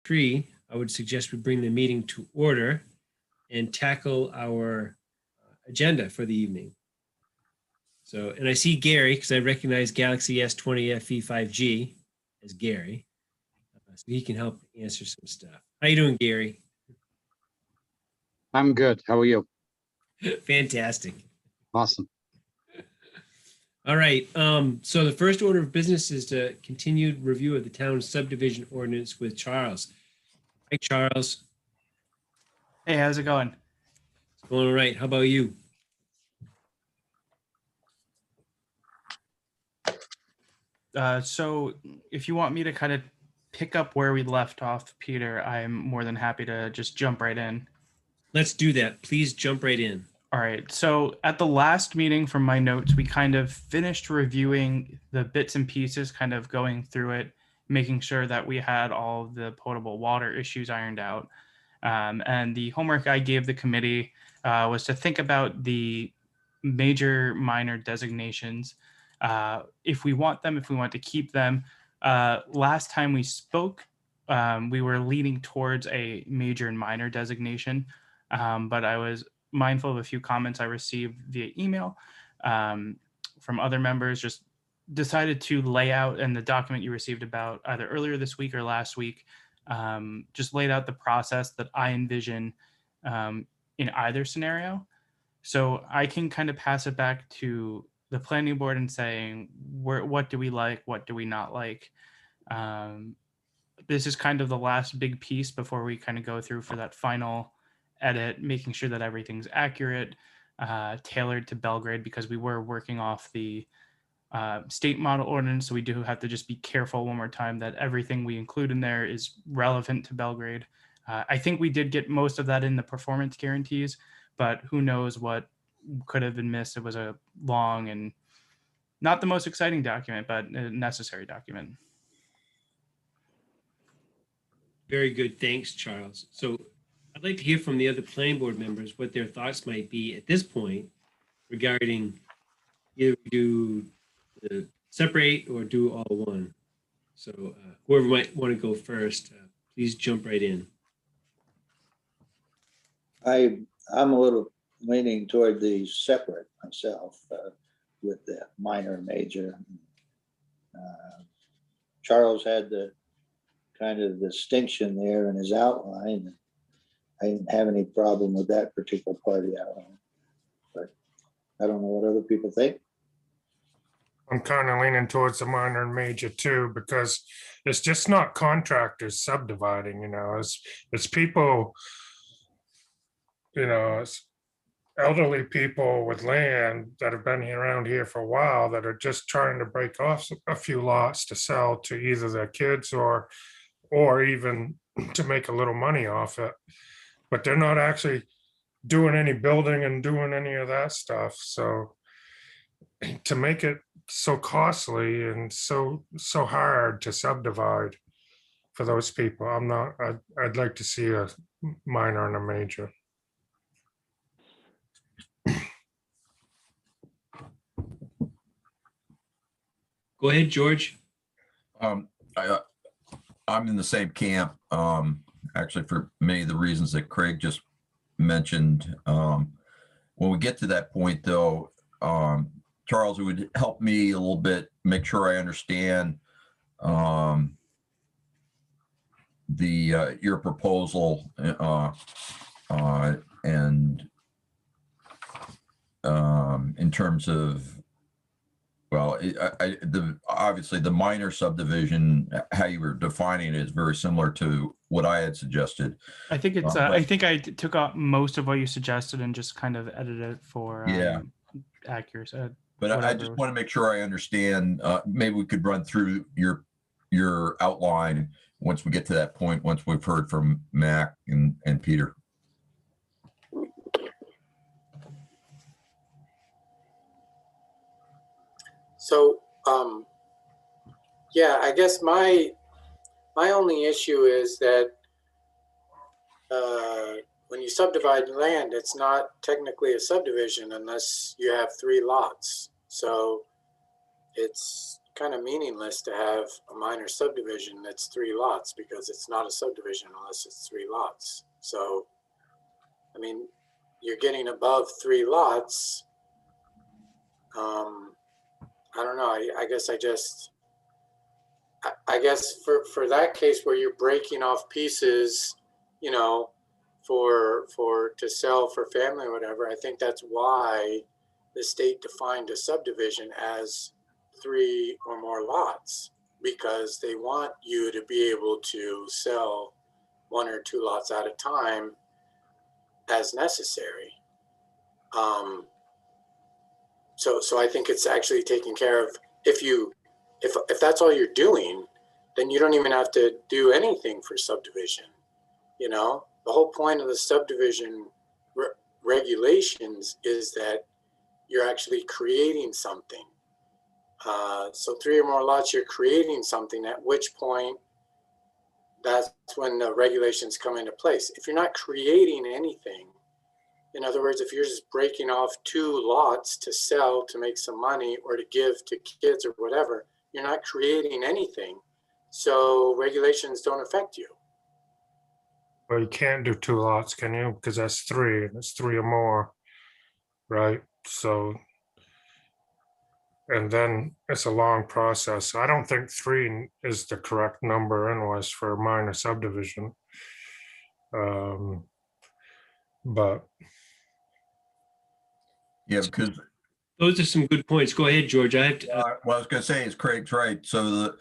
3, I would suggest we bring the meeting to order and tackle our agenda for the evening. So, and I see Gary, because I recognize Galaxy S20 FE5G as Gary. So he can help answer some stuff. How you doing, Gary? I'm good. How are you? Fantastic. Awesome. All right. So the first order of business is the continued review of the town's subdivision ordinance with Charles. Hi, Charles. Hey, how's it going? It's going all right. How about you? So if you want me to kind of pick up where we left off, Peter, I'm more than happy to just jump right in. Let's do that. Please jump right in. All right. So at the last meeting, from my notes, we kind of finished reviewing the bits and pieces, kind of going through it, making sure that we had all the potable water issues ironed out. And the homework I gave the committee was to think about the major minor designations. If we want them, if we want to keep them. Last time we spoke, we were leaning towards a major and minor designation, but I was mindful of a few comments I received via email from other members. Just decided to lay out in the document you received about either earlier this week or last week, just laid out the process that I envision in either scenario. So I can kind of pass it back to the planning board and saying, what do we like? What do we not like? This is kind of the last big piece before we kind of go through for that final edit, making sure that everything's accurate, tailored to Belgrade, because we were working off the state model ordinance. So we do have to just be careful one more time that everything we include in there is relevant to Belgrade. I think we did get most of that in the performance guarantees, but who knows what could have been missed. It was a long and not the most exciting document, but a necessary document. Very good. Thanks, Charles. So I'd like to hear from the other planning board members what their thoughts might be at this point regarding either do the separate or do all one. So whoever might want to go first, please jump right in. I'm a little leaning toward the separate myself with the minor and major. Charles had the kind of distinction there in his outline. I didn't have any problem with that particular part of the outline, but I don't know what other people think. I'm kind of leaning towards the minor and major too, because it's just not contractors subdividing, it's people, it's elderly people with land that have been around here for a while that are just trying to break off a few lots to sell to either their kids or even to make a little money off it. But they're not actually doing any building and doing any of that stuff. So to make it so costly and so hard to subdivide for those people, I'd like to see a minor and a major. Go ahead, George. I'm in the same camp, actually, for many of the reasons that Craig just mentioned. When we get to that point, though, Charles, it would help me a little bit make sure I understand your proposal and in terms of, well, obviously the minor subdivision, how you were defining it is very similar to what I had suggested. I think it's. I think I took out most of what you suggested and just kind of edited it for accuracy. But I just want to make sure I understand. Maybe we could run through your outline once we get to that point. Once we've heard from Mac and Peter. So, yeah, I guess my only issue is that when you subdivide land, it's not technically a subdivision unless you have 3 lots. So it's kind of meaningless to have a minor subdivision that's 3 lots, because it's not a subdivision unless it's 3 lots. So, I mean, you're getting above 3 lots. I don't know. I guess for that case where you're breaking off pieces, you know, for to sell for family or whatever, I think that's why the state defined a subdivision as 3 or more lots, because they want you to be able to sell 1 or 2 lots at a time as necessary. So I think it's actually taking care of, if that's all you're doing, then you don't even have to do anything for subdivision. You know, the whole point of the subdivision regulations is that you're actually creating something. So 3 or more lots, you're creating something, at which point that's when the regulations come into place. If you're not creating anything, in other words, if you're just breaking off 2 lots to sell to make some money or to give to kids or whatever, you're not creating anything. So regulations don't affect you. Well, you can't do 2 lots, can you? Because that's 3, and it's 3 or more, right? So, and then it's a long process. I don't think 3 is the correct number anyways for a minor subdivision. But Yeah, because Those are some good points. Go ahead, George. I have to, what I was going to say is Craig's right. So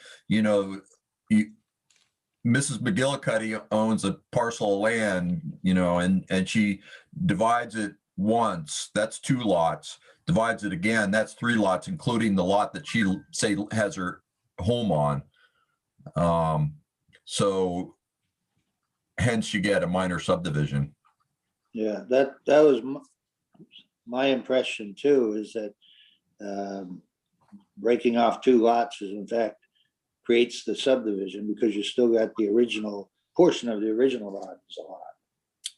Mrs. McGillicuddy owns a parcel of land, and she divides it once. That's 2 lots. Divides it again. That's 3 lots, including the lot that she say has her home on. So hence you get a minor subdivision. Yeah, that was my impression too, is that breaking off 2 lots is in fact creates the subdivision, because you still got the original portion of the original lot is a lot.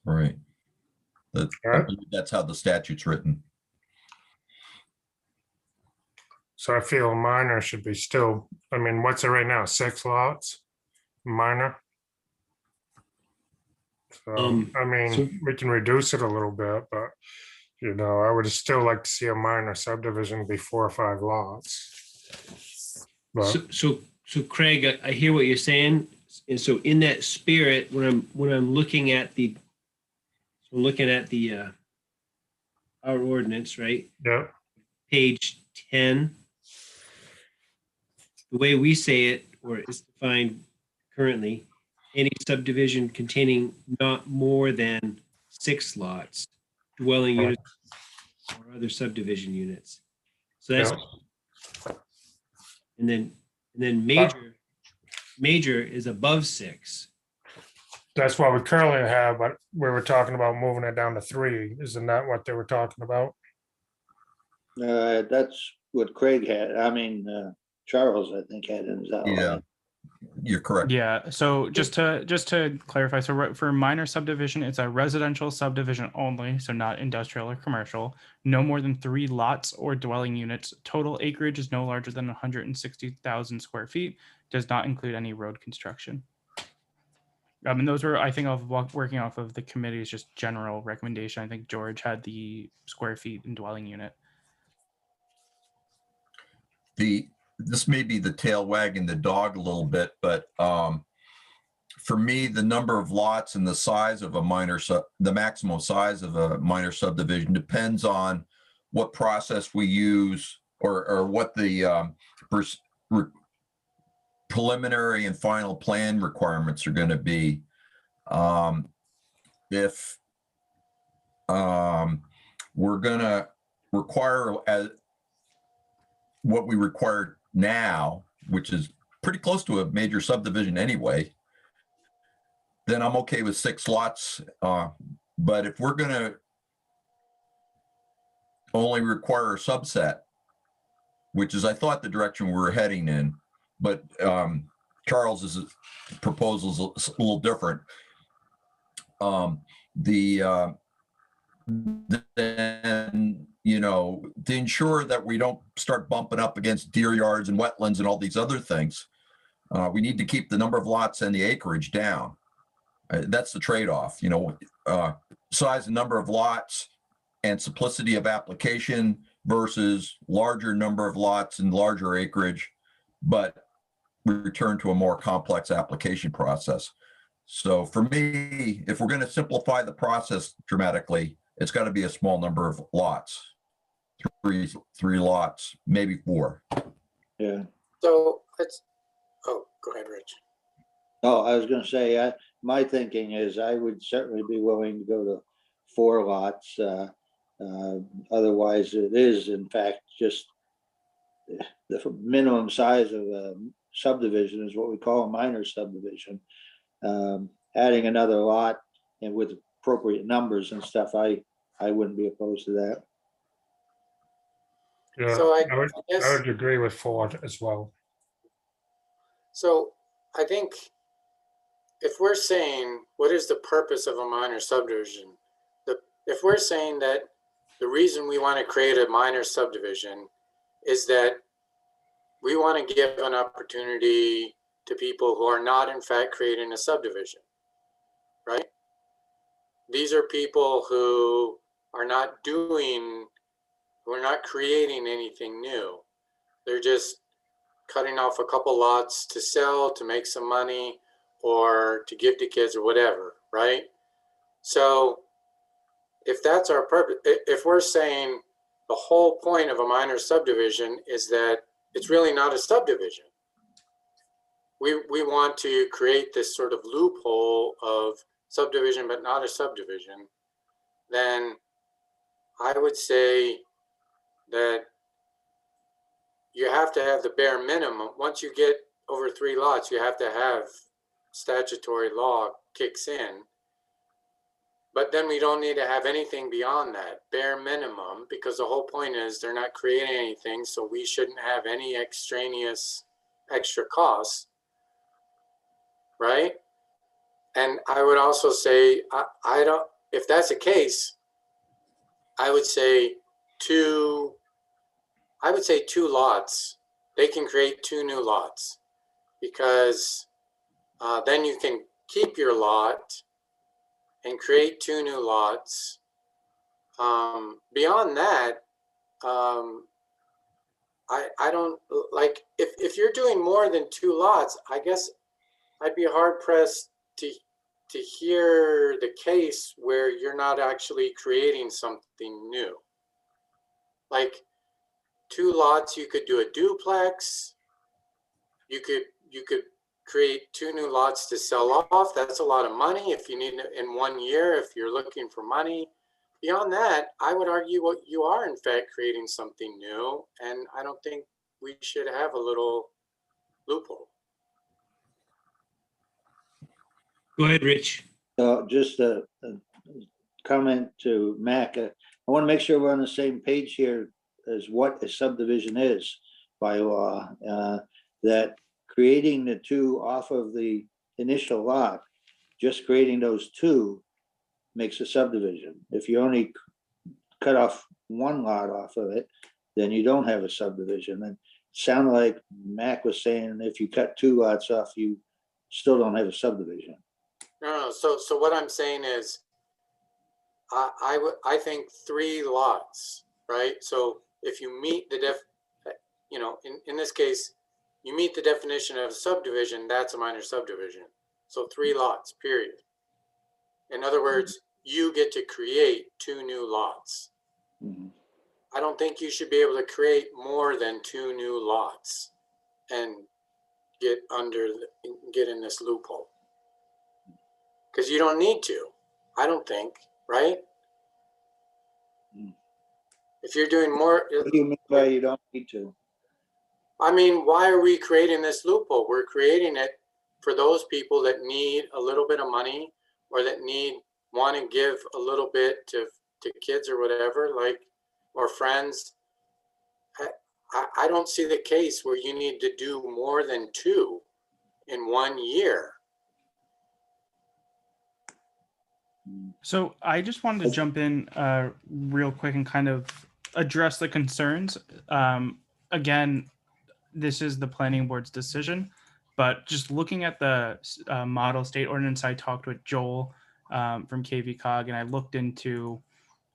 Right. I Yeah. believe that's how the statute's written. so I feel minor should be still, I mean, what's it right now? 6 lots, minor? So, I mean, so- we can reduce it a little bit, but, I would still like to see a minor subdivision be 4 or 5 lots. But so Craig, I hear what you're saying. And so in that spirit, when I'm looking at the our ordinance, right? yeah, Page 10, the way we say it, or is defined currently, any subdivision containing not more than 6 lots, dwelling units, or other subdivision units. So that's, yeah. and then major is above 6. That's what we currently have, but we were talking about moving it down to 3. Isn't that what they were talking about? That's what Craig had. I mean, Charles, I think, had in his outline. Yeah, you're correct. Yeah, so just to clarify, so for minor subdivision, it's a residential subdivision only, so not industrial or commercial. No more than 3 lots or dwelling units. Total acreage is no larger than 160,000 square feet. Does not include any road construction. And those were, I think, working off of the committee's just general recommendation. I think George had the square feet and dwelling unit. This may be the tail wagging the dog a little bit, but for me, the number of lots and the size of the maximum size of a minor subdivision depends on what process we use or what the preliminary and final plan requirements are going to be. If we're going to require what we require now, which is pretty close to a major subdivision anyway, then I'm okay with 6 lots. But if we're going to only require a subset, which is, I thought, the direction we were heading in, but Charles's proposal is a little different. then, to ensure that we don't start bumping up against deer yards and wetlands and all these other things, we need to keep the number of lots and the acreage down. That's the trade-off, size and number of lots and simplicity of application versus larger number of lots and larger acreage, but we return to a more complex application process. So for me, if we're going to simplify the process dramatically, it's got to be a small number of lots, three lots, maybe 4. Yeah. So let's, oh, go ahead, Rich. Oh, I was gonna say, my thinking is I would certainly be willing to go to 4 lots. Otherwise, it is in fact just the minimum size of a subdivision is what we call a minor subdivision. Adding another lot and with appropriate numbers and stuff, I wouldn't be opposed to that. Yeah, So I I guess, would agree with Ford as well. so I think if we're saying, what is the purpose of a minor subdivision? If we're saying that the reason we want to create a minor subdivision is that we want to give an opportunity to people who are not in fact creating a subdivision, right? These are people who are not creating anything new. They're just cutting off a couple lots to sell, to make some money, or to give to kids or whatever, right? So if that's our purpose, if we're saying the whole point of a minor subdivision is that it's really not a subdivision, we want to create this sort of loophole of subdivision but not a subdivision, then I would say that you have to have the bare minimum. Once you get over 3 lots, you have to have statutory law kicks in. But then we don't need to have anything beyond that, bare minimum, because the whole point is they're not creating anything, so we shouldn't have any extraneous extra costs, right? And I would also say, I don't, if that's the case, I would say 2 lots. They can create 2 new lots, because then you can keep your lot and create 2 new lots. Beyond that, I don't like, if you're doing more than 2 lots, I guess I'd be hard pressed to hear the case where you're not actually creating something new. Like 2 lots, you could do a duplex. You could create 2 new lots to sell off. That's a lot of money if you need it in 1 year, if you're looking for money. Beyond that, I would argue what you are in fact creating something new, and I don't think we should have a little loophole. Go ahead, Rich. Just a comment to Mac. I want to make sure we're on the same page here as what a subdivision is by law. That creating the 2 off of the initial lot, just creating those 2 makes a subdivision. If you only cut off 1 lot off of it, then you don't have a subdivision. And it sounded like Mac was saying if you cut 2 lots off, you still don't have a subdivision. No. So what I'm saying is, I think 3 lots, right? So if you meet the in this case, you meet the definition of a subdivision, that's a minor subdivision. So 3 lots, period. In other words, you get to create 2 new lots. Mhm. I don't think you should be able to create more than 2 new lots and get in this loophole. Because you don't need to, I don't think, right? Mm. If you're doing more, What do you mean by you don't need to? I mean, why are we creating this loophole? We're creating it for those people that need a little bit of money, or that want to give a little bit to kids or whatever, like, or friends. I don't see the case where you need to do more than 2 in 1 year. So I just wanted to jump in real quick and kind of address the concerns. Again, this is the planning board's decision, but just looking at the model state ordinance, I talked with Joel from KVCOG, and I looked into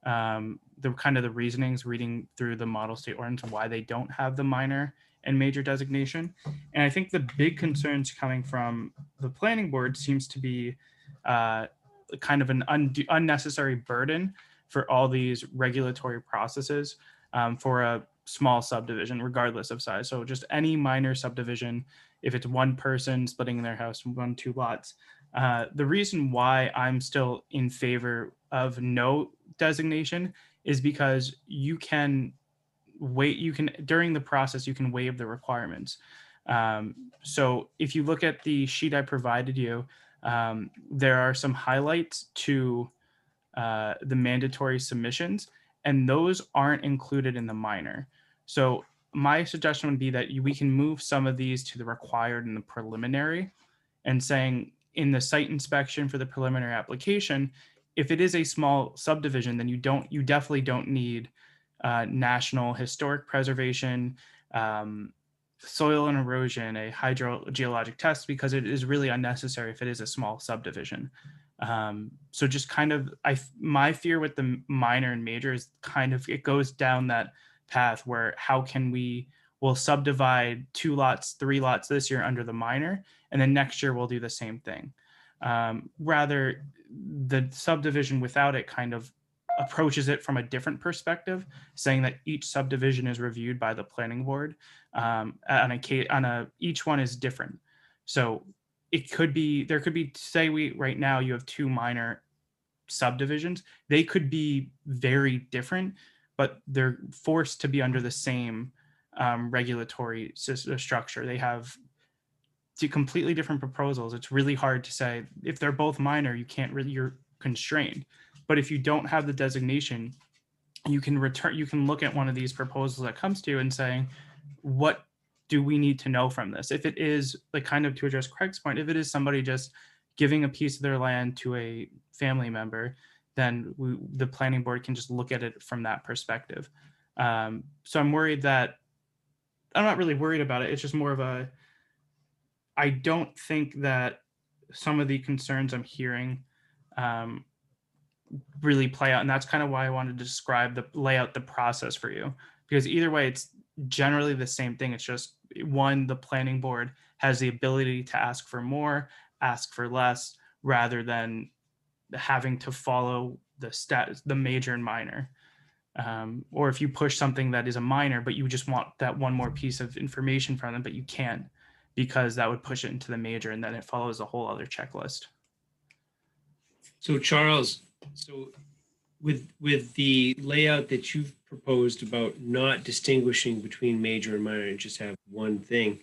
the kind of the reasonings reading through the model state ordinance and why they don't have the minor and major designation. And I think the big concerns coming from the planning board seems to be kind of an unnecessary burden for all these regulatory processes for a small subdivision, regardless of size. So just any minor subdivision, if it's one person splitting their house from 2 lots. The reason why I'm still in favor of no designation is because you can during the process, you can waive the requirements. So if you look at the sheet I provided you, there are some highlights to the mandatory submissions, and those aren't included in the minor. So my suggestion would be that we can move some of these to the required and the preliminary, and saying in the site inspection for the preliminary application, if it is a small subdivision, then you definitely don't need national historic preservation, soil and erosion, a hydrogeologic test, because it is really unnecessary if it is a small subdivision. So just kind of, my fear with the minor and major is kind of, it goes down that path where we'll subdivide 2 lots, 3 lots this year under the minor, and then next year we'll do the same thing. Rather, the subdivision without it kind of approaches it from a different perspective, saying that each subdivision is reviewed by the planning board. Each one is different. So there could be, say right now you have 2 minor subdivisions. They could be very different, but they're forced to be under the same regulatory structure. They have 2 completely different proposals. It's really hard to say if they're both minor, you're constrained. But if you don't have the designation, you can look at one of these proposals that comes to you and saying, what do we need to know from this? If it is, like, kind of to address Craig's point, if it is somebody just giving a piece of their land to a family member, then the planning board can just look at it from that perspective. So I'm not really worried about it. It's just more of I don't think that some of the concerns I'm hearing really play out. And that's kind of why I wanted to lay out the process for you, because either way, it's generally the same thing. It's just, one, the planning board has the ability to ask for more, ask for less, rather than having to follow the major and minor. Or if you push something that is a minor, but you just want that one more piece of information from them, but you can't, because that would push it into the major, and then it follows a whole other checklist. So Charles, with the layout that you've proposed about not distinguishing between major and minor and just have one thing,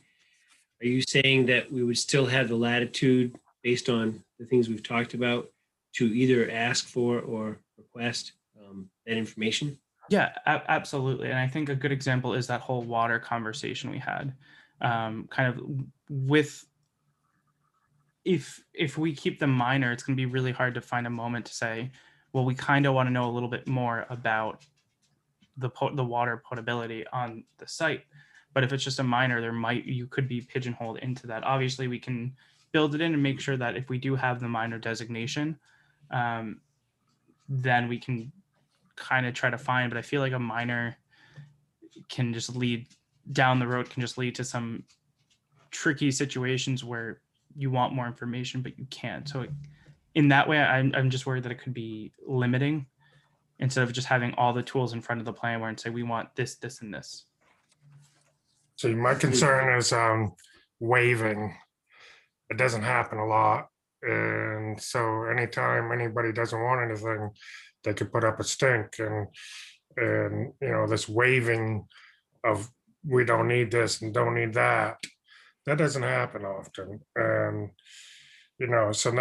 are you saying that we would still have the latitude based on the things we've talked about to either ask for or request that information? Yeah, absolutely. And I think a good example is that whole water conversation we had. Kind of with, if we keep them minor, it's going to be really hard to find a moment to say, well, we kind of want to know a little bit more about the water potability on the site. But if it's just a minor, you could be pigeonholed into that. Obviously, we can build it in and make sure that if we do have the minor designation, then we can kind of try to find. But I feel like a minor can just lead down the road, can just lead to some tricky situations where you want more information, but you can't. So in that way, I'm just worried that it could be limiting instead of just having all the tools in front of the plan where and say, we want this, this, and this. So my concern is waiving. It doesn't happen a lot. And so anytime anybody doesn't want anything, they could put up a stink, and this waiving of we don't need this and don't need that, that doesn't happen often. And so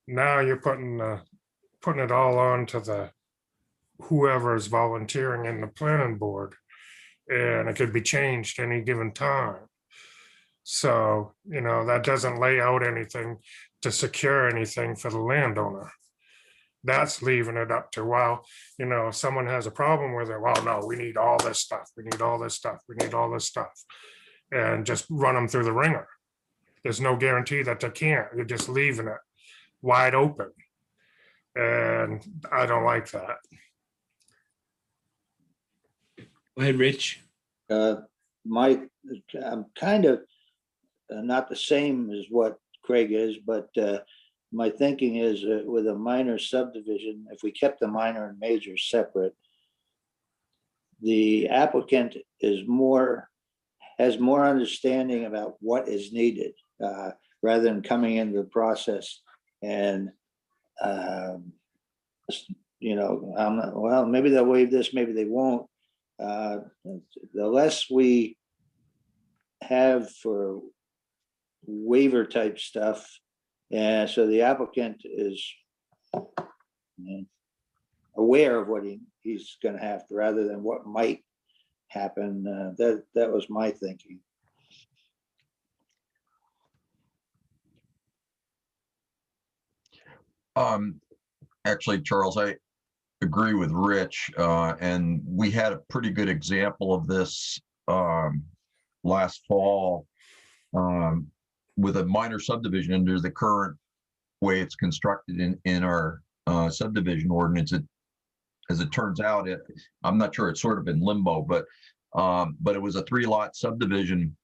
now you're putting it all on to the whoever is volunteering in the planning board, and it could be changed any given time. So that doesn't lay out anything to secure anything for the landowner. that's leaving it up to, well, you know, if someone has a problem with it, well, no, we need all this stuff, we need all this stuff, we need all this stuff. And just run them through the ringer. There's no guarantee that they can't. You're just leaving it wide open. And I don't like that. Go ahead, Rich. I'm kind of not the same as what Craig is, but my thinking is with a minor subdivision, if we kept the minor and major separate, the applicant has more understanding about what is needed rather than coming into the process and you know, I'm not, well, maybe they'll waive this, maybe they won't. The less we have for waiver type stuff, and so the applicant is aware of what he's going to have to, rather than what might happen. That was my thinking. Actually, Charles, I agree with Rich, and we had a pretty good example of this last fall with a minor subdivision under the current way it's constructed in our subdivision ordinance. As it turns out, I'm not sure, it's sort of in limbo, but it was a 3-lot subdivision,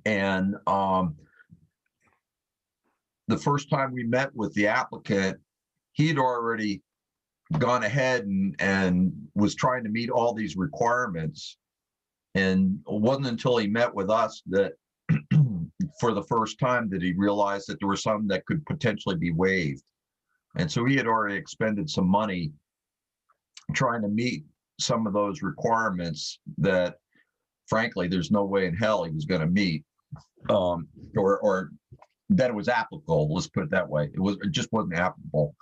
and the first time we met with the applicant, he'd already gone ahead and was trying to meet all these requirements. And it wasn't until he met with us that for the first time that he realized that there were some that could potentially be waived. And so he had already expended some money trying to meet some of those requirements that, frankly, there's no way in hell he was going to meet, or that it was applicable. Let's put it that way. It just wasn't applicable.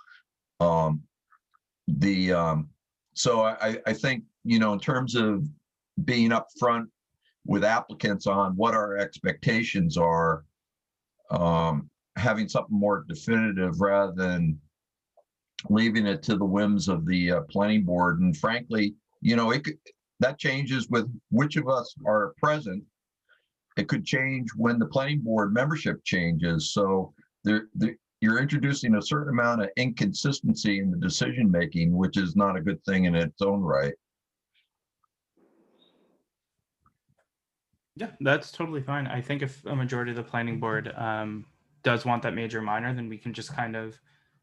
So I think, you know, in terms of being upfront with applicants on what our expectations are, having something more definitive rather than leaving it to the whims of the planning board. And frankly, you know, that changes with which of us are present. It could change when the planning board membership changes. So you're introducing a certain amount of inconsistency in the decision making, which is not a good thing in its own right. Yeah, that's totally fine. I think if a majority of the planning board does want that major minor, then we can just kind of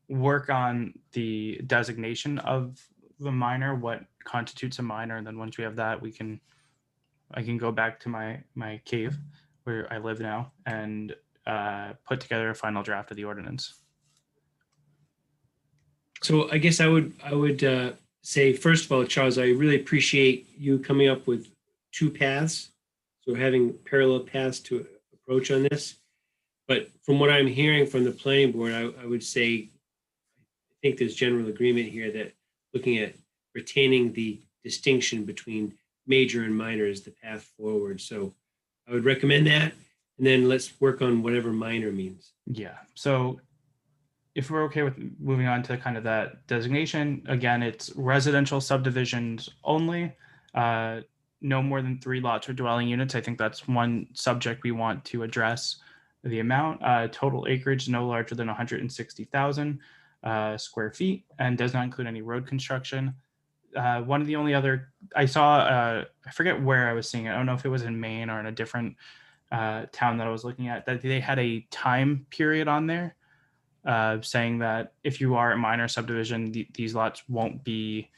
work on the designation of the minor, what constitutes a minor, and then once we have that, I can go back to my cave where I live now and put together a final draft of the ordinance. So I guess I would say, first of all, Charles, I really appreciate you coming up with 2 paths. So having parallel paths to approach on this. But from what I'm hearing from the planning board, I would say, I think there's general agreement here that looking at retaining the distinction between major and minor is the path forward. So I would recommend that. And then let's work on whatever minor means. Yeah. So if we're okay with moving on to kind of that designation, again, it's residential subdivisions only, no more than 3 lots or dwelling units. I think that's one subject we want to address. The amount, total acreage no larger than 160,000 square feet, and does not include any road construction. One of the only other, I saw, I forget where I was seeing it. I don't know if it was in Maine or in a different town that I was looking at, that they had a time period on there saying that if you are a minor subdivision, these lots won't be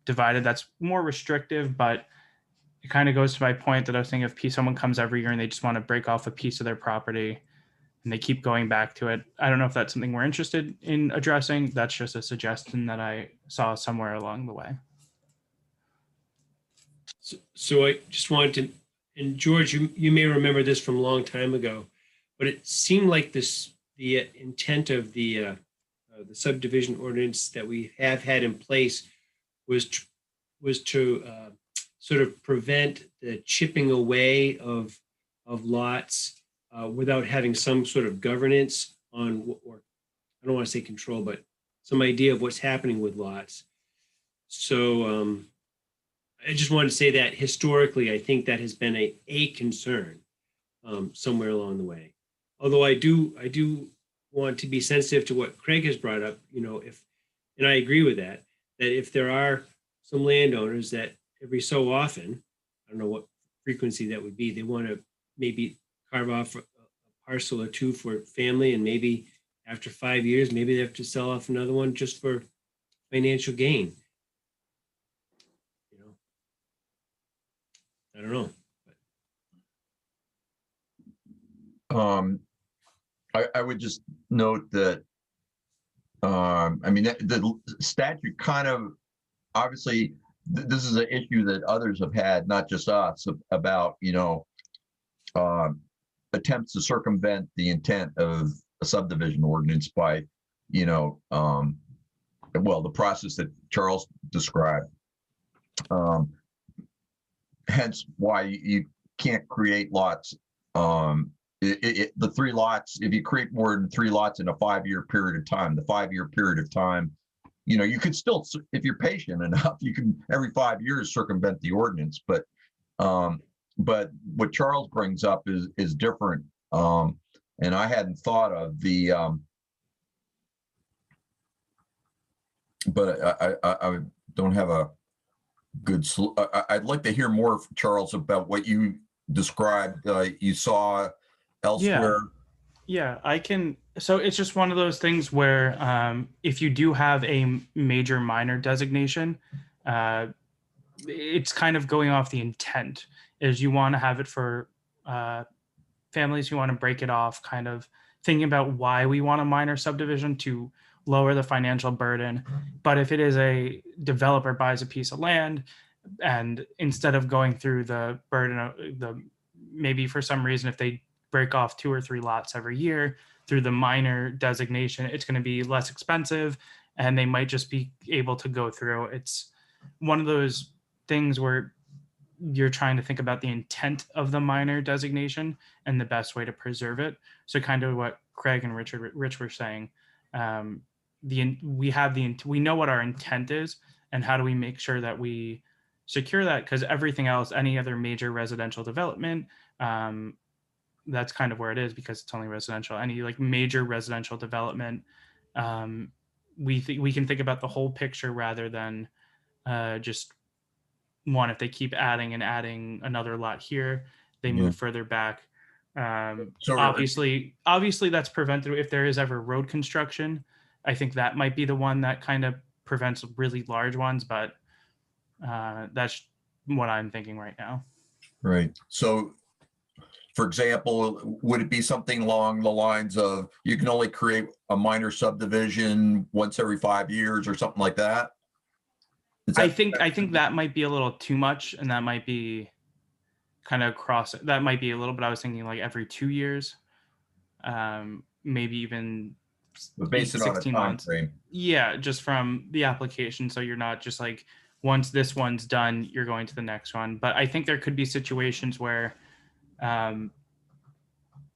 divided. That's more restrictive, but it kind of goes to my point that I was saying, if someone comes every year and they just want to break off a piece of their property and they keep going back to it, I don't know if that's something we're interested in addressing. That's just a suggestion that I saw somewhere along the way. So I just wanted to, and George, you may remember this from a long time ago, but it seemed like the intent of the subdivision ordinance that we have had in place was to sort of prevent the chipping away of lots without having some sort of governance on, or I don't want to say control, but some idea of what's happening with lots. So I just wanted to say that historically, I think that has been a concern somewhere along the way. Although I do want to be sensitive to what Craig has brought up, and I agree with that if there are some landowners that every so often, I don't know what frequency that would be, they want to maybe carve off a parcel or two for family, and maybe after 5 years, maybe they have to sell off another one just for financial gain. I don't know. I would just note that, I mean, the statute kind of, obviously, this is an issue that others have had, not just us, about, attempts to circumvent the intent of a subdivision ordinance by, well, the process that Charles described. Hence why you can't create lots. The 3 lots, if you create more than 3 lots in a 5-year period of time, the 5-year period of time, you could still, if you're patient enough, you can every 5 years circumvent the ordinance. But what Charles brings up is different. And I hadn't thought of the, but I don't have a good, I'd like to hear more from Charles about what you described, you saw elsewhere. Yeah, I can. So it's just one of those things where if you do have a major minor designation, it's kind of going off the intent. Is you want to have it for families who want to break it off, kind of thinking about why we want a minor subdivision to lower the financial burden. But if it is a developer buys a piece of land, and instead of going through the burden of maybe for some reason, if they break off 2 or 3 lots every year through the minor designation, it's going to be less expensive, and they might just be able to go through. It's one of those things where you're trying to think about the intent of the minor designation and the best way to preserve it. So kind of what Craig and Rich were saying, we know what our intent is, and how do we make sure that we secure that? Because everything else, any other major residential development, that's kind of where it is, because it's only residential. Any like major residential development, we can think about the whole picture rather than just one. If they keep adding and adding another lot here, they move further back. So obviously that's prevented if there is ever road construction. I think that might be the one that kind of prevents really large ones, but that's what I'm thinking right now. Right. So, for example, would it be something along the lines of you can only create a minor subdivision once every 5 years or something like that? I think that might be a little too much, and that might be kind of that might be a little bit. I was thinking like every 2 years, maybe even based on a time frame. Yeah, just from the application, so you're not just like once this one's done, you're going to the next one. But I think there could be situations where that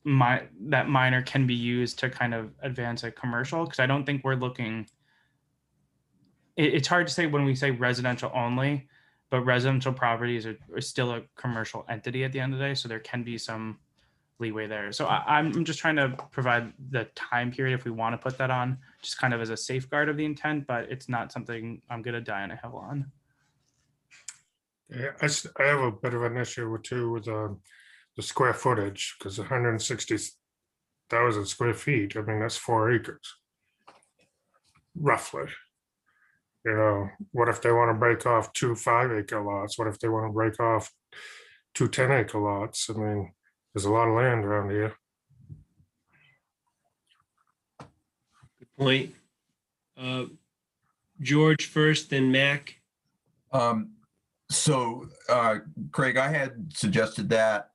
minor can be used to kind of advance a commercial, because I don't think we're looking. It's hard to say when we say residential only, but residential properties are still a commercial entity at the end of the day, so there can be some leeway there. So I'm just trying to provide the time period if we want to put that on, just kind of as a safeguard of the intent, but it's not something I'm going to die on a hill on. Yeah, I have a bit of an issue with the square footage, because 160,000 square feet, I mean, that's 4 acres, roughly. What if they want to break off 2 5-acre lots? What if they want to break off 2 10-acre lots? I mean, there's a lot of land around here. Good point. George first, then Mac. So, Craig, I had suggested that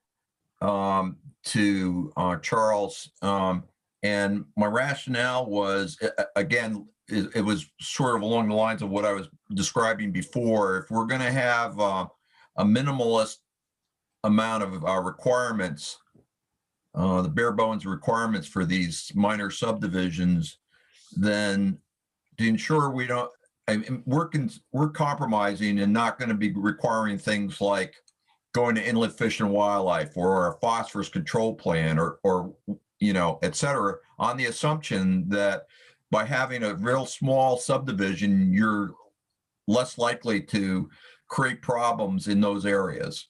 to Charles, and my rationale was, again, it was sort of along the lines of what I was describing before. If we're going to have a minimalist amount of requirements, the bare bones requirements for these minor subdivisions, then to ensure we don't, I mean, we're compromising and not going to be requiring things like going to inland fish and wildlife or a phosphorus control plan or et cetera, on the assumption that by having a real small subdivision, you're less likely to create problems in those areas.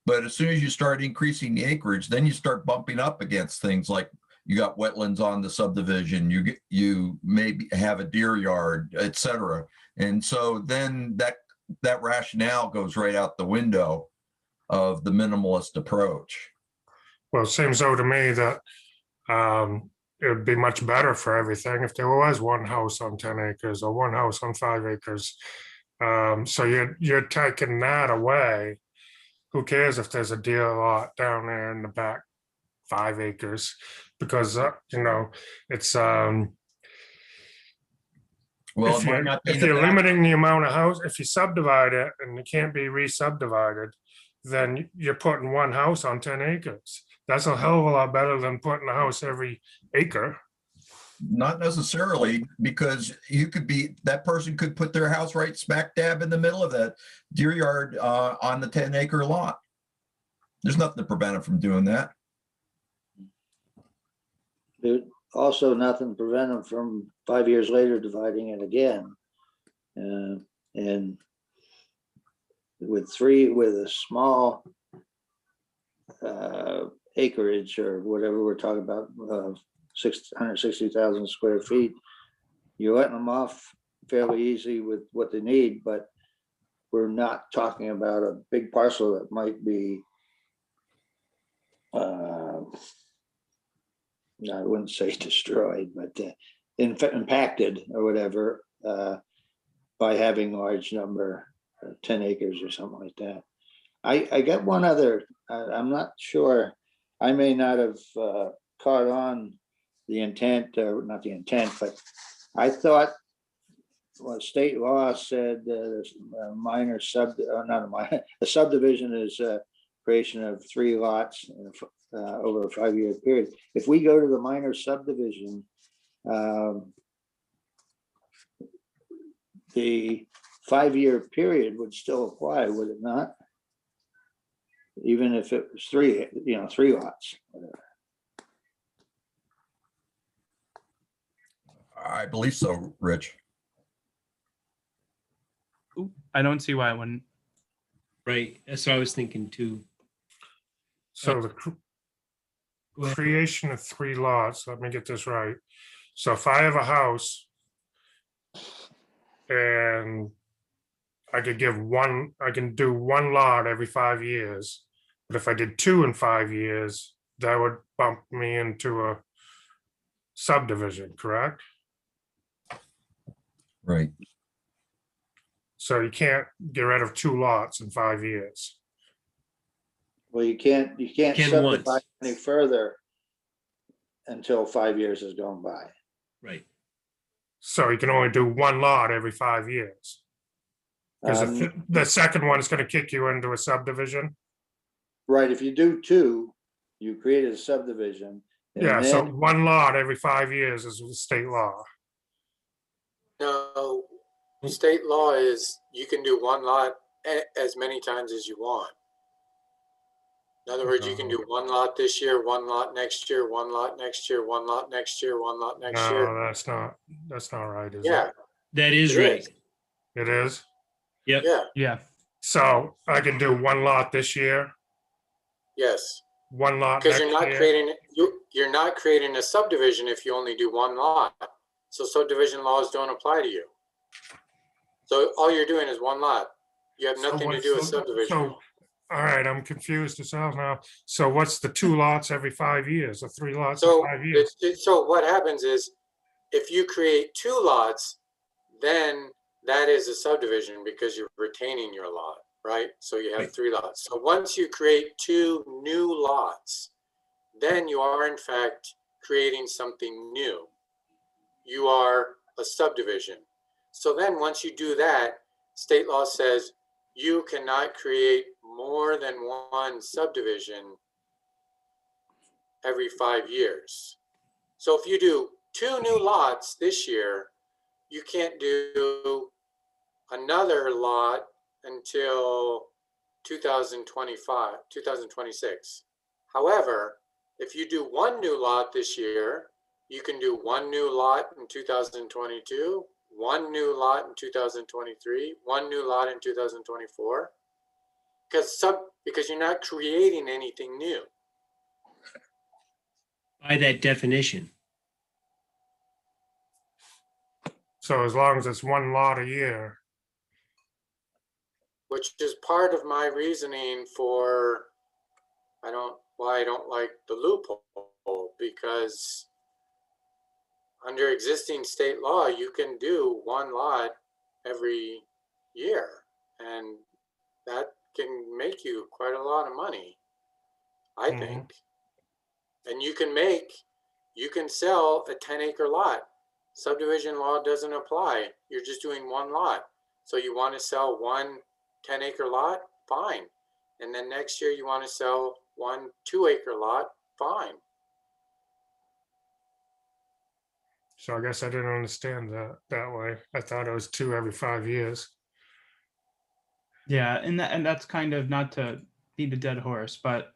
But as soon as you start increasing the acreage, then you start bumping up against things like you got wetlands on the subdivision, you maybe have a deer yard, et cetera. And so then that rationale goes right out the window of the minimalist approach. Well, it seems though to me that it would be much better for everything if there was one house on 10 acres or one house on 5 acres. So you're taking that away. Who cares if there's a deer lot down there in the back 5 acres? Because, it's, Well, it might not be if the you're back. limiting the amount of house, if you subdivide it and it can't be re-subdivided, then you're putting one house on 10 acres. That's a hell of a lot better than putting a house every acre. Not necessarily, because that person could put their house right smack dab in the middle of that deer yard on the 10-acre lot. There's nothing to prevent them from doing that. There's also nothing to prevent them from 5 years later dividing it again. And with a small acreage or whatever we're talking about, 660,000 square feet, you're letting them off fairly easy with what they need, but we're not talking about a big parcel that might be, I wouldn't say destroyed, but impacted or whatever by having a large number, 10 acres or something like that. I got one other, I'm not sure, I may not have caught on the intent, not the intent, but I thought state law said a subdivision is creation of 3 lots over a 5-year period. If we go to the minor subdivision, the 5-year period would still apply, would it not? Even if it was 3 lots, whatever. I believe so, Rich. I don't see why it wouldn't. Right, that's what I was thinking too. So the Go ahead. creation of 3 lots, let me get this right. So if I have a house and I can do 1 lot every 5 years, but if I did 2 in 5 years, that would bump me into a subdivision, correct? Right. So you can't get rid of 2 lots in 5 years. Well, you can't Can subdivide once. any further until 5 years has gone by. Right. So you can only do 1 lot every 5 years. Because the second one is going to kick you into a subdivision. Right, if you do 2, you created a subdivision. and Yeah, so then- 1 lot every 5 years is state law. No, state law is you can do 1 lot as many times as you want. In other words, you can do 1 lot this year, 1 lot next year, 1 lot next year, 1 lot next year, 1 lot next year. No, that's not right, is it? Yeah, That is It right. is. It is? Yep. yeah, Yeah. So I can do 1 lot this year, yes. 1 lot Because next you're not year. creating, you're not creating a subdivision if you only do 1 lot. So subdivision laws don't apply to you. So all you're doing is 1 lot. You have So nothing to do with what's- subdivision. So, all right, I'm confused as hell now. So what's the 2 lots every 5 years or 3 lots in So 5 years? so what happens is if you create 2 lots, then that is a subdivision because you're retaining your lot, right? So you have Right. 3 lots. So once you create 2 new lots, then you are in fact creating something new. You are a subdivision. So then once you do that, state law says you cannot create more than 1 subdivision every 5 years. So if you do 2 new lots this year, you can't do another lot until 2025, 2026. However, if you do one new lot this year, you can do one new lot in 2022, one new lot in 2023, one new lot in 2024, because you're not creating anything new. By that definition. So as long as it's one lot a year, Which is part of my reasoning for why I don't like the loophole, because under existing state law, you can do one lot every year, and that can make you quite a lot of money, I think. And you can sell a 10-acre lot. Subdivision law doesn't apply. You're just doing one lot. So you want to sell one 10-acre lot, fine. And then next year you want to sell one 2-acre lot, fine. so I guess I didn't understand that way. I thought it was 2 every 5 years. Yeah, and that's kind of, not to beat a dead horse, but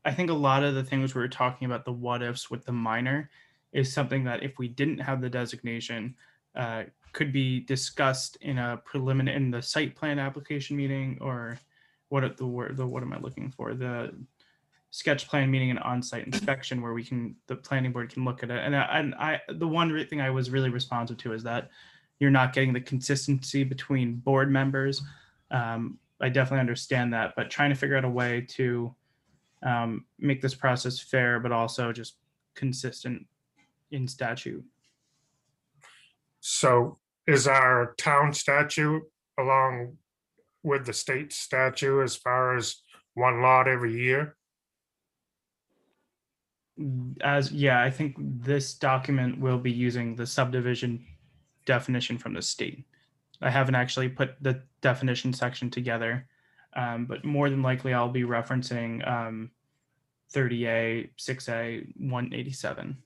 I think a lot of the things we were talking about, the what ifs with the minor, is something that if we didn't have the designation, could be discussed in a preliminary, in the site plan application meeting, or what am I looking for? The sketch plan meeting and on-site inspection, where the planning board can look at it. And I the one thing I was really responsive to is that you're not getting the consistency between board members. I definitely understand that, but trying to figure out a way to make this process fair, but also just consistent in statute. So is our town statute along with the state statute as far as one lot every year? I think this document will be using the subdivision definition from the state. I haven't actually put the definition section together, but more than likely I'll be referencing 30A, 6A, 187.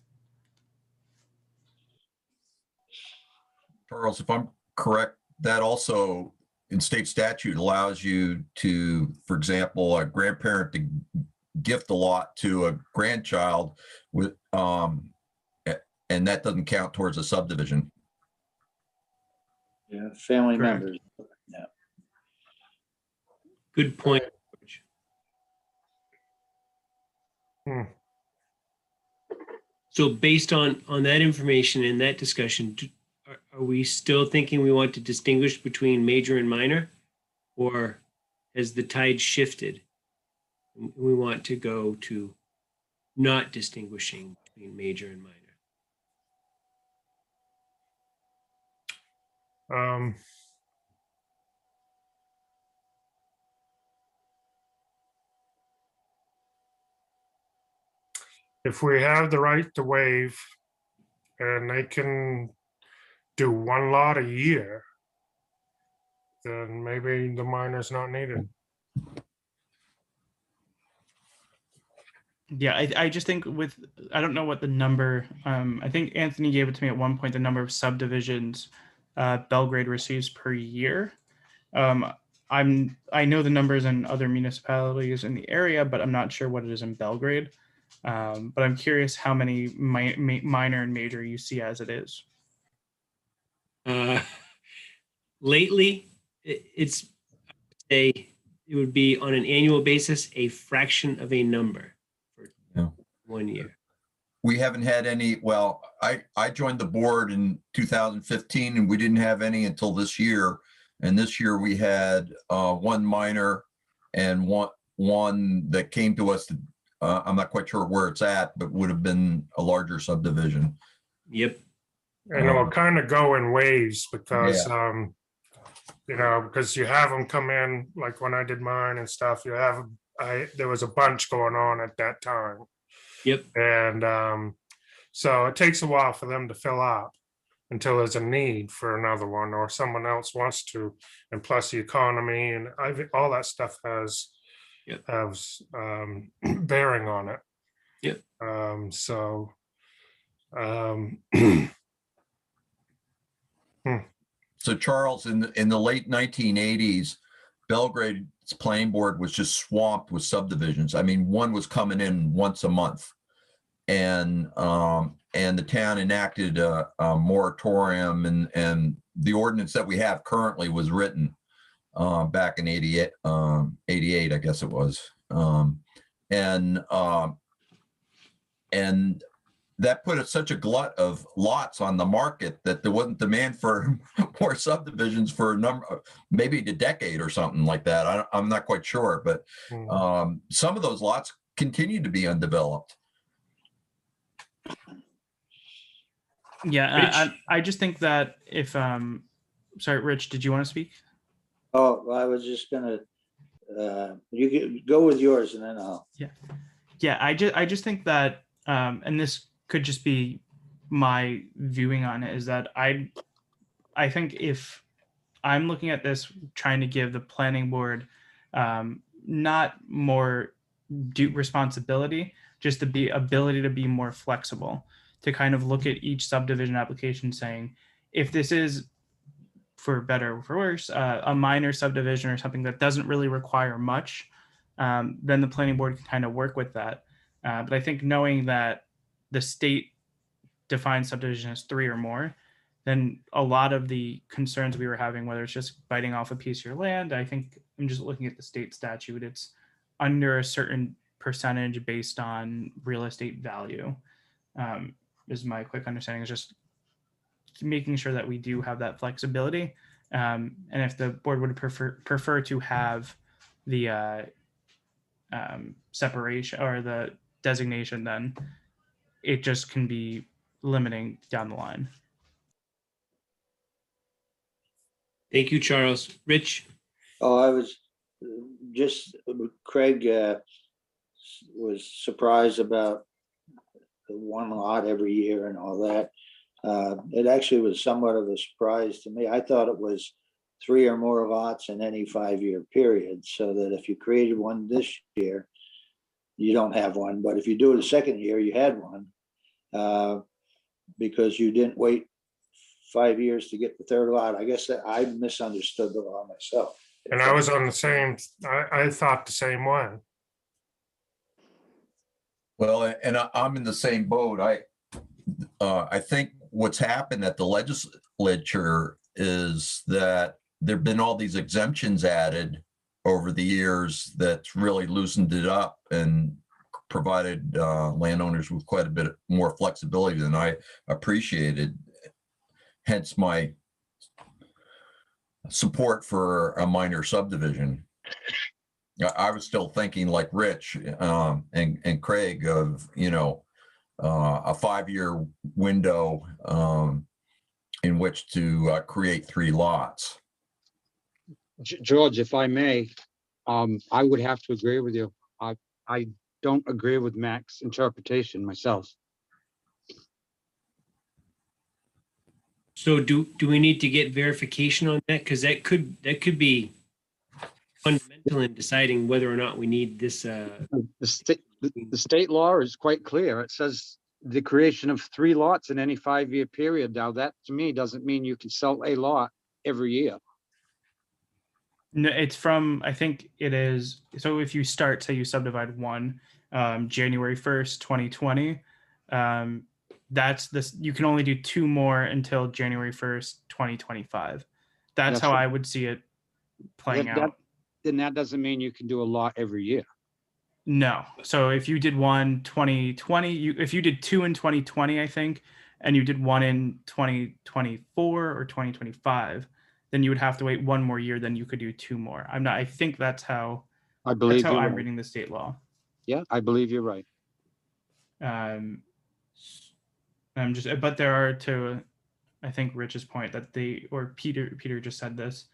Charles, if I'm correct, that also in state statute allows you to, for example, a grandparent to gift a lot to a grandchild with, and that doesn't count towards a subdivision. Yeah, family Correct. members. Good point, George. So based on that information and that discussion, are we still thinking we want to distinguish between major and minor? Or has the tide shifted? We want to go to not distinguishing between major and minor. If we have the right to waive and they can do one lot a year, then maybe the minor's not needed. Yeah, I just think I don't know what the number, I think Anthony gave it to me at one point, the number of subdivisions Belgrade receives per year. I know the numbers in other municipalities in the area, but I'm not sure what it is in Belgrade. But I'm curious how many minor and major you see as it is. Lately, it would be on an annual basis a fraction of a number for 1 year. We haven't had any, well, I joined the board in 2015 and we didn't have any until this year. And this year we had one minor and one that came to us. I'm not quite sure where it's at, but would have been a larger subdivision. Yep. And it'll kind of go in waves because, because you have them come in, like when I did mine and stuff, there was a bunch going on at that time. Yep. And so it takes a while for them to fill up until there's a need for another one or someone else wants to. And plus the economy and all that stuff has bearing on it. Yep. So Charles, in the late 1980s, Belgrade's planning board was just swamped with subdivisions. I mean, one was coming in once a month, and the town enacted a moratorium, and the ordinance that we have currently was written back in 88, I guess it was, and that put such a glut of lots on the market that there wasn't demand for more subdivisions for a number, maybe a decade or something like that. I'm not quite sure, but some of those lots continue to be undeveloped. Yeah, I just think that if sorry, Rich, did you want to speak? Oh, well, I was just gonna, you go with yours and then I'll. Yeah, I just think that and this could just be my viewing on it, is that I think if I'm looking at this trying to give the planning board not more responsibility, just the ability to be more flexible, to kind of look at each subdivision application saying, if this is, for better or for worse, a minor subdivision or something that doesn't really require much, then the planning board can kind of work with that. But I think knowing that the state defines subdivision as 3 or more, then a lot of the concerns we were having, whether it's just biting off a piece of your land, I think I'm just looking at the state statute, it's under a certain percentage based on real estate value, is my quick understanding, is just making sure that we do have that flexibility. And if the board would prefer to have the separation or the designation, then it just can be limiting down the line. Thank you, Charles. Rich? Oh, I was just, Craig was surprised about the one lot every year and all that. It actually was somewhat of a surprise to me. I thought it was 3 or more lots in any 5-year period, so that if you created one this year, you don't have one. But if you do it the second year, you had one, because you didn't wait 5 years to get the third lot. I guess that I misunderstood the law myself. And I was on the same, I thought the same way. Well, and I'm in the same boat. I think what's happened at the legislature is that there've been all these exemptions added over the years that's really loosened it up and provided landowners with quite a bit more flexibility than I appreciated. Hence my support for a minor subdivision. I was still thinking like Rich and Craig of, a 5-year window in which to create 3 lots. George, if I may, I would have to agree with you. I don't agree with Mac's interpretation myself. So do we need to get verification on that? Because that could be fundamental in deciding whether or not we need this. The state law is quite clear. It says the creation of 3 lots in any 5-year period. Now that to me doesn't mean you can sell a lot every year. No, it's from, I think it is, so if you start, say you subdivide one, January 1st, 2020, that's this, you can only do 2 more until January 1st, 2025. That's how I would see it playing out. Then that doesn't mean you can do a lot every year. No. So if you did one 2020, if you did 2 in 2020, I think, and you did 1 in 2024 or 2025, then you would have to wait 1 more year, then you could do 2 more. I think that's how I'm reading the state law. Yeah, I believe you're right. But there are, to, I think Rich's point that Peter just said this,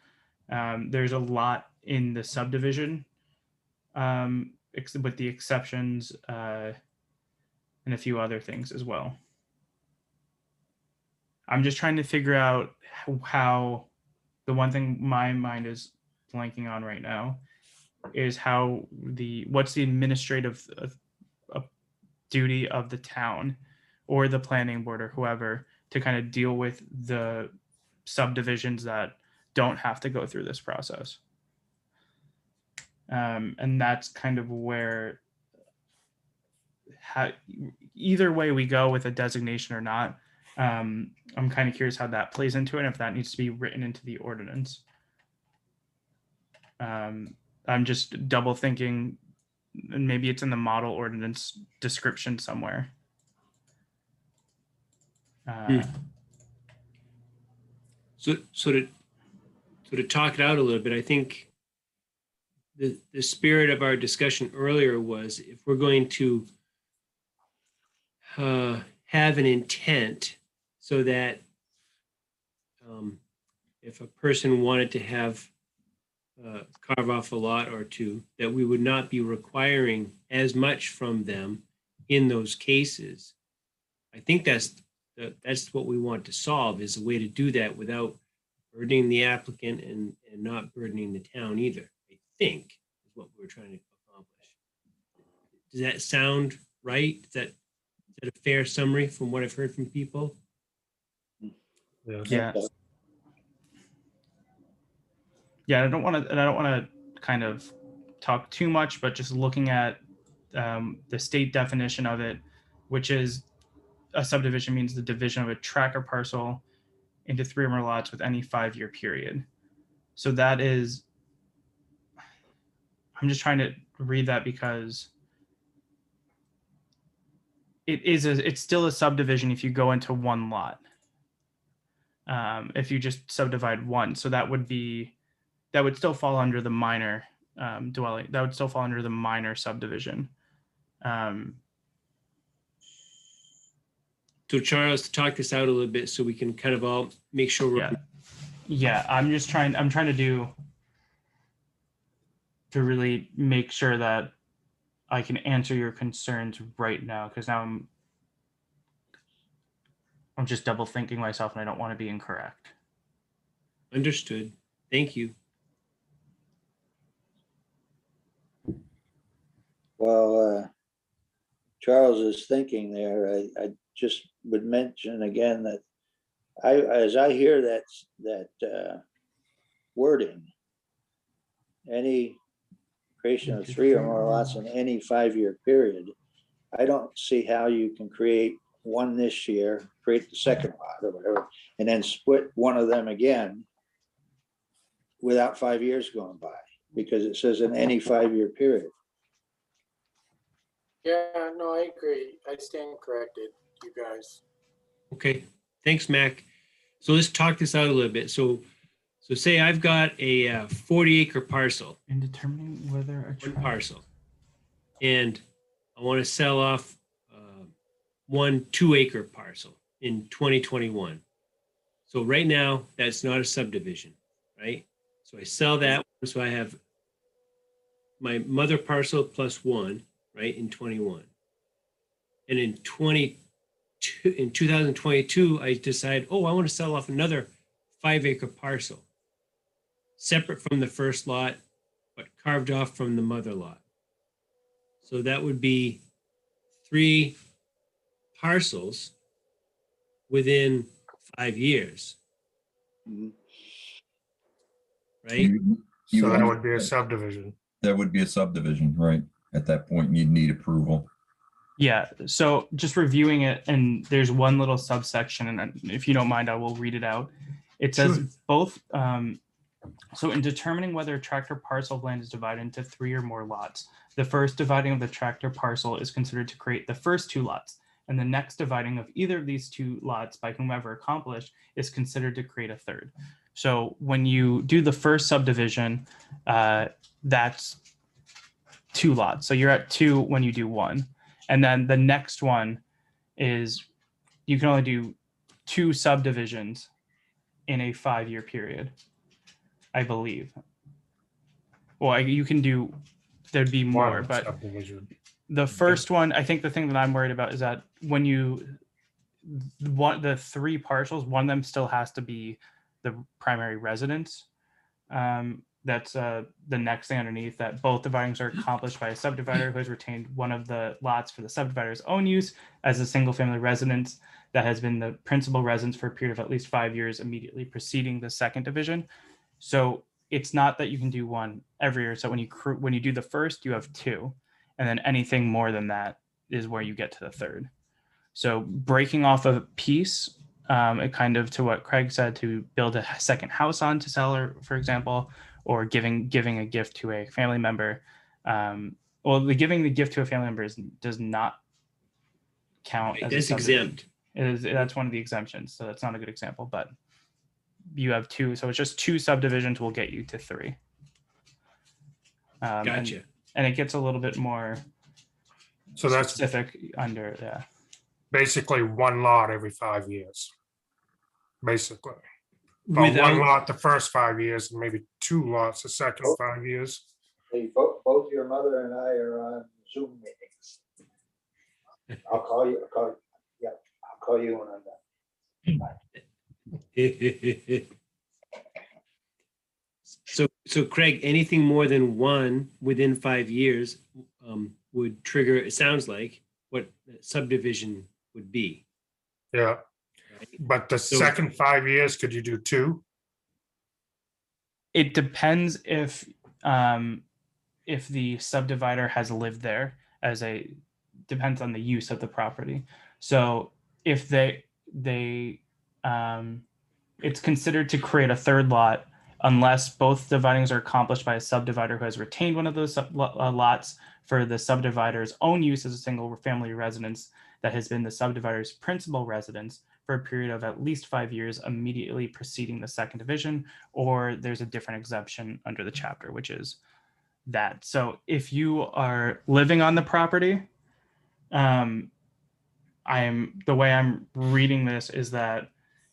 there's a lot in the subdivision, with the exceptions and a few other things as well. I'm just trying to figure out how, the one thing my mind is blanking on right now is how what's the administrative duty of the town or the planning board or whoever to kind of deal with the subdivisions that don't have to go through this process. And that's kind of where either way we go with a designation or not, I'm kind of curious how that plays into it and if that needs to be written into the ordinance. I'm just double thinking, and maybe it's in the model ordinance description somewhere. So to talk it out a little bit, I think the spirit of our discussion earlier was if we're going to have an intent so that if a person wanted to have carve off a lot or two, that we would not be requiring as much from them in those cases. I think that's what we want to solve, is a way to do that without burdening the applicant and not burdening the town either, I think is what we're trying to accomplish. Does that sound right? Is that a fair summary from what I've heard from people? Yeah. Yeah, I don't want to kind of talk too much, but just looking at the state definition of it, which is a subdivision means the division of a tract or parcel into 3 or more lots with any 5-year period. So that is, I'm just trying to read that because it's still a subdivision if you go into one lot. If you just subdivide one, so that would still fall under the minor dwelling. That would still fall under the minor subdivision. So Charles, to talk this out a little bit so we can kind of all make sure we're Yeah, I'm trying to really make sure that I can answer your concerns right now, because now I'm just double thinking myself and I don't want to be incorrect. understood. Thank you. While Charles is thinking there, I just would mention again that as I hear that wording, any creation of 3 or more lots in any 5-year period, I don't see how you can create one this year, create the second lot or whatever, and then split one of them again without 5 years going by, because it says in any 5-year period. Yeah, no, I agree. I stand corrected, you guys. Okay, thanks, Mac. So let's talk this out a little bit. So say I've got a 40-acre parcel, In determining whether a one parcel, and I want to sell off one 2-acre parcel in 2021. So right now, that's not a subdivision, right? So I sell that, so I have my mother parcel plus one, right, in 21. And in 2022, I decide, oh, I want to sell off another 5-acre parcel, separate from the first lot, but carved off from the mother lot. So that would be 3 parcels within 5 years, right? So that would be a subdivision. That would be a subdivision, right? At that point, you'd need approval. Yeah, so just reviewing it, and there's one little subsection, and if you don't mind, I will read it out. It says both, so in determining whether a tract or parcel of land is divided into 3 or more lots, the first dividing of the tract or parcel is considered to create the first 2 lots, and the next dividing of either of these 2 lots by whomever accomplished is considered to create a third. So when you do the first subdivision, that's 2 lots. So you're at 2 when you do 1. And then the next one is you can only do 2 subdivisions in a 5-year period, I believe. Well, you can do, there'd be more, One but subdivision. the first one, I think the thing that I'm worried about is that when you want the 3 parcels, one of them still has to be the primary residence. that's the next thing underneath, that both dividings are accomplished by a subdivider who has retained one of the lots for the subdivider's own use as a single family residence that has been the principal residence for a period of at least 5 years immediately preceding the second division. So it's not that you can do one every year. So when you do the first, you have two, and then anything more than that is where you get to the third. So breaking off a piece, it kind of, to what Craig said, to build a second house on to sell, or for example, or giving a gift to a family member. Giving the gift to a family member does not count as a That's subdivision. exempt. That's one of the exemptions, so that's not a good example. But you have two, so it's just two subdivisions will get you to three. Gotcha. And it gets a little bit more So that's specific under, yeah. basically one lot every 5 years. Basically. Well, one lot the first 5 years, and maybe two lots the second 5 years. Hey, both your mother and I are on Zoom meetings. I'll call you when I'm done. So Craig, anything more than one within 5 years would trigger, it sounds like, what subdivision would be. Yeah, Right? but the So- second 5 years, could you do two? It depends if the subdivider has lived there depends on the use of the property. So if it's considered to create a third lot unless both dividings are accomplished by a subdivider who has retained one of those lots for the subdivider's own use as a single family residence that has been the subdivider's principal residence for a period of at least 5 years immediately preceding the second division, or there's a different exemption under the chapter, which is that. So if you are living on the property, the way I'm reading this is that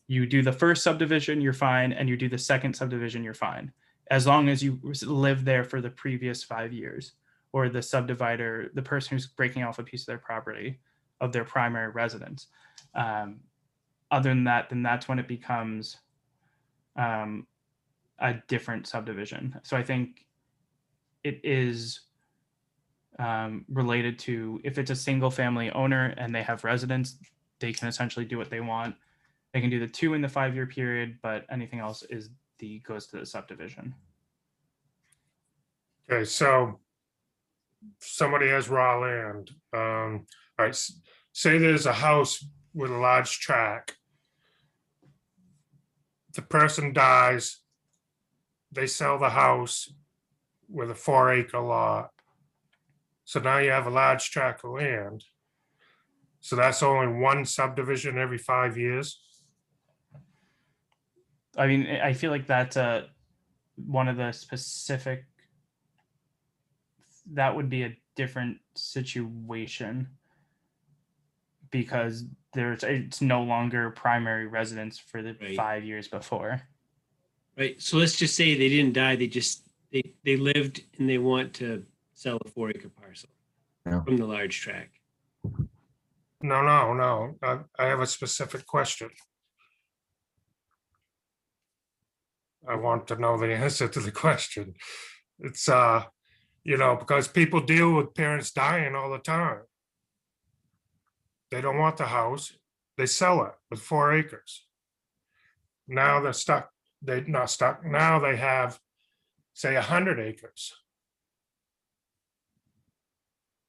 you do the first subdivision, you're fine, and you do the second subdivision, you're fine, as long as you live there for the previous 5 years, or the subdivider, the person who's breaking off a piece of their property, of their primary residence. Other than that, then that's when it becomes a different subdivision. So I think it is related to, if it's a single family owner and they have residents, they can essentially do what they want. They can do the 2 in the 5 year period, but anything else goes to the subdivision. Okay, so somebody has raw land. All right, say there's a house with a large tract. The person dies, they sell the house with a 4-acre lot. So now you have a large tract of land. So that's only one subdivision every 5 years. I mean, I feel like that's one of the specific, that would be a different situation because it's no longer primary residence for the Right. 5 years before. Right. So let's just say they didn't die. They lived and they want to sell a 4-acre parcel Yeah. from the large tract. No. I have a specific question. I want to know the answer to the question. It's, because people deal with parents dying all the time. They don't want the house. They sell it with 4 acres. Now they're stuck. They're not stuck. Now they have, say, 100 acres.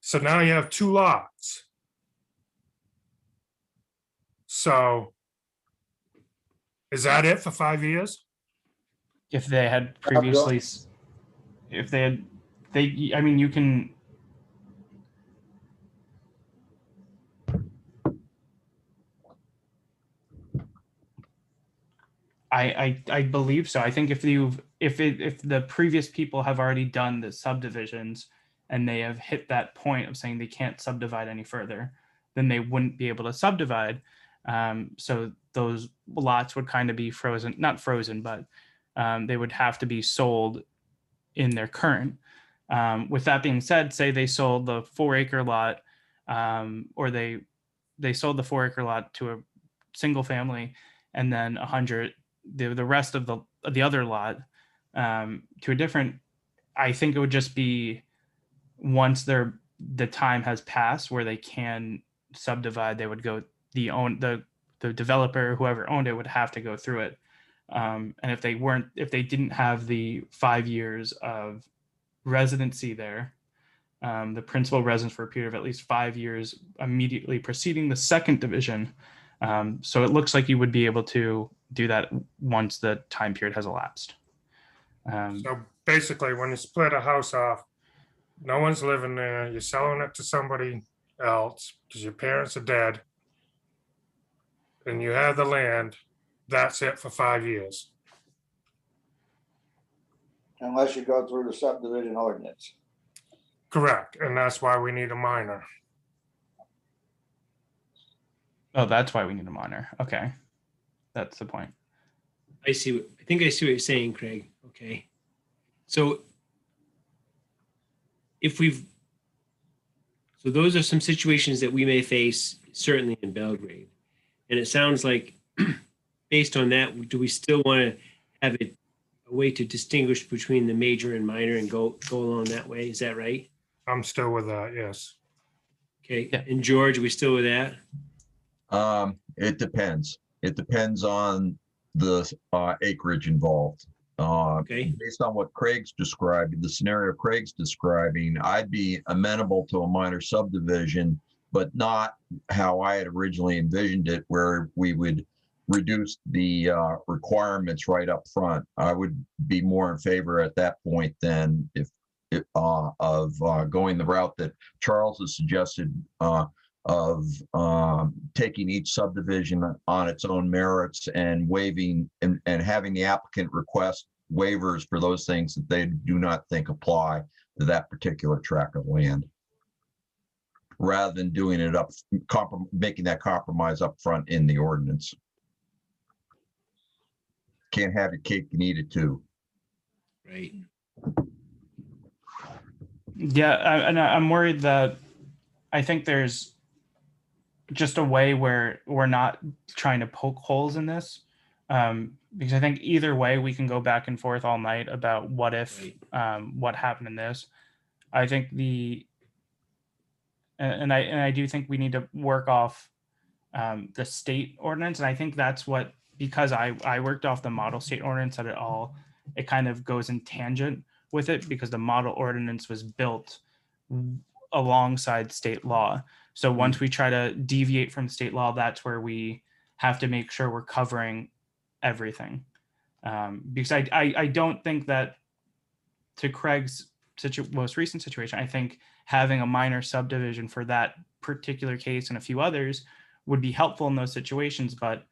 So now you have 2 lots. So is that it for 5 years? If they had previously, I mean, you can, I believe so. I think if the previous people have already done the subdivisions and they have hit that point of saying they can't subdivide any further, then they wouldn't be able to subdivide. So those lots would kind of be frozen, not frozen, but they would have to be sold in their current. With that being said, say they sold the 4-acre lot, or they sold the 4-acre lot to a single family, and then 100, the rest of the other lot to a different, I think it would just be once the time has passed where they can subdivide, they would go, the developer, whoever owned it, would have to go through it. And if they didn't have the 5 years of residency there, the principal residence for a period of at least 5 years immediately preceding the second division. So it looks like you would be able to do that once the time period has elapsed. So basically, when you split a house off, no one's living there, you're selling it to somebody else because your parents are dead, and you have the land, that's it for 5 years. Unless you go through the subdivision ordinance. Correct, and that's why we need a minor. Oh, that's why we need a minor. Okay. That's the point. I think I see what you're saying, Craig. Okay. So so those are some situations that we may face certainly in Belgrade. And it sounds like based on that, do we still want to have a way to distinguish between the major and minor and go along that way? Is that right? I'm still with that, yes. Okay. Yeah. And George, are we still with that? It depends. It depends on the acreage involved. Okay. Based on what Craig's describing, the scenario Craig's describing, I'd be amenable to a minor subdivision, but not how I had originally envisioned it, where we would reduce the requirements right up front. I would be more in favor at that point than of going the route that Charles has suggested, of taking each subdivision on its own merits and waiving and having the applicant request waivers for those things that they do not think apply to that particular tract of land, rather than doing it making that compromise up front in the ordinance. Can't have your cake and eat it too. Right. Yeah, I'm worried that I think there's just a way where we're not trying to poke holes in this, because I think either way we can go back and forth all night about what if, what happened in this. I think I do think we need to work off the state ordinance, and I think that's what, because I worked off the model state ordinance, that it kind of goes in tangent with it, because the model ordinance was built alongside state law. So once we try to deviate from state law, that's where we have to make sure we're covering everything. Because I don't think that, to Craig's most recent situation, I think having a minor subdivision for that particular case and a few others would be helpful in those situations, but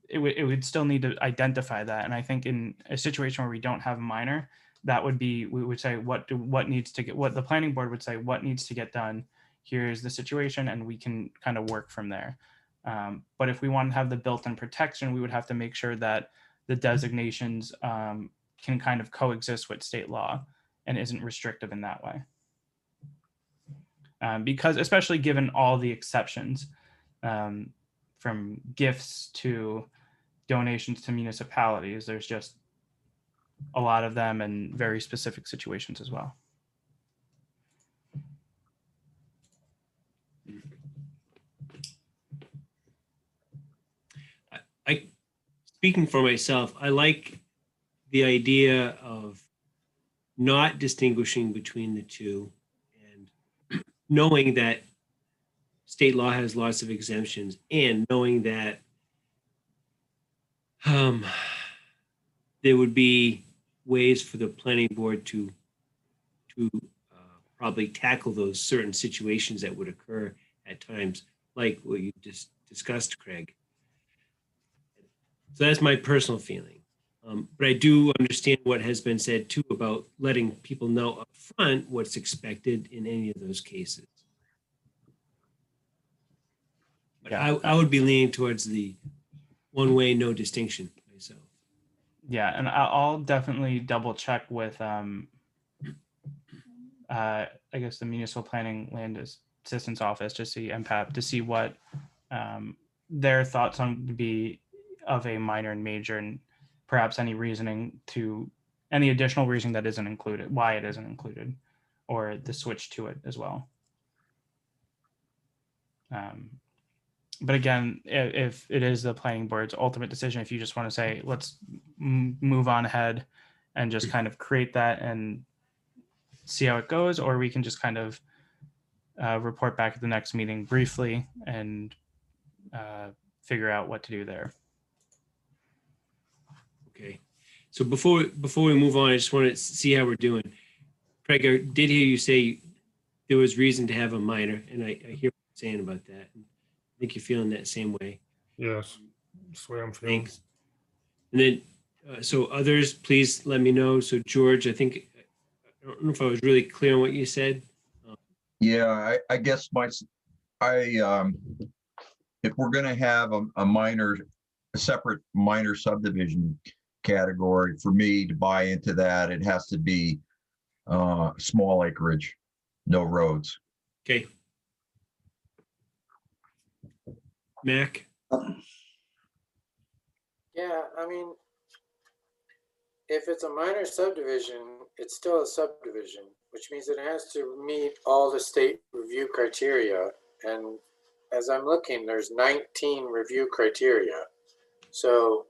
it would still need to identify that. And I think in a situation where we don't have a minor, that would be, we would say what the planning board would say, what needs to get done. Here's the situation, and we can kind of work from there. But if we want to have the built-in protection, we would have to make sure that the designations can kind of coexist with state law and isn't restrictive in that way. Because especially given all the exceptions, from gifts to donations to municipalities, there's just a lot of them and very specific situations as well. Speaking for myself, I like the idea of not distinguishing between the two, and knowing that state law has lots of exemptions, and knowing that there would be ways for the planning board to probably tackle those certain situations that would occur at times, like what you just discussed, Craig. So that's my personal feeling. But I do understand what has been said too about letting people know up front what's expected in any of those cases. But Yeah. I would be leaning towards the one way, no distinction myself. Yeah, and I'll definitely double check with I guess the Municipal Planning Land Assistance Office, to see MPAP, to see what their thoughts on would be of a minor and major, and perhaps any reasoning to and the additional reason that isn't included, why it isn't included, or the switch to it as well. But again, if it is the planning board's ultimate decision, if you just want to say, let's move on ahead and just kind of create that and see how it goes, or we can just kind of report back at the next meeting briefly and figure out what to do there. Okay. So before we move on, I just want to see how we're doing. Craig, I did hear you say there was reason to have a minor, and I hear what you're saying about that. I think you're feeling that same way. Yes, that's the way I'm feeling. Thanks. And then, so others, please let me know. So George, I don't know if I was really clear on what you said. Yeah, I guess if we're gonna have a separate minor subdivision category, for me to buy into that, it has to be small acreage, no roads. Okay. Mac? Yeah, I mean, if it's a minor subdivision, it's still a subdivision, which means it has to meet all the state review criteria. And as I'm looking, there's 19 review criteria. So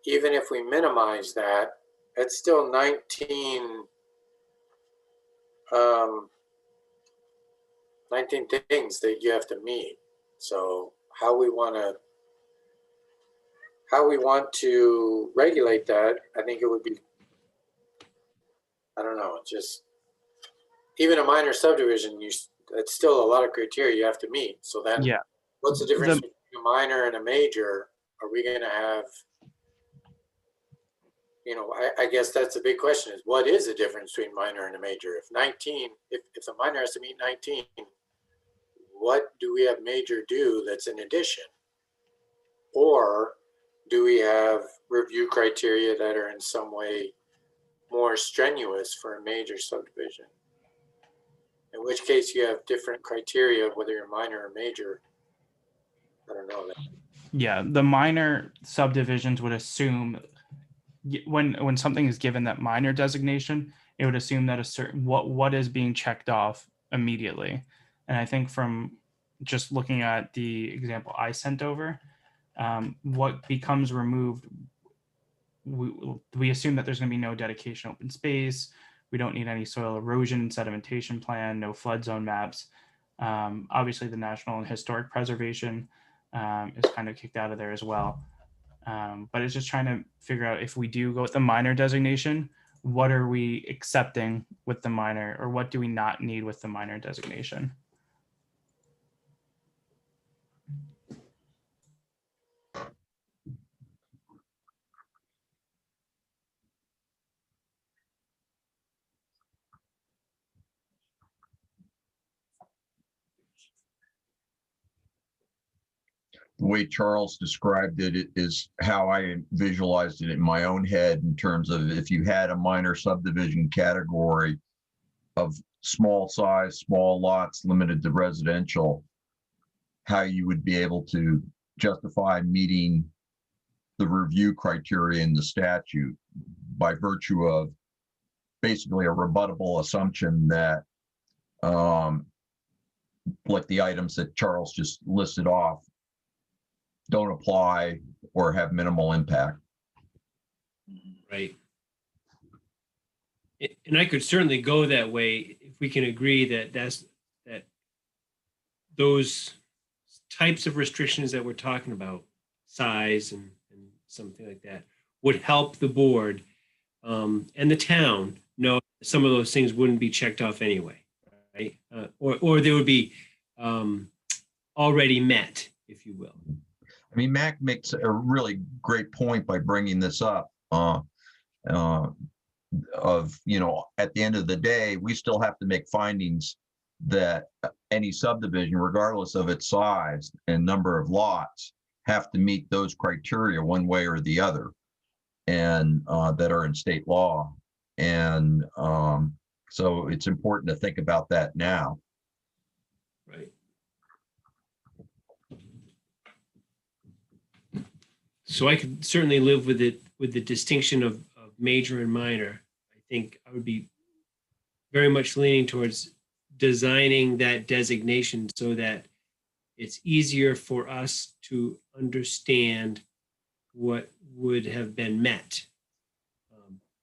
even if we minimize that, it's still 19 things that you have to meet. So how we want to regulate that, I think it would be, I don't know, just even a minor subdivision, it's still a lot of criteria you have to meet. So then Yeah. what's the difference between a minor and a major? Are we going to have, I guess that's the big question, is what is the difference between minor and a major? If the minor has to meet 19, what do we have major do that's an addition? Or do we have review criteria that are in some way more strenuous for a major subdivision? In which case you have different criteria, whether you're minor or major. I don't know. Yeah, the minor subdivisions would assume when something is given that minor designation, it would assume that a certain what is being checked off immediately. And I think from just looking at the example I sent over, what becomes removed, we assume that there's going to be no dedication open space. We don't need any soil erosion and sedimentation plan, no flood zone maps. Obviously, the National and Historic Preservation is kind of kicked out of there as well. But it's just trying to figure out, if we do go with the minor designation, what are we accepting with the minor, or what do we not need with the minor designation? The way Charles described it is how I visualized it in my own head, in terms of if you had a minor subdivision category of small size, small lots limited to residential, how you would be able to justify meeting the review criteria in the statute by virtue of basically a rebuttable assumption that like the items that Charles just listed off don't apply or have minimal impact. Right. And I could certainly go that way if we can agree that those types of restrictions that we're talking about, size and something like that, would help the board and the town know some of those things wouldn't be checked off anyway, right? Or they would be already met, if you will. I mean, Mac makes a really great point by bringing this up of, at the end of the day, we still have to make findings that any subdivision, regardless of its size and number of lots, have to meet those criteria one way or the other, and that are in state law. And so it's important to think about that now. Right. So I could certainly live with it, with the distinction of major and minor, I think I would be very much leaning towards designing that designation so that it's easier for us to understand what would have been met.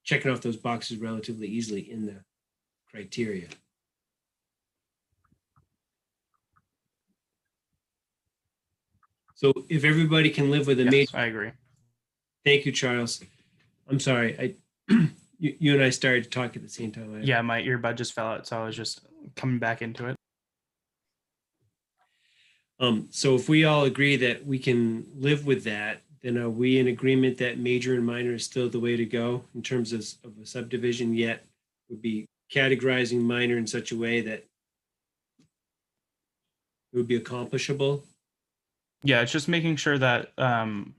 Checking off those boxes relatively easily in the criteria. So if everybody can live with a Yes, major, I agree. thank you, Charles. I'm sorry, you and I started to talk at the same time. Yeah, my earbud just fell out, so I was just coming back into it. So if we all agree that we can live with that, then are we in agreement that major and minor is still the way to go in terms of a subdivision, yet would be categorizing minor in such a way that it would be accomplishable? Yeah, it's just making sure that I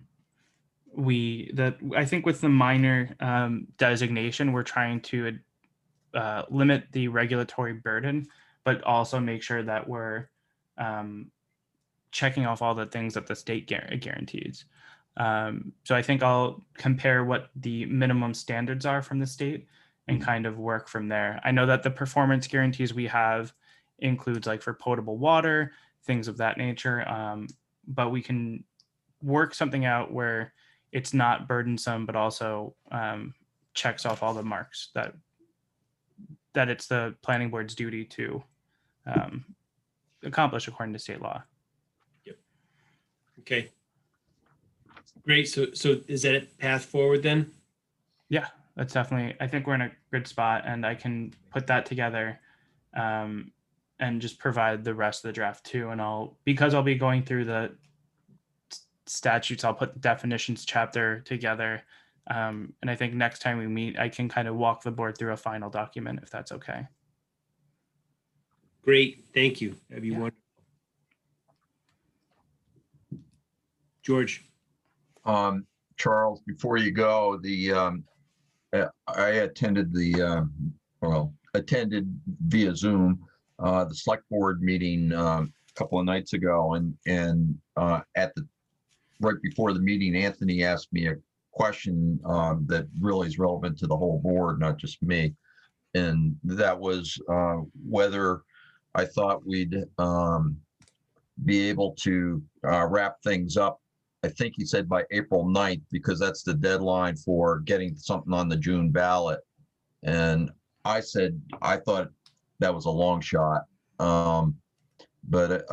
think with the minor designation, we're trying to limit the regulatory burden, but also make sure that we're checking off all the things that the state guarantees. So I think I'll compare what the minimum standards are from the state and kind of work from there. I know that the performance guarantees we have includes like for potable water, things of that nature, but we can work something out where it's not burdensome, but also checks off all the marks that it's the planning board's duty to accomplish according to state law. Okay. Great. So is that a path forward then? Yeah, that's definitely, I think we're in a good spot, and I can put that together and just provide the rest of the draft too. And because I'll be going through the statutes, I'll put the definitions chapter together. And I think next time we meet, I can kind of walk the board through a final document if that's okay. Great. Thank you. That'd be wonderful. George. Charles, before you go, I attended attended via Zoom the select board meeting a couple of nights ago, and right before the meeting, Anthony asked me a question that really is relevant to the whole board, not just me, and that was whether I thought we'd be able to wrap things up. I think he said by April 9th, because that's the deadline for getting something on the June ballot. And I said, I thought that was a long shot. But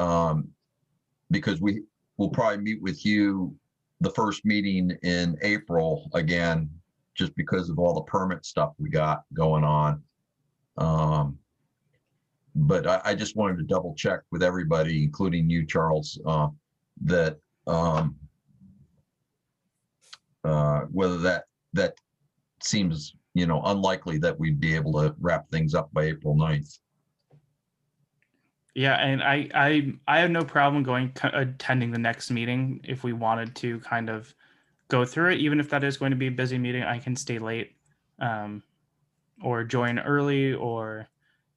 because we'll probably meet with you the first meeting in April again, just because of all the permit stuff we got going on. But I just wanted to double check with everybody, including you, Charles, that whether that seems, unlikely that we'd be able to wrap things up by April 9th. Yeah, and I have no problem attending the next meeting if we wanted to kind of go through it, even if that is going to be a busy meeting. I can stay late or join early or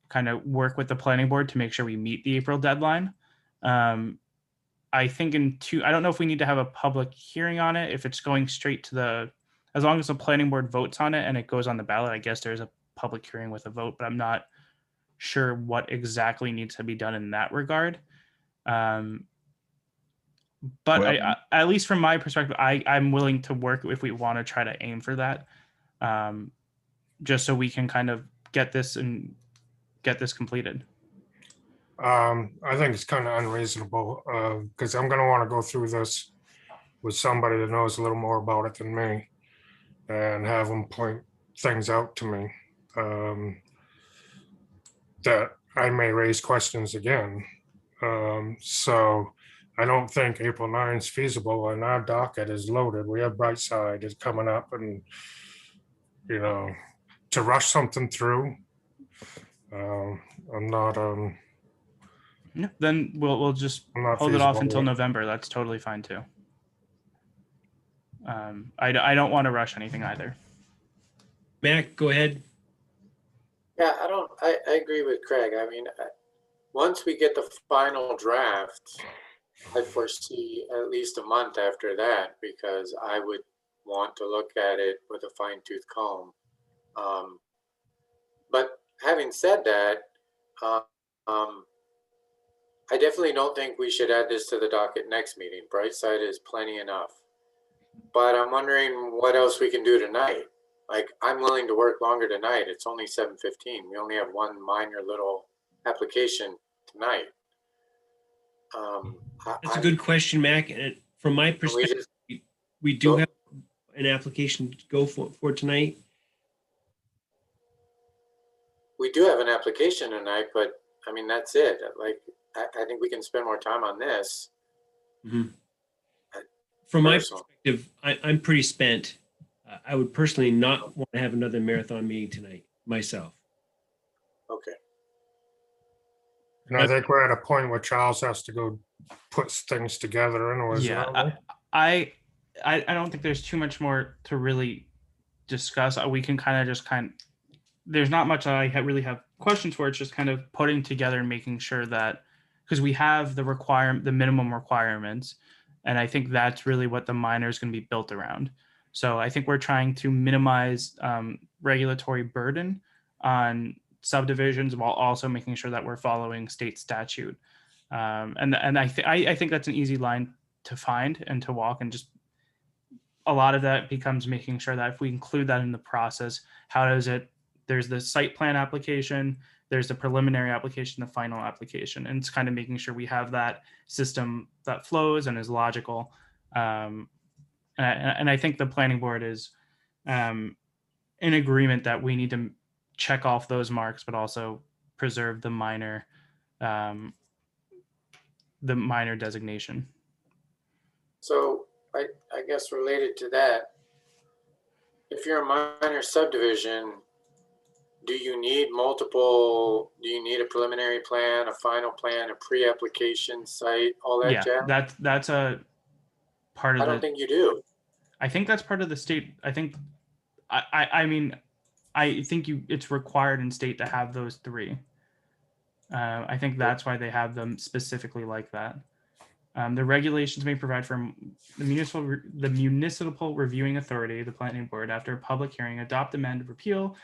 kind of work with the planning board to make sure we meet the April deadline. I think I don't know if we need to have a public hearing on it. If it's going straight to as long as the planning board votes on it and it goes on the ballot, I guess there's a public hearing with a vote, but I'm not sure what exactly needs to be done in that regard. But Well, at least from my perspective, I'm willing to work if we want to try to aim for that, just so we can kind of get this completed. I think it's kind of unreasonable because I'm going to want to go through this with somebody that knows a little more about it than me and have them point things out to me that I may raise questions again. So I don't think April 9th is feasible, and our docket is loaded. We have Brightside is coming up, and to rush something through, I'm not. Yeah, then we'll just I'm not hold it off feasible until yet. November. That's totally fine too. I don't want to rush anything either. Mac, go ahead. Yeah, I agree with Craig. I mean, once we get the final draft, I foresee at least a month after that, because I would want to look at it with a fine tooth comb. But having said that, I definitely don't think we should add this to the docket next meeting. Brightside is plenty enough. But I'm wondering what else we can do tonight. Like, I'm willing to work longer tonight. It's only 7:15. We only have one minor little application tonight. That's a good question, Mac. And from my perspective, we do have an application to go for tonight. We do have an application tonight, but I mean, that's it. Like, I think we can spend more time on this. Mm-hmm. From my Personal. perspective, I'm pretty spent. I would personally not want to have another marathon meeting tonight myself. Okay. And I think we're at a point where Charles has to go put things together anyways. Yeah, aren't we? I don't think there's too much more to really discuss. We can there's not much I really have questions for. It's just kind of putting together and making sure that, because we have the minimum requirements, and I think that's really what the minor is going to be built around. So I think we're trying to minimize regulatory burden on subdivisions while also making sure that we're following state statute. And I think that's an easy line to find and to walk, and just a lot of that becomes making sure that if we include that in the process, there's the site plan application, there's the preliminary application, the final application, and it's kind of making sure we have that system that flows and is logical. And I think the planning board is in agreement that we need to check off those marks, but also preserve the minor designation. So I guess related to that, if you're a minor subdivision, do you need a preliminary plan, a final plan, a pre-application site, all that jazz? That's a part of I don't think you do. I think that's part of the state. I think, I mean, I think it's required in state to have those three. I think that's why they have them specifically like that. The regulations may provide for the municipal reviewing authority, the planning board, after a public hearing, adopt, amend, repeal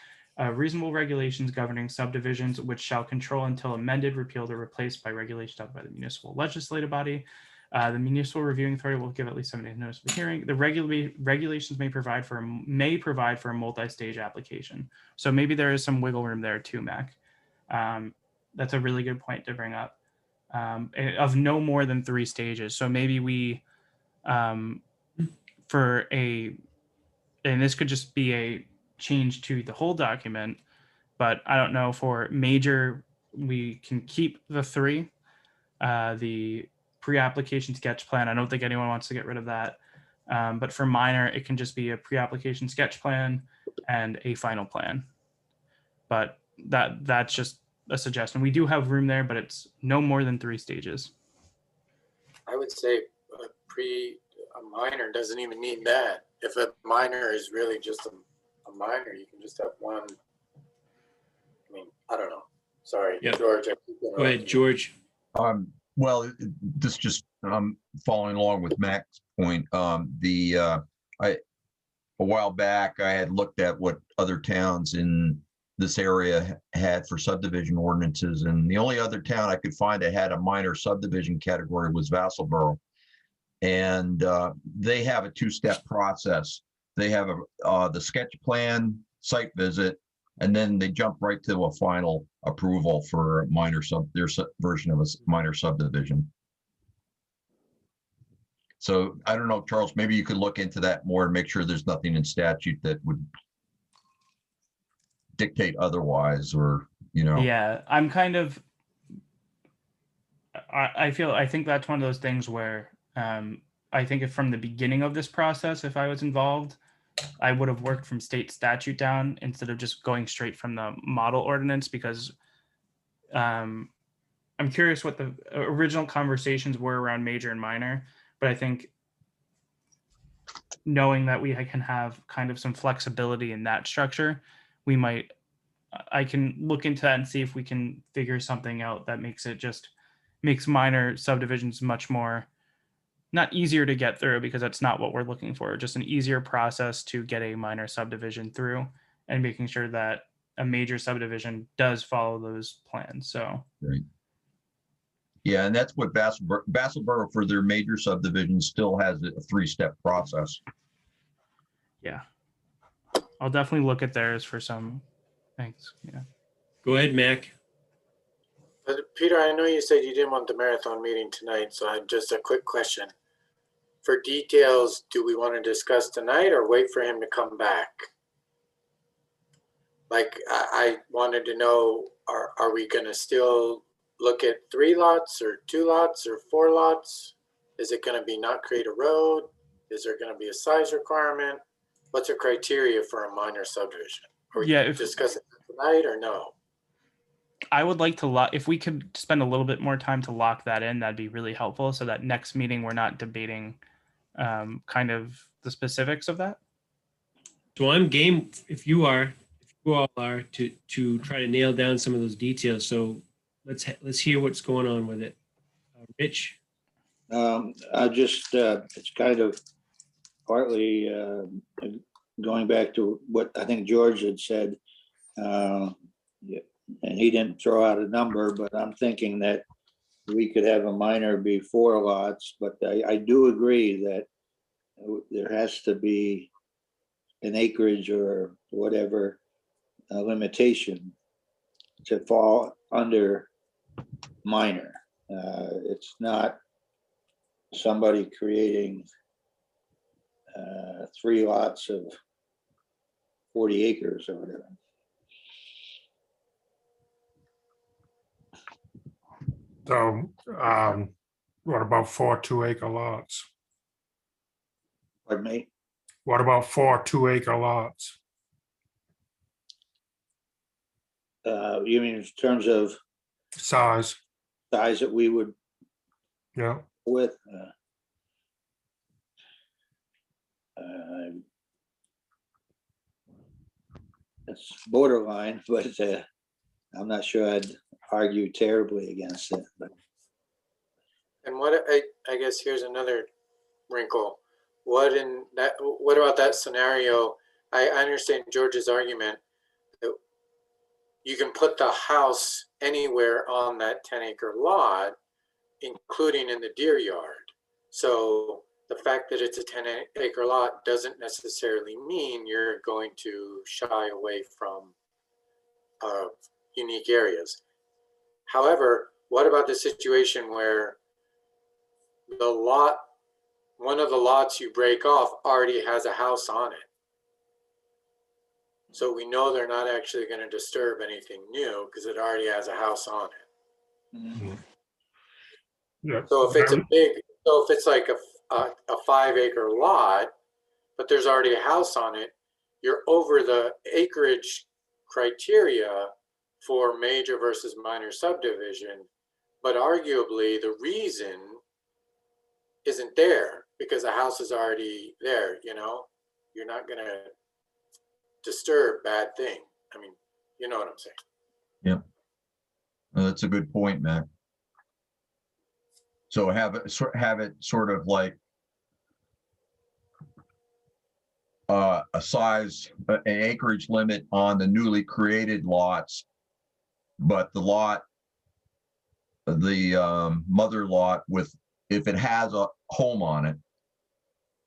reasonable regulations governing subdivisions, which shall control until amended, repealed, or replaced by regulations adopted by the municipal legislative body. The municipal reviewing authority will give at least 7 days notice of the hearing. The regulations may provide for a multi-stage application. So maybe there is some wiggle room there too, Mac. That's a really good point to bring up. Of no more than 3 stages. So maybe we, and this could just be a change to the whole document, but I don't know, for major, we can keep the 3, the pre-application sketch plan. I don't think anyone wants to get rid of that. But for minor, it can just be a pre-application sketch plan and a final plan. But that's just a suggestion. We do have room there, but it's no more than 3 stages. I would say a minor doesn't even need that. If a minor is really just a minor, you can just have one. I mean, I don't know. Sorry, Yep. George. Go ahead, George. Well, this just following along with Mac's point. A while back, I had looked at what other towns in this area had for subdivision ordinances, and the only other town I could find that had a minor subdivision category was Vassalboro, and they have a 2-step process. They have the sketch plan, site visit, and then they jump right to a final approval for their version of a minor subdivision. So I don't know, Charles, maybe you could look into that more and make sure there's nothing in statute that would dictate otherwise, or, Yeah, I'm kind of, I think that's one of those things where I think if from the beginning of this process, if I was involved, I would have worked from state statute down instead of just going straight from the model ordinance, because I'm curious what the original conversations were around major and minor, but I think knowing that we can have kind of some flexibility in that structure, I can look into that and see if we can figure something out that makes minor subdivisions much more not easier to get through, because that's not what we're looking for, just an easier process to get a minor subdivision through and making sure that a major subdivision does follow those plans. So Right. Yeah, and that's what Basselboro for their major subdivision still has a 3-step process. yeah, I'll definitely look at theirs for some things. Yeah. Go ahead, Mac. But Peter, I know you said you didn't want the marathon meeting tonight, so I just a quick question. For details, do we want to discuss tonight or wait for him to come back? Like, I wanted to know, are we going to still look at 3 lots or 2 lots or 4 lots? Is it going to be not create a road? Is there going to be a size requirement? What's the criteria for a minor subdivision? Are we Yeah, discussing it tonight or no? I would like to if we could spend a little bit more time to lock that in, that'd be really helpful. So that next meeting, we're not debating kind of the specifics of that. So I'm game if you all are to try to nail down some of those details. So let's hear what's going on with it. Rich. I just, it's kind of partly going back to what I think George had said. Yeah, and he didn't throw out a number, but I'm thinking that we could have a minor be 4 lots, but I do agree that there has to be an acreage or whatever limitation to fall under minor. It's not somebody creating 3 lots of 40 acres or whatever. So, what about 4 2-acre lots? Pardon me? What about 4 2-acre lots? You mean in terms of Size, size that we would yeah. with? It's borderline, but I'm not sure I'd argue terribly against it. But And what I guess here's another wrinkle. What about that scenario? I understand George's argument that you can put the house anywhere on that 10-acre lot, including in the deer yard. So the fact that it's a 10-acre lot doesn't necessarily mean you're going to shy away from unique areas. However, what about the situation where the lot, one of the lots you break off already has a house on it? So we know they're not actually going to disturb anything new because it already has a house on it. Yeah. So if it's like a 5-acre lot, but there's already a house on it, you're over the acreage criteria for major versus minor subdivision, but arguably the reason isn't there because the house is already there. You're not going to disturb bad thing. I mean, you know what I'm saying? Yeah. That's a good point, Mac. So have it sort of like a size, an acreage limit on the newly created lots, but the mother lot if it has a home on it.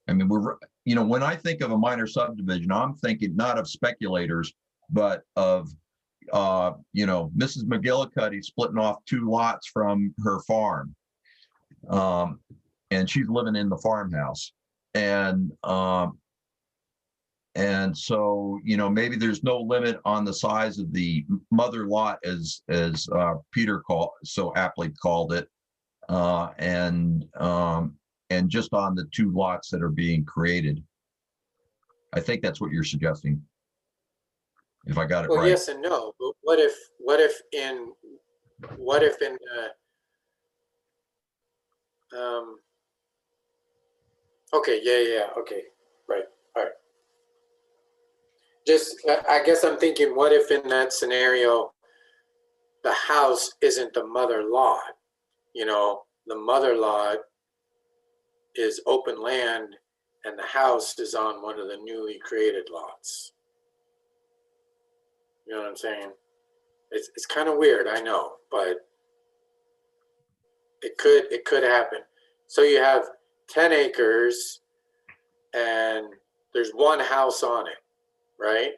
I mean, when I think of a minor subdivision, I'm thinking not of speculators, but of, Mrs. McGillicuddy splitting off 2 lots from her farm. And she's living in the farmhouse. And so, maybe there's no limit on the size of the mother lot as Peter so aptly called it. And just on the 2 lots that are being created. I think that's what you're suggesting. If I got it right. Well, yes and no. But what if in okay, yeah, okay, right, all right. Just, I guess I'm thinking, what if in that scenario, the house isn't the mother lot? The mother lot is open land and the house is on one of the newly created lots. You know what I'm saying? It's kind of weird, I know, but it could happen. So you have 10 acres and there's one house on it, right?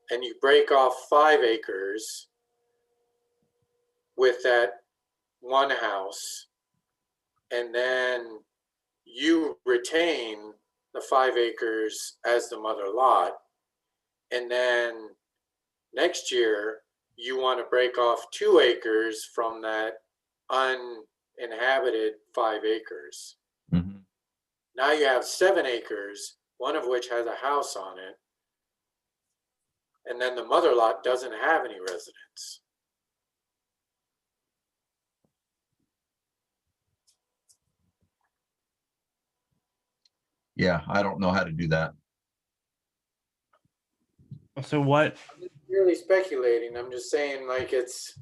And you break off 5 acres with that one house, and then you retain the 5 acres as the mother lot. And then next year, you want to break off 2 acres from that uninhabited 5 acres. Mhm. Now you have 7 acres, one of which has a house on it. And then the mother lot doesn't have any residents. Yeah, I don't know how to do that. So what, I'm just purely speculating. I'm just saying, like, it's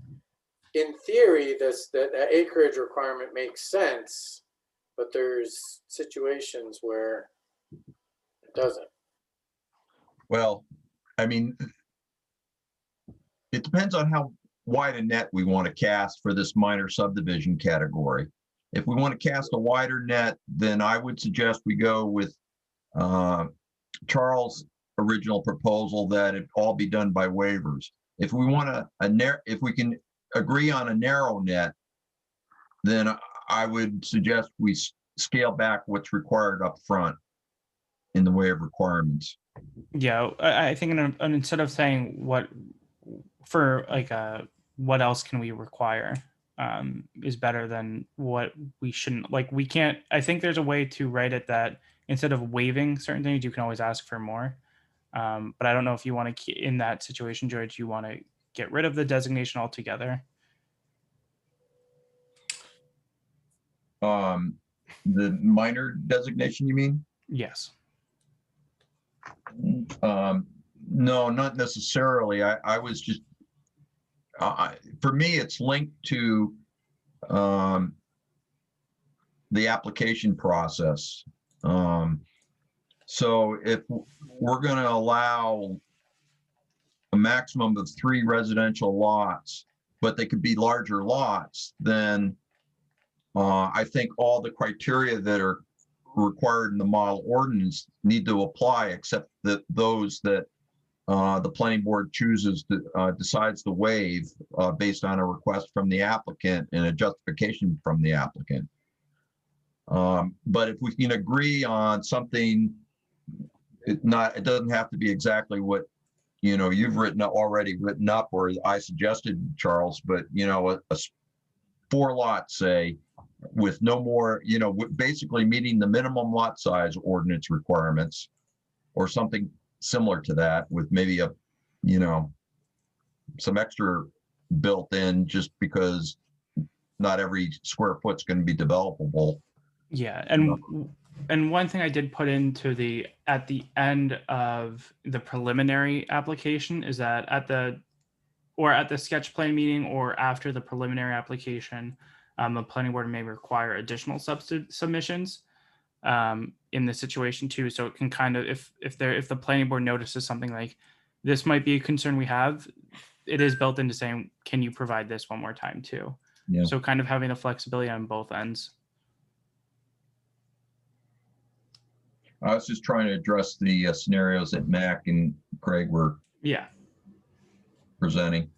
in theory, that acreage requirement makes sense, but there's situations where it doesn't. Well, I mean, it depends on how wide a net we want to cast for this minor subdivision category. If we want to cast a wider net, then I would suggest we go with Charles' original proposal that it all be done by waivers. If we want if we can agree on a narrow net, then I would suggest we scale back what's required up front in the way of requirements. yeah, I think instead of saying what for like what else can we require is better than what we shouldn't, like we can't, I think there's a way to write it that instead of waiving certain things, you can always ask for more. But I don't know if you want to, in that situation, George, you want to get rid of the designation altogether. The minor designation, you mean? Yes. No, not necessarily. I was just, for me, it's linked to the application process. So if we're going to allow a maximum of 3 residential lots, but they could be larger lots, then I think all the criteria that are required in the model ordinance need to apply, except that those that the planning board chooses to decides to waive based on a request from the applicant and a justification from the applicant. But if we can agree on something, it doesn't have to be exactly what you've already written up, or I suggested, Charles, but a 4 lot, say, with no more, basically meeting the minimum lot size ordinance requirements, or something similar to that, with maybe some extra built in, just because not every square foot's going to be developable. Yeah, and one thing I did put into at the end of the preliminary application is that at the sketch plan meeting or after the preliminary application, the planning board may require additional submissions in this situation too. So it can kind of, if the planning board notices something like this might be a concern we have, it is built into saying, can you provide this one more time too? Yeah. So kind of having the flexibility on both ends. I was just trying to address the scenarios that Mac and Craig were presenting.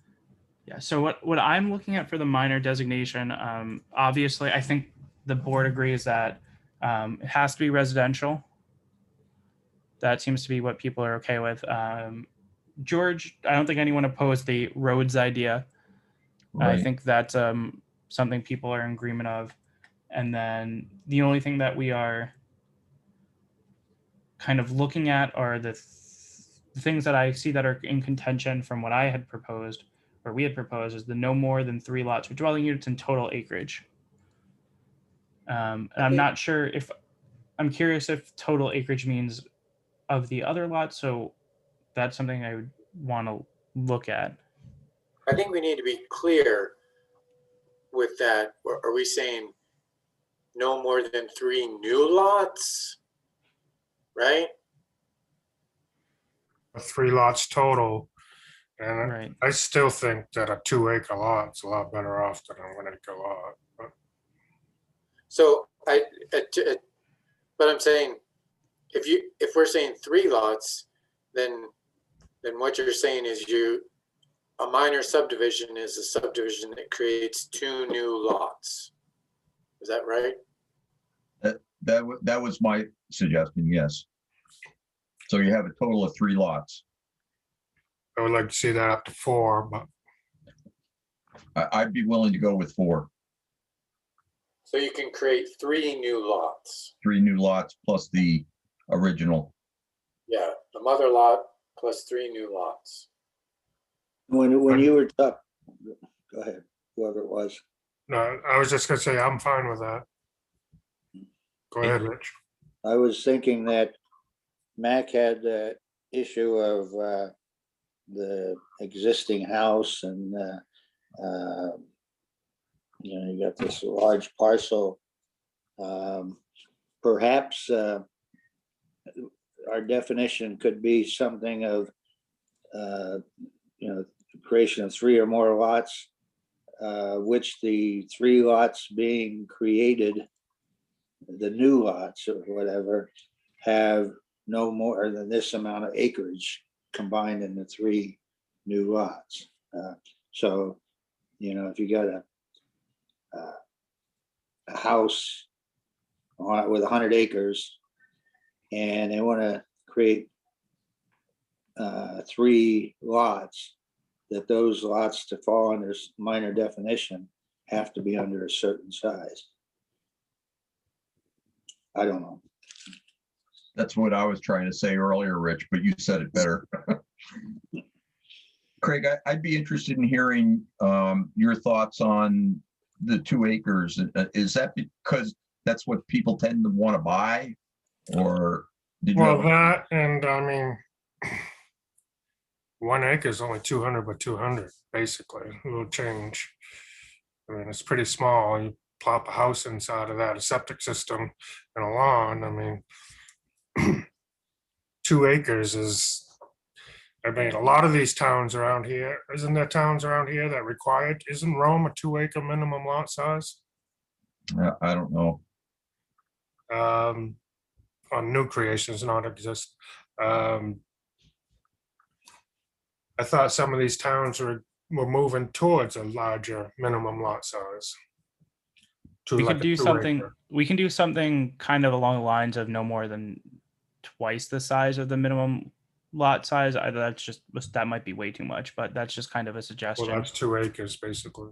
Yeah. So what I'm looking at for the minor designation, obviously, I think the board agrees that it has to be residential. That seems to be what people are okay with. George, I don't think anyone opposed the roads idea. Right. I think that's something people are in agreement of. And then the only thing that we are kind of looking at are the things that I see that are in contention from what I had proposed, or we had proposed, is the no more than 3 lots or dwelling units in total acreage. And I'm not sure if, I'm curious if total acreage means of the other lots. So that's something I would want to look at. I think we need to be clear with that. Are we saying no more than 3 new lots, right? 3 lots total. And Right. I still think that a 2-acre lot's a lot better off than a 1-acre lot. But So but I'm saying, if we're saying 3 lots, then what you're saying is a minor subdivision is a subdivision that creates 2 new lots. Is that right? That was my suggestion, yes. So you have a total of 3 lots. I would like to see that up to 4, but I'd be willing to go with 4. So you can create 3 new lots. 3 new lots plus the original. Yeah, the mother lot plus 3 new lots. When you were talking, go ahead, whoever it was. no, I was just gonna say, I'm fine with that. Go ahead, Rich. I was thinking that Mac had the issue of the existing house and, you got this large parcel. Perhaps our definition could be something of, creation of 3 or more lots, which the 3 lots being created, the new lots or whatever, have no more than this amount of acreage combined in the 3 new lots. So, if you got a house with 100 acres and they want to create 3 lots, that those lots to fall under minor definition have to be under a certain size. I don't know. That's what I was trying to say earlier, Rich, but you said it better. Craig, I'd be interested in hearing your thoughts on the 2 acres. Is that because that's what people tend to want to buy? Or did you Well, have that, and I mean, 1 acre is only 200 by 200, basically, a little change. I mean, it's pretty small. You plop a house inside of that, a septic system and a lawn. I mean, 2 acres is, I mean, a lot of these towns around here, isn't there towns around here that required, isn't Rome a 2-acre minimum lot size? I don't know. On new creations, not exist. I thought some of these towns were moving towards a larger minimum lot size. To We like could a do 2 something. acre. We can do something kind of along the lines of no more than twice the size of the minimum lot size. That might be way too much, but that's just kind of a Well, suggestion. that's 2 acres, basically.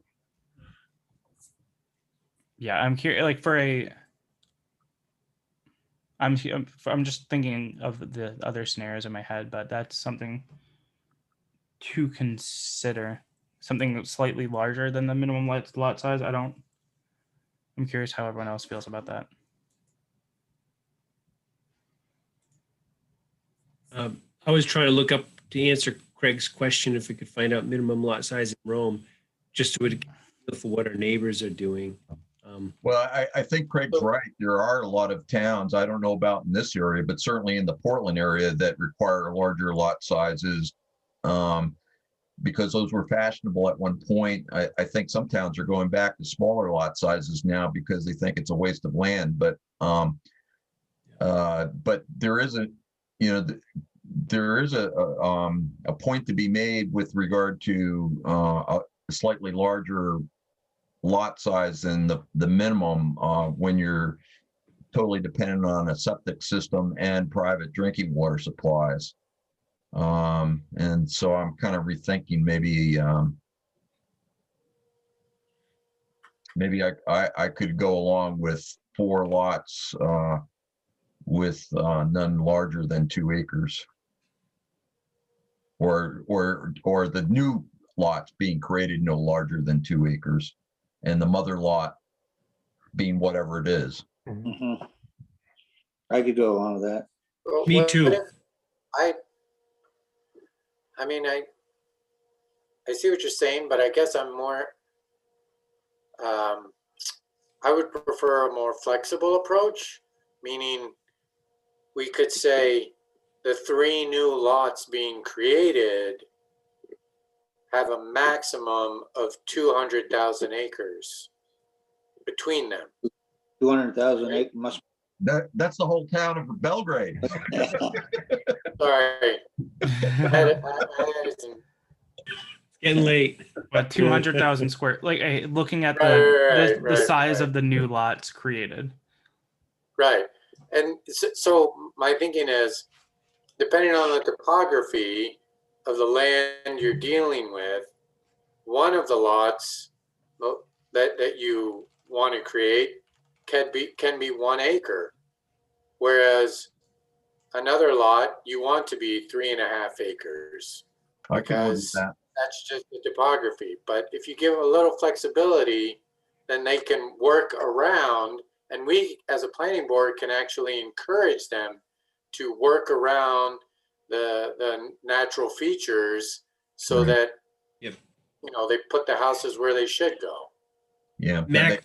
Yeah, I'm curious. Like I'm just thinking of the other scenarios in my head, but that's something to consider. Something that's slightly larger than the minimum lot size. I'm curious how everyone else feels about that. I was trying to look up to answer Craig's question if we could find out minimum lot size in Rome, just to for what our neighbors are doing. Well, I think Craig's right. There are a lot of towns, I don't know about in this area, but certainly in the Portland area that require larger lot sizes. Because those were fashionable at one point. I think some towns are going back to smaller lot sizes now because they think it's a waste of land. But there is a point to be made with regard to a slightly larger lot size than the minimum when you're totally dependent on a septic system and private drinking water supplies. And so I'm kind of rethinking maybe I could go along with 4 lots with none larger than 2 acres, or the new lots being created no larger than 2 acres, and the mother lot being whatever it is. Mhm. I could go along with that. Well, Me what too. if I mean, I see what you're saying, but I guess I'm more, I would prefer a more flexible approach, meaning we could say the 3 new lots being created have a maximum of 200,000 acres between them. 200,000 acre must. That's the whole town of Belgrade. Sorry. I had some- It's getting late. But 200,000 square, like looking at Right, the size right. of the new lots created. Right. And so my thinking is, depending on the topography of the land you're dealing with, one of the lots that you want to create can be 1 acre, whereas another lot you want to be 3.5 acres. I can live with Because that. that's just the topography. But if you give them a little flexibility, then they can work around, and we as a planning board can actually encourage them to work around the natural features so Right. that Yep. they put the houses where they should go. Yeah, that Mac,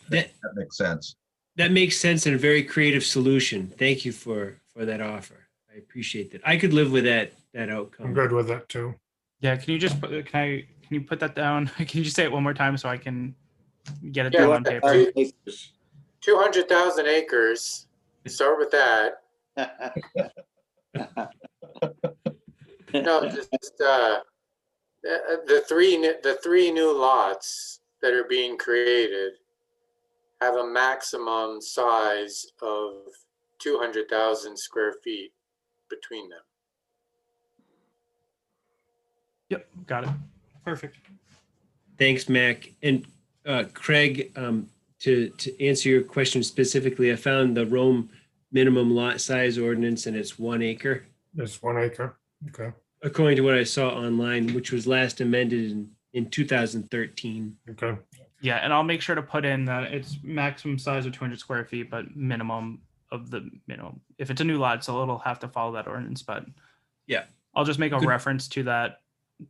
makes sense. that makes sense and a very creative solution. Thank you for that offer. I appreciate that. I could live with that outcome. I'm good with that too. Yeah, can you just can you put that down? Can you just say it one more time so I can get it Yeah, down on paper? 200,000 acres. 200,000 acres. Start with that. No, just the three new lots that are being created have a maximum size of 200,000 square feet between them. Yep, got it. Perfect. Thanks, Mac. And Craig, to answer your question specifically, I found the Rome minimum lot size ordinance and it's 1 acre, It's 1 acre. Okay, according to what I saw online, which was last amended in 2013. okay. Yeah, and I'll make sure to put in that it's maximum size of 200 square feet, but minimum of the minimum. If it's a new lot, so it'll have to follow that ordinance, but Yeah. I'll just make a Good. reference to that,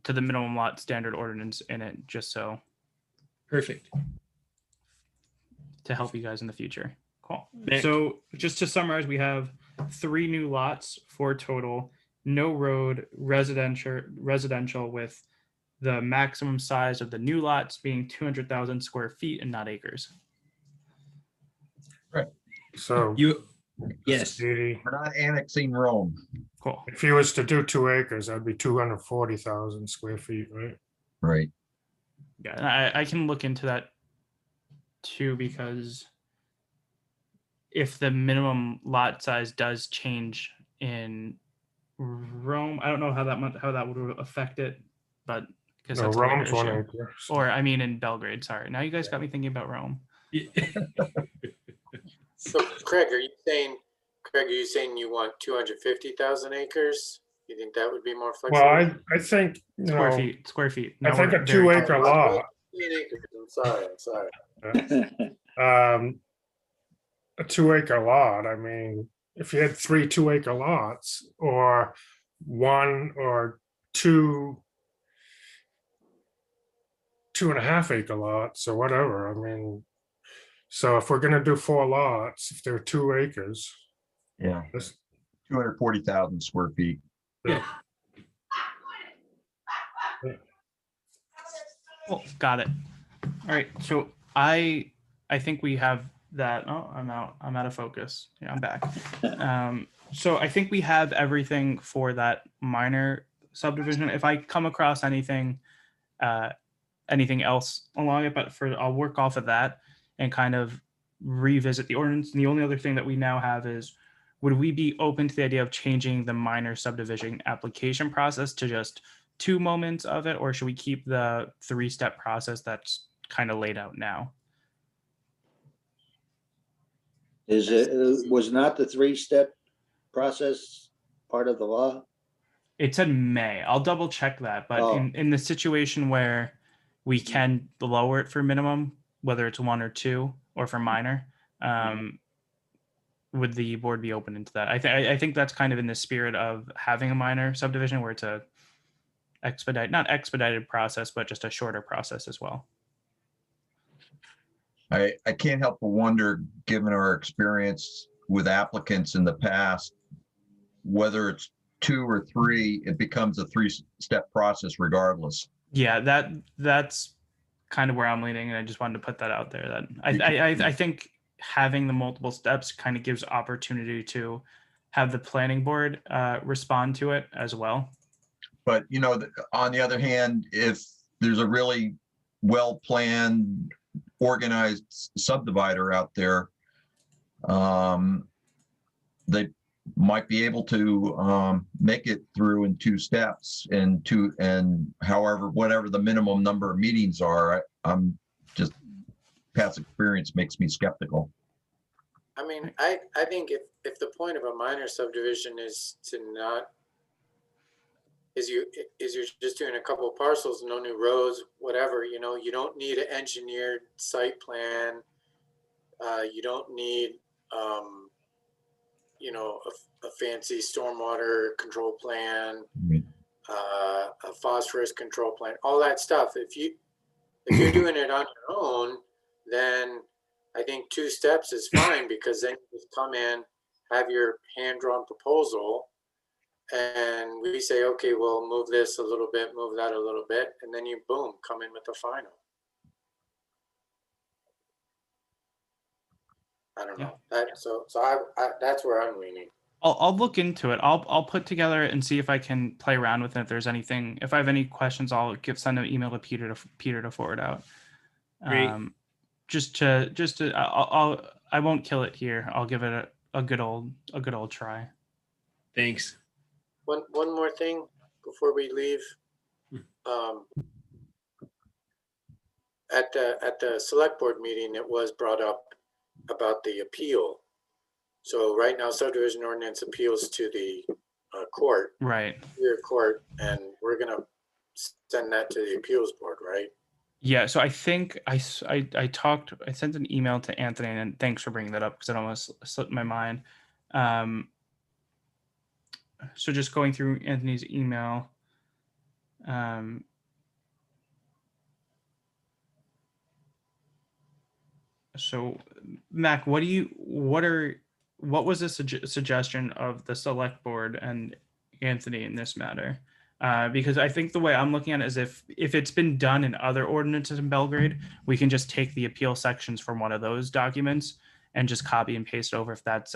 to the minimum lot standard ordinance in it, just so Perfect. to help you guys in the future. Cool. Mac. So just to summarize, we have 3 new lots for total, no road, residential with the maximum size of the new lots being 200,000 square feet and not acres. So Yes. Didi, We're not annexing Rome. Cool. if you was to do 2 acres, that'd be 240,000 square feet, right? Right. Yeah, and I can look into that too, because if the minimum lot size does change in Rome, I don't know how that would affect it, but because No, that's a later Rome's 1 issue. acre. Or I mean in Belgrade. Sorry, now you guys got me thinking about Rome. So Craig, are you saying you want 250,000 acres? You think that would be more flexible? Well, I think, Square feet. I Now think we're a very 2 acre close. lot, 15 acres. I'm sorry. a 2 acre lot, I mean, if you had 3 2 acre lots or 1 or 2 2.5 acre lots or whatever, I mean, so if we're gonna do 4 lots, if they're 2 acres, Yeah. this, 240,000 square feet. Yeah. Cool. Got it. All right. So I think we have that. Oh, I'm out of focus. Yeah, I'm back. So I think we have everything for that minor subdivision. If I come across anything else along it, but I'll work off of that and kind of revisit the ordinance. And the only other thing that we now have is, would we be open to the idea of changing the minor subdivision application process to just 2 moments of it, or should we keep the 3-step process that's kind of laid out now? Was not the 3-step process part of the law? It said May. I'll double check that, but Oh. in the situation where we can lower it for minimum, whether it's 1 or 2, or for minor, would the board be open into that? I think that's kind of in the spirit of having a minor subdivision where it's a not expedited process, but just a shorter process as well. I can't help but wonder, given our experience with applicants in the past, whether it's 2 or 3, it becomes a 3-step process regardless. Yeah, that's kind of where I'm leaning, and I just wanted to put that out there. That I think having the multiple steps kind of gives opportunity to have the planning board respond to it as well. But, you know, on the other hand, if there's a really well-planned, organized subdivider out there, they might be able to make it through in 2 steps and however, whatever the minimum number of meetings are. I'm just, past experience makes me skeptical. I mean, I think if the point of a minor subdivision is to not, you're just doing a couple of parcels, no new roads, whatever, you know, you don't need an engineered site plan. You don't need, you know, a fancy stormwater control plan, a phosphorus control plan, all that stuff. If you're doing it on your own, then I think 2 steps is fine, because then you just come in, have your hand-drawn proposal, and we say, okay, we'll move this a little bit, move that a little bit, and then you, boom, come in with the final. I don't know. So that's where I'm leaning. I'll look into it. I'll put together and see if I can play around with it. If there's anything, if I have any questions, I'll send an email to Peter to forward out. Great. I won't kill it here. I'll give it a good old try. Thanks. One more thing before we leave. At the select board meeting, it was brought up about the appeal. So right now, subdivision ordinance appeals to the court, Right. your court, and we're gonna send that to the appeals board, right? Yeah. So I think I sent an email to Anthony, and thanks for bringing that up, because it almost slipped my mind. So just going through Anthony's email. So Mac, what was the suggestion of the select board and Anthony in this matter? Because I think the way I'm looking at it is if it's been done in other ordinances in Belgrade, we can just take the appeal sections from one of those documents and just copy and paste over, if that's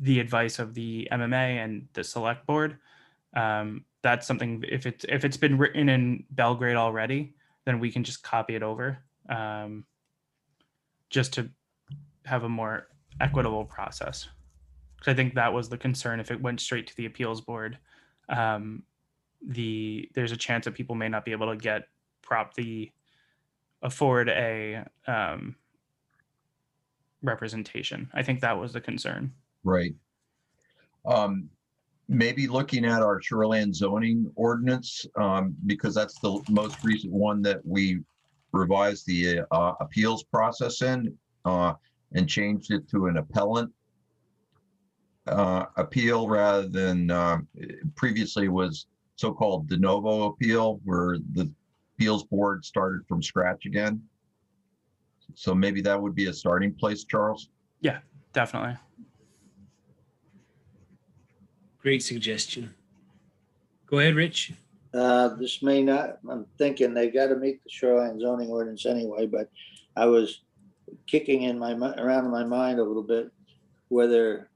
the advice of the MMA and the select board. That's something, if it's been written in Belgrade already, then we can just copy it over, just to have a more equitable process. Because I think that was the concern. If it went straight to the appeals board, there's a chance that people may not be able to afford a representation. I think that was the concern. Right. Maybe looking at our shoreline zoning ordinance, because that's the most recent one that we revised the appeals process in, and changed it to an appellant appeal rather than previously was so-called de novo appeal, where the appeals board started from scratch again. So maybe that would be a starting place, Charles. Yeah, definitely. Great suggestion. Go ahead, Rich. This may not, I'm thinking they got to meet the shoreline zoning ordinance anyway, but I was kicking around in my mind a little bit whether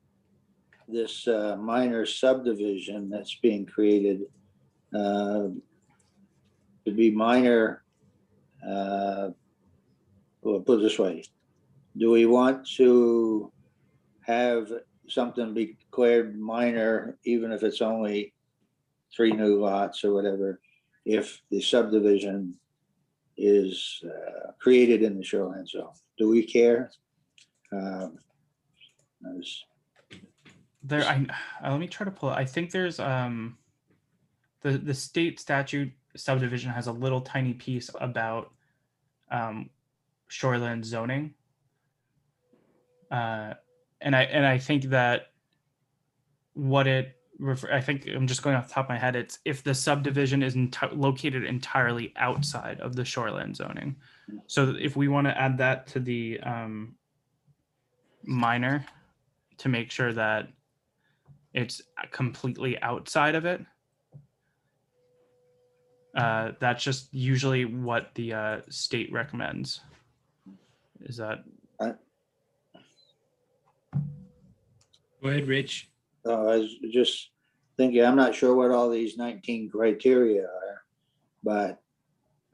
this minor subdivision that's being created to be minor, well, put it this way, do we want to have something be declared minor, even if it's only 3 new lots or whatever, if the subdivision is created in the shoreline zone? Do we care? Let me try to pull it. I think there's the state statute subdivision has a little tiny piece about shoreline zoning, and I think that what it I think I'm just going off the top of my head. It's if the subdivision is located entirely outside of the shoreline zoning. So if we want to add that to the minor to make sure that it's completely outside of it. That's just usually what the state recommends. Is that? Go ahead, Rich. I was just thinking, I'm not sure what all these 19 criteria are, but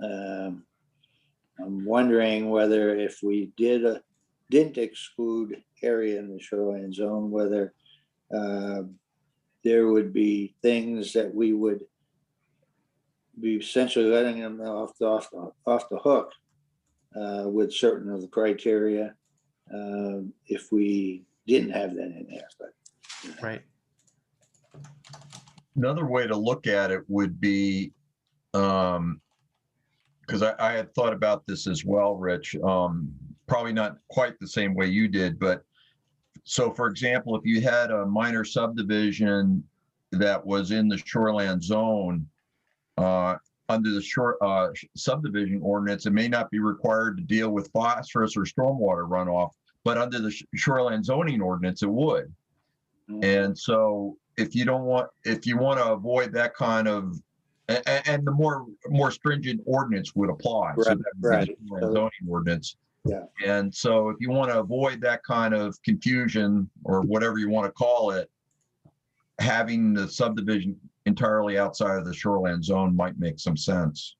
I'm wondering whether if we didn't exclude area in the shoreline zone, whether there would be things that we would be essentially letting them off the hook with certain of the criteria if we didn't have that in there. But Right. Another way to look at it would be, because I had thought about this as well, Rich, probably not quite the same way you did, but so for example, if you had a minor subdivision that was in the shoreland zone, under the subdivision ordinance, it may not be required to deal with phosphorus or stormwater runoff, but under the shoreland zoning ordinance, it would. And so if you want to avoid that kind of, and the more stringent ordinance would apply. Right, So that would be right. the zoning ordinance. Yeah. And so if you want to avoid that kind of confusion or whatever you want to call it, having the subdivision entirely outside of the shoreland zone might make some sense.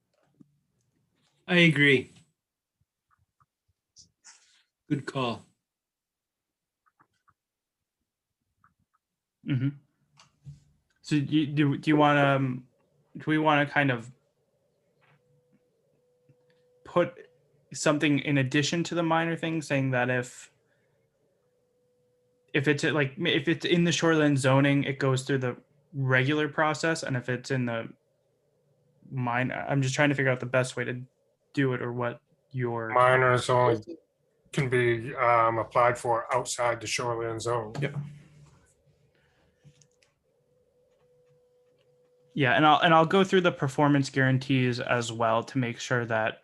I agree. Good call. Mm-hmm. So do you want to, do we want to kind of put something in addition to the minor thing, saying that if it's like, if it's in the shoreline zoning, it goes through the regular process, and if it's in the minor, I'm just trying to figure out the best way to do it, or what your Minors only can be applied for outside the shoreline zone. Yep. Yeah, and I'll go through the performance guarantees as well to make sure that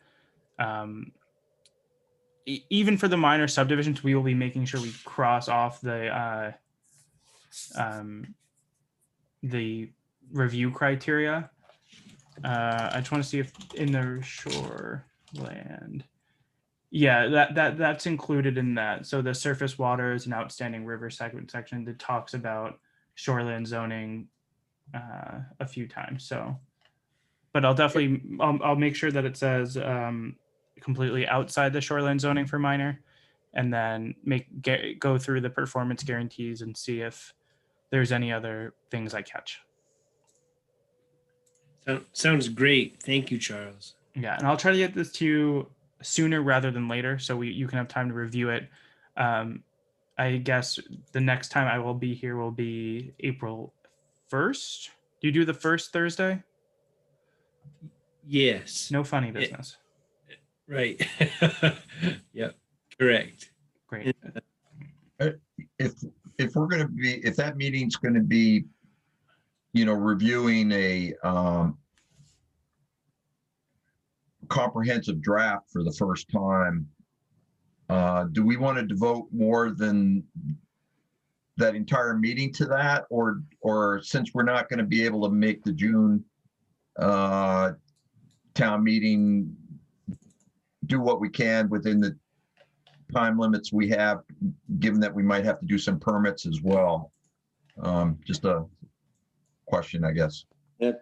even for the minor subdivisions, we will be making sure we cross off the review criteria. I just want to see if in the shoreland, yeah, that's included in that. So the surface water is an outstanding river segment section that talks about shoreland zoning a few times. So, but I'll definitely, I'll make sure that it says completely outside the shoreline zoning for minor, and then go through the performance guarantees and see if there's any other things I catch. Sounds great. Thank you, Charles. Yeah, and I'll try to get this to you sooner rather than later, so you can have time to review it. I guess the next time I will be here will be April 1st. Do you do the first Thursday? Yes. No funny business. Right. Yep. Correct. Great. If we're going to be, if that meeting's going to be, reviewing a comprehensive draft for the first time, do we want to devote more than that entire meeting to that, or since we're not going to be able to make the June town meeting, do what we can within the time limits we have, given that we might have to do some permits as well? Just a question, I guess. that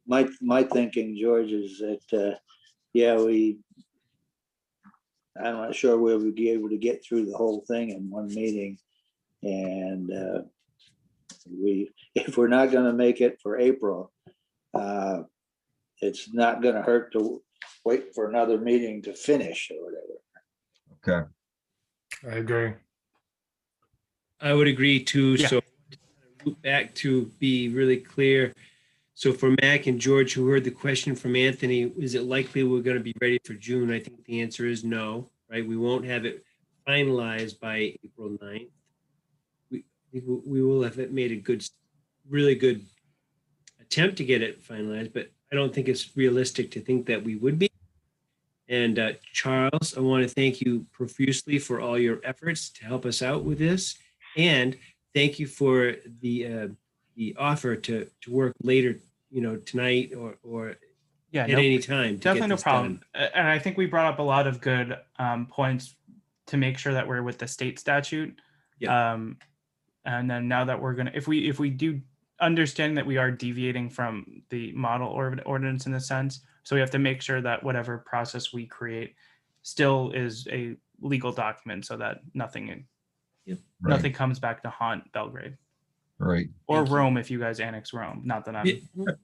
my thinking, George, is that I'm not sure we'll be able to get through the whole thing in one meeting, and if we're not going to make it for April, it's not going to hurt to wait for another meeting to finish or whatever. Okay. I agree. I would agree too. Yeah. So back to be really clear. So for Mac and George, who heard the question from Anthony, is it likely we're going to be ready for June? I think the answer is no, right? We won't have it finalized by April 9th. We will have made a good really good attempt to get it finalized, but I don't think it's realistic to think that we would be. And Charles, I want to thank you profusely for all your efforts to help us out with this, and thank you for the offer to work later, tonight or Yeah, at no, any time. To definitely get no this problem. done. And I think we brought up a lot of good points to make sure that we're with the state statute. Yeah. And then now that we're gonna, if we do understand that we are deviating from the model ordinance in a sense, so we have to make sure that whatever process we create still is a legal document, so that nothing Right, comes back to haunt Belgrade right. or Thank you. Rome if you guys annex Rome. Not that I'm.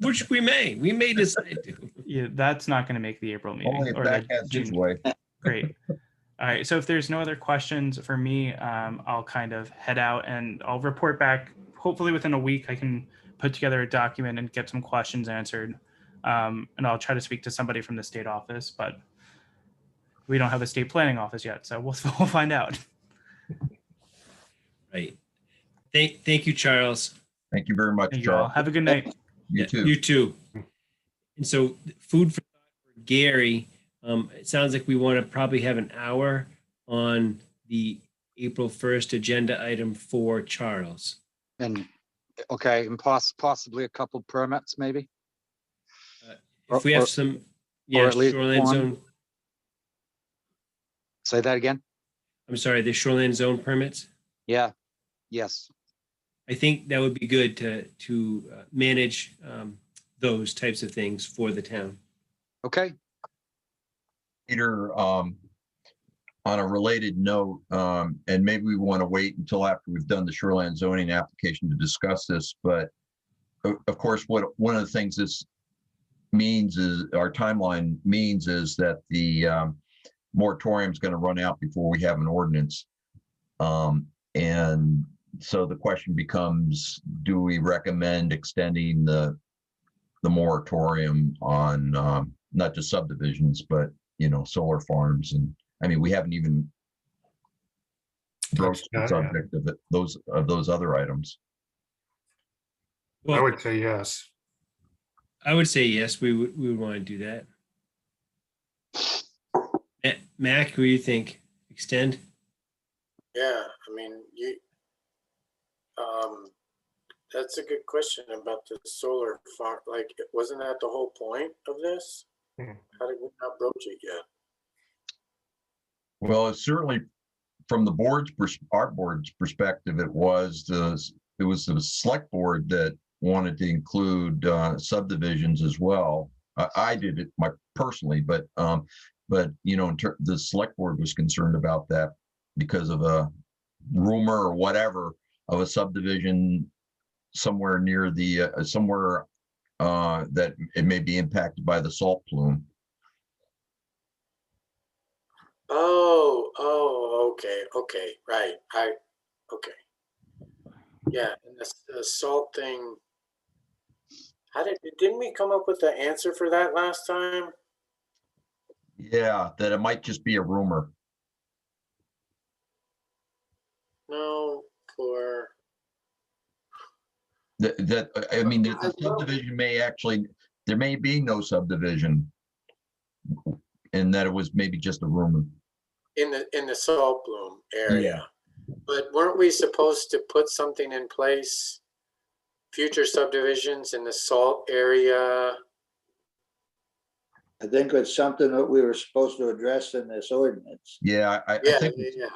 Which we may decide to. Yeah, that's not going to make the April meeting Only if or Zach the has his June. way. Great. All right. So if there's no other questions for me, I'll kind of head out and I'll report back. Hopefully within a week, I can put together a document and get some questions answered. And I'll try to speak to somebody from the state office, but we don't have a state planning office yet, so we'll find out. Right. Thank you, Charles. Thank you very much, Thank you all. Charles. Have a good night. You Yeah, too. You too. And so, food for thought for Gary. It sounds like we want to probably have an hour on the April 1st agenda item for Charles. And, okay, and possibly a couple permits, maybe? If we Or- have some, yeah, at least shoreline one. zone. Say that again? I'm sorry, the shoreline zone permits. Yeah, yes. I think that would be good to manage those types of things for the town. Okay, Peter, on a related note, and maybe we want to wait until after we've done the shoreline zoning application to discuss this, but of course, one of the things this means is, our timeline means is that the moratorium is going to run out before we have an ordinance. And so the question becomes, do we recommend extending the moratorium on not just subdivisions, but solar farms? And I mean, we haven't even broached the Yeah, subject of it, those other items. I Well, would say yes. I would say yes, we would want to do that. Mac, what do you think? Extend? Yeah, I mean, that's a good question about the solar farm. Like, wasn't that the whole point of this? Hmm. How did we not broach it yet? Well, it's certainly from the our board's perspective, it was the select board that wanted to include subdivisions as well. I did it personally, but the select board was concerned about that because of a rumor or whatever of a subdivision somewhere near the that it may be impacted by the salt plume. Okay, right. Okay. Yeah, and the salt thing. Didn't we come up with the answer for that last time? Yeah, that it might just be a rumor. No, for That I mean, the subdivision may actually, there may be no subdivision, and that it was maybe just a rumor. in the salt bloom area. Yeah. But weren't we supposed to put something in place? Future subdivisions in the salt area? I think it's something that we were supposed to address in this ordinance. Yeah, I Yeah, think yeah.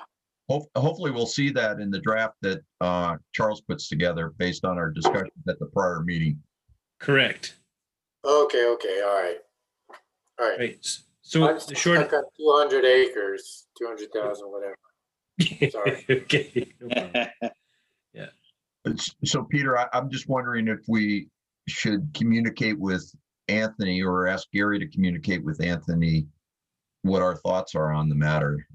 hopefully we'll see that in the draft that Charles puts together based on our discussion at the prior meeting. Correct. Okay, all right. Right. So I'm the short. stuck on 200 acres, 200,000, whatever. Sorry. Okay. No problem. So Peter, I'm just wondering if we should communicate with Anthony or ask Gary to communicate with Anthony what our thoughts are on the matter.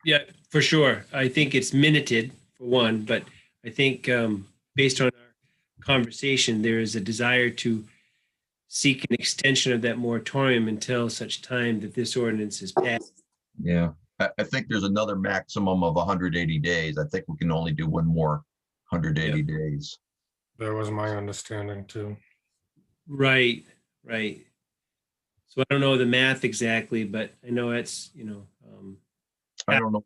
Yeah, for sure. I think it's minuted for one, but I think based on our conversation, there is a desire to seek an extension of that moratorium until such time that this ordinance is passed. Yeah, I think there's another maximum of 180 days. I think we can only do one more 180 days. That was my understanding too. Right, right. So I don't know the math exactly, but I know it's, I don't know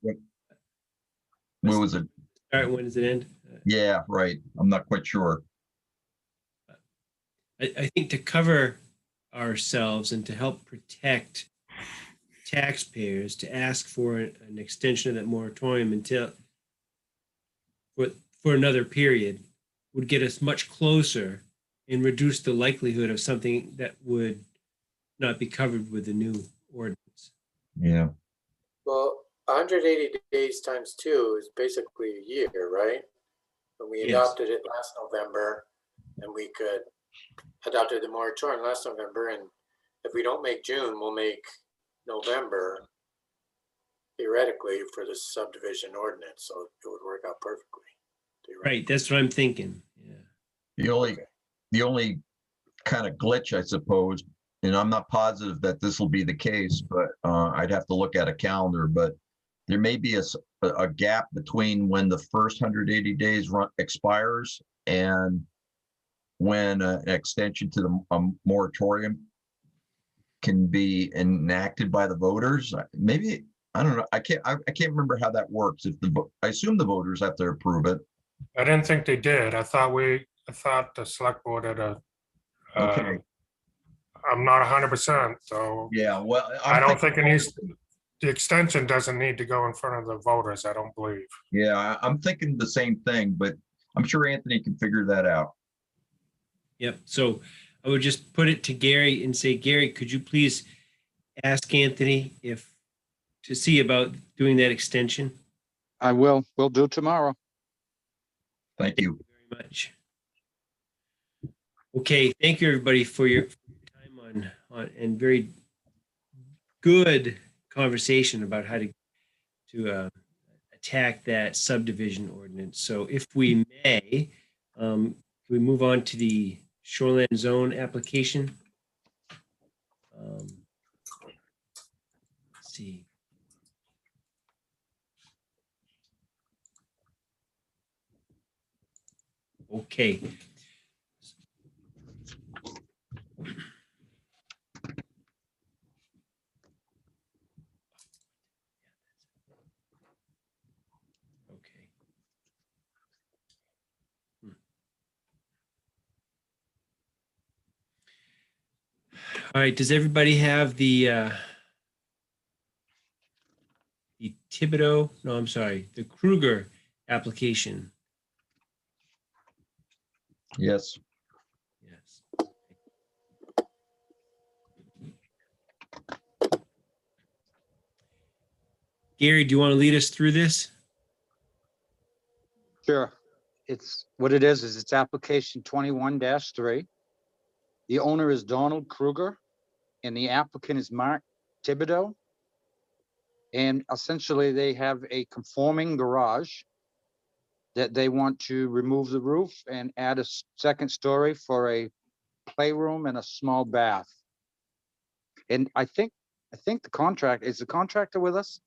what was it? start, when does it end? Yeah, right. I'm not quite sure. I think to cover ourselves and to help protect taxpayers, to ask for an extension of that moratorium until for another period would get us much closer and reduce the likelihood of something that would not be covered with the new ordinance. Yeah. Well, 180 days times 2 is basically a year, right? When we Yes. adopted it last November, and we could adopted the moratorium last November, and if we don't make June, we'll make November theoretically for the subdivision ordinance, so it would work out perfectly. Right, that's what I'm thinking. Yeah. The only kind of glitch, I suppose, and I'm not positive that this will be the case, but I'd have to look at a calendar, but there may be a gap between when the first 180 days expires and when an extension to the moratorium can be enacted by the voters. Maybe, I don't know. I can't remember how that works. I assume the voters have to approve it. I didn't think they did. I thought the select board had a, Okay. I'm not 100%, so Yeah, well, I don't think it needs, the extension doesn't need to go in front of the voters, I don't believe. Yeah, I'm thinking the same thing, but I'm sure Anthony can figure that out. Yep. So I would just put it to Gary and say, Gary, could you please ask Anthony to see about doing that extension? I will. We'll do tomorrow. Thank you. Very much. Okay, thank you everybody for your time on and very good conversation about how to attack that subdivision ordinance. So if we may, we move on to the shoreline zone application. Let's see. Okay. Okay. All right, does everybody have the Thibodeau, no, I'm sorry, the Kruger application? Yes. Yes. Gary, do you want to lead us through this? Sure. It's what it is it's application 21-3. The owner is Donald Kruger and the applicant is Mark Thibodeau. And essentially they have a conforming garage that they want to remove the roof and add a second story for a playroom and a small bath. And I think the contractor with us?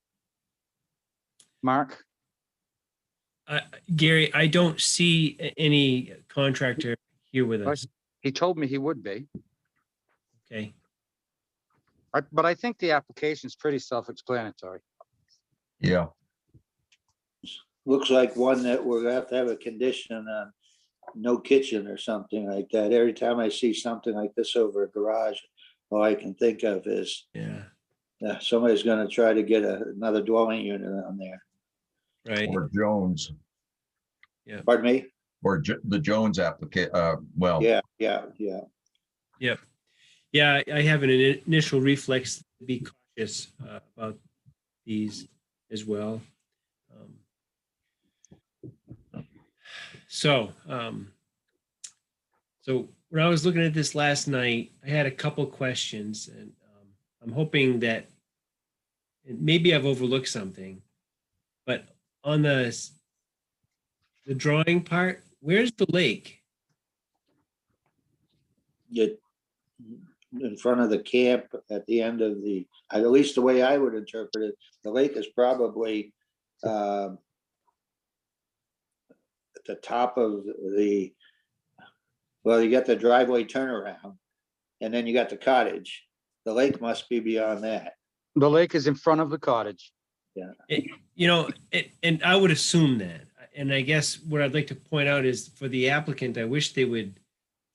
Mark? Gary, I don't see any contractor here with us. He told me he would be. Okay. But I think the application is pretty self-explanatory. Yeah. Looks like one that we're gonna have to have a condition on, no kitchen or something like that. Every time I see something like this over a garage, all I can think of is Yeah. somebody's gonna try to get another dwelling unit on there. Right. Or Jones, Pardon me? or the Jones applicant, well. Yeah. Yep. Yeah, I have an initial reflex to be cautious about these as well. So when I was looking at this last night, I had a couple questions, and I'm hoping that maybe I've overlooked something, but on the drawing part, where's the lake? Get in front of the camp at the end of at least the way I would interpret it, the lake is probably at the top of the Well, you got the driveway turnaround, and then you got the cottage. The lake must be beyond that. The lake is in front of the cottage. And I would assume that. And I guess what I'd like to point out is for the applicant, I wish they would,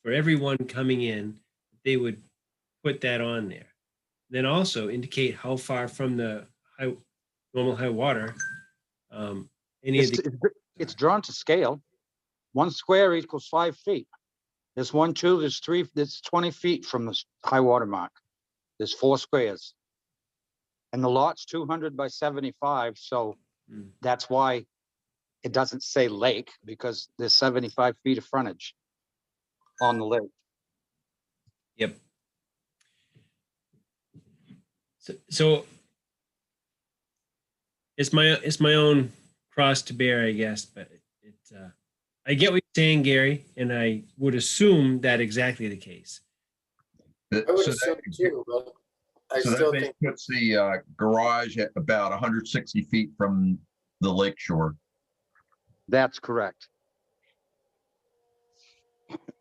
for everyone coming in, they would put that on there. Then also indicate how far from the normal high water. Any of the, It's drawn to scale. 1 square equals 5 feet. There's 1, 2, there's 3, there's 20 feet from the high water mark. There's 4 squares. And the lot's 200 by 75, so that's why it doesn't say lake, because there's 75 feet of frontage on the lake. Yep. So it's my own cross to bear, I guess, but I get what you're saying, Gary, and I would assume that exactly the case. I would assume too, but I So still that think, puts the garage at about 160 feet from the lake shore. That's correct.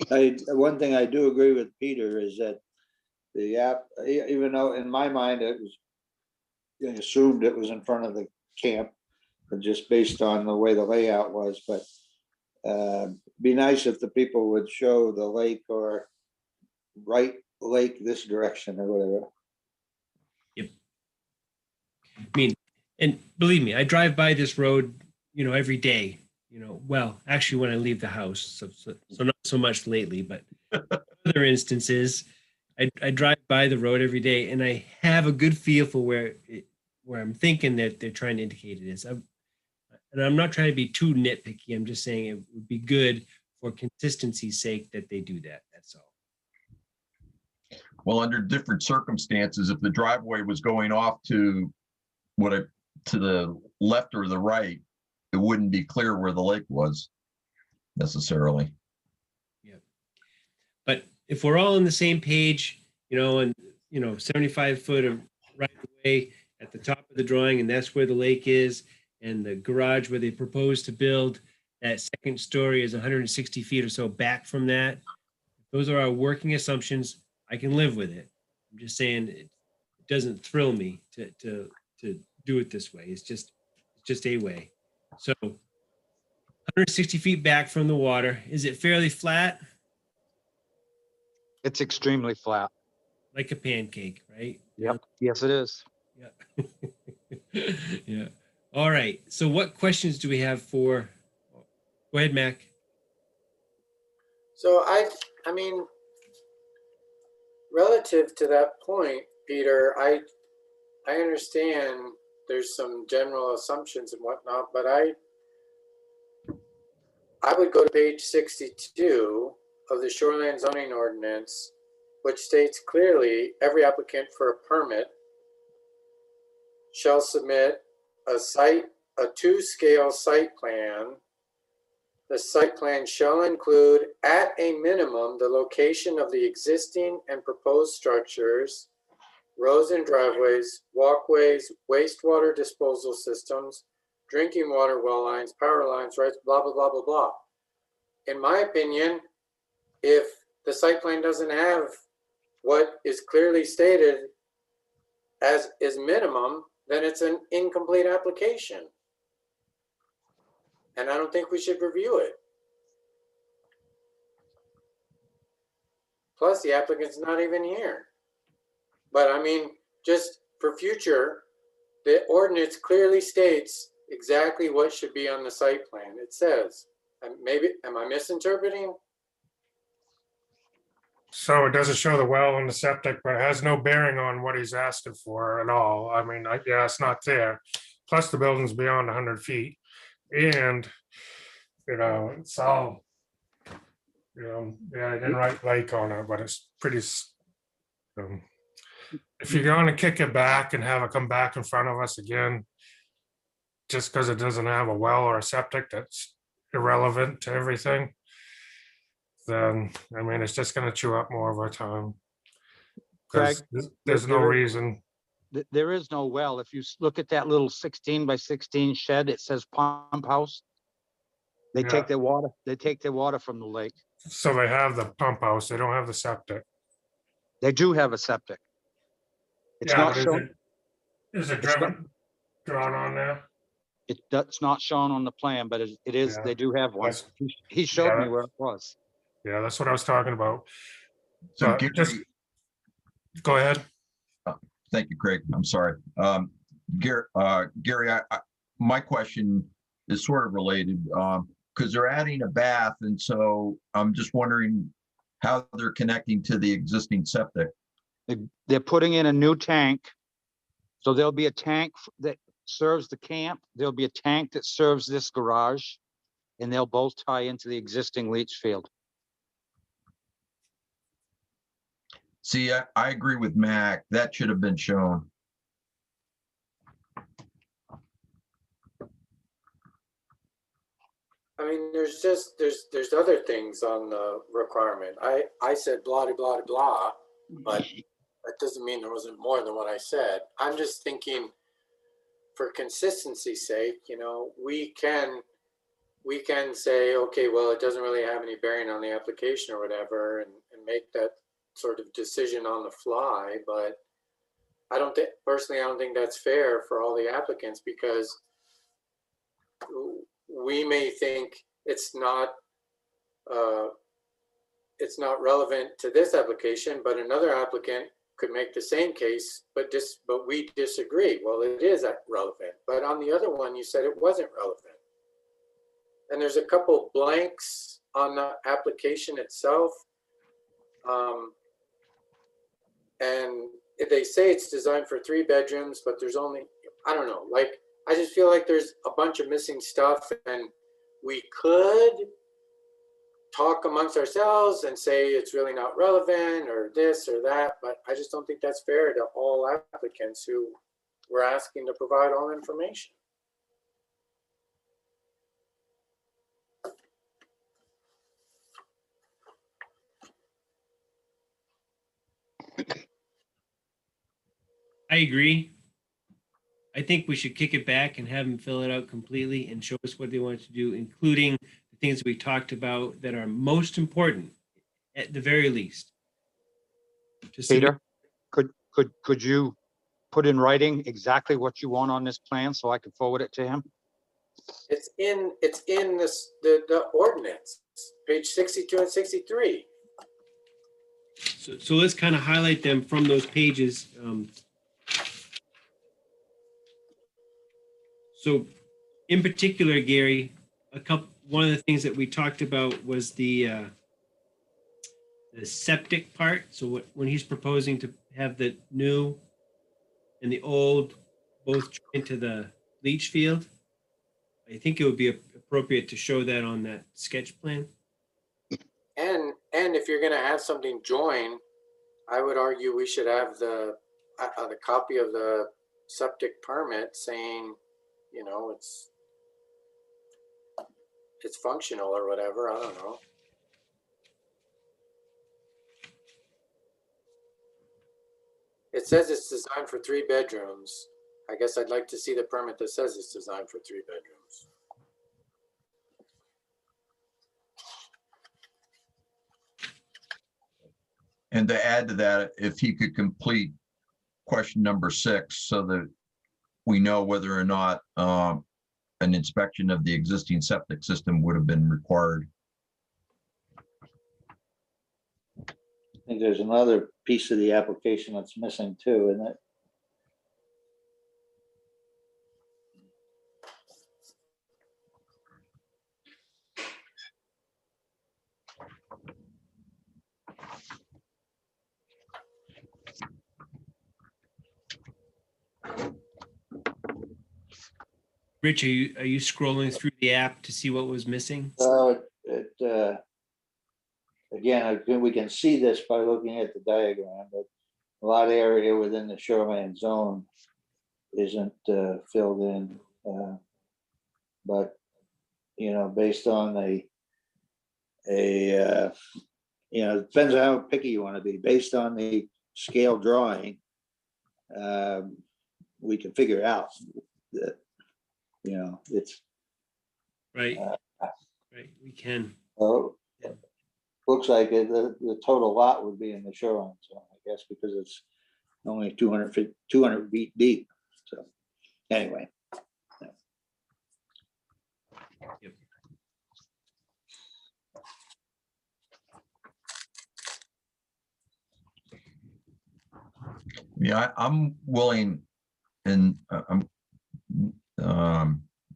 One thing I do agree with Peter is that the app, even though in my mind it was, I assumed it was in front of the camp, but just based on the way the layout was, but be nice if the people would show the lake or right lake this direction or whatever. I mean, and believe me, I drive by this road, every day, well, actually when I leave the house, so not so much lately, but other instances, I drive by the road every day and I have a good feel for where I'm thinking that they're trying to indicate it is. And I'm not trying to be too nitpicky. I'm just saying it would be good for consistency's sake that they do that. That's all. Well, under different circumstances, if the driveway was going off to to the left or the right, it wouldn't be clear where the lake was necessarily. Yeah. But if we're all on the same page, and 75 foot of right away at the top of the drawing, and that's where the lake is, and the garage where they propose to build that second story is 160 feet or so back from that. Those are our working assumptions. I can live with it. I'm just saying it doesn't thrill me to do it this way. It's just a way. So 160 feet back from the water. Is it fairly flat? It's extremely flat. Like a pancake, right? Yep. Yes, it is. Yeah. Yeah. All right. So what questions do we have for, go ahead, Mac. so I mean, relative to that point, Peter, I understand there's some general assumptions and whatnot, but I would go to page 62 of the Shoreline zoning ordinance, which states clearly every applicant for a permit shall submit a 2-scale site plan. The site plan shall include, at a minimum, the location of the existing and proposed structures, roads and driveways, walkways, wastewater disposal systems, drinking water well lines, power lines, right, blah, blah, blah, blah, blah. In my opinion, if the site plan doesn't have what is clearly stated as is minimum, then it's an incomplete application. And I don't think we should review it. Plus, the applicant's not even here. But I mean, just for future, the ordinance clearly states exactly what should be on the site plan. It says, and maybe, am I misinterpreting? So it doesn't show the well and the septic, but it has no bearing on what he's asking for at all. I mean, yeah, it's not there. Plus the building's beyond 100 feet. And, it's all, yeah, I didn't write lake on it, but it's pretty, if you're going to kick it back and have it come back in front of us again, just because it doesn't have a well or a septic that's irrelevant to everything, then, I mean, it's just gonna chew up more of our time. Because there's no reason. There is no well. If you look at that little 16 by 16 shed, it says pump house. They take their water from the lake. So they have the pump house, they don't have the septic. They do have a septic. It's Yeah, not but is shown, it, is it it's not, drawn on there? that's not shown on the plan, but it is, Yeah. they do have one. That's- He showed me yeah. where it was. Yeah, that's what I was talking about. So But Gary, just, go ahead. thank you, Craig. I'm sorry. Gary, my question is sort of related, because they're adding a bath, and so I'm just wondering how they're connecting to the existing septic. They're putting in a new tank. So there'll be a tank that serves the camp. There'll be a tank that serves this garage. And they'll both tie into the existing leach field. See, I agree with Mac. That should have been shown. I mean, there's other things on the requirement. I said blah, de blah, de blah, but that doesn't mean there wasn't more than what I said. I'm just thinking for consistency's sake, you know, we can say, okay, well, it doesn't really have any bearing on the application or whatever, and make that sort of decision on the fly. But I don't think, personally, I don't think that's fair for all the applicants, because we may think it's not relevant to this application, but another applicant could make the same case, but we disagree. Well, it is relevant, but on the other one, you said it wasn't relevant. And there's a couple blanks on the application itself. And if they say it's designed for 3 bedrooms, but there's only, I don't know, like, I just feel like there's a bunch of missing stuff, and we could talk amongst ourselves and say it's really not relevant or this or that, but I just don't think that's fair to all applicants who were asking to provide all information. I agree. I think we should kick it back and have them fill it out completely and show us what they want to do, including the things we talked about that are most important, at the very least. To submit- Peter, could you put in writing exactly what you want on this plan so I can forward it to him? It's in this the ordinance, page 62 and 63. So let's kind of highlight them from those pages. So in particular, Gary, one of the things that we talked about was the septic part. So when he's proposing to have the new and the old both joined to the leach field, I think it would be appropriate to show that on that sketch plan. And if you're going to have something join, I would argue we should have the copy of the septic permit saying, you know, it's functional or whatever. I don't know. It says it's designed for 3 bedrooms. I guess I'd like to see the permit that says it's designed for 3 bedrooms. And to add to that, if he could complete question number 6 so that we know whether or not an inspection of the existing septic system would have been required. I think there's another piece of the application that's missing too, isn't it? Rich, are you scrolling through the app to see what was missing? So again, we can see this by looking at the diagram, but a lot of area within the shoreline zone isn't filled in. But, you know, based on you know, it depends on how picky you want to be. Based on the scale drawing, we can figure out that, you know, it's Right. Right. We can. oh, looks like the total lot would be in the shoreline zone, I guess, because it's only 200 feet deep. So anyway. Yeah, I'm willing, and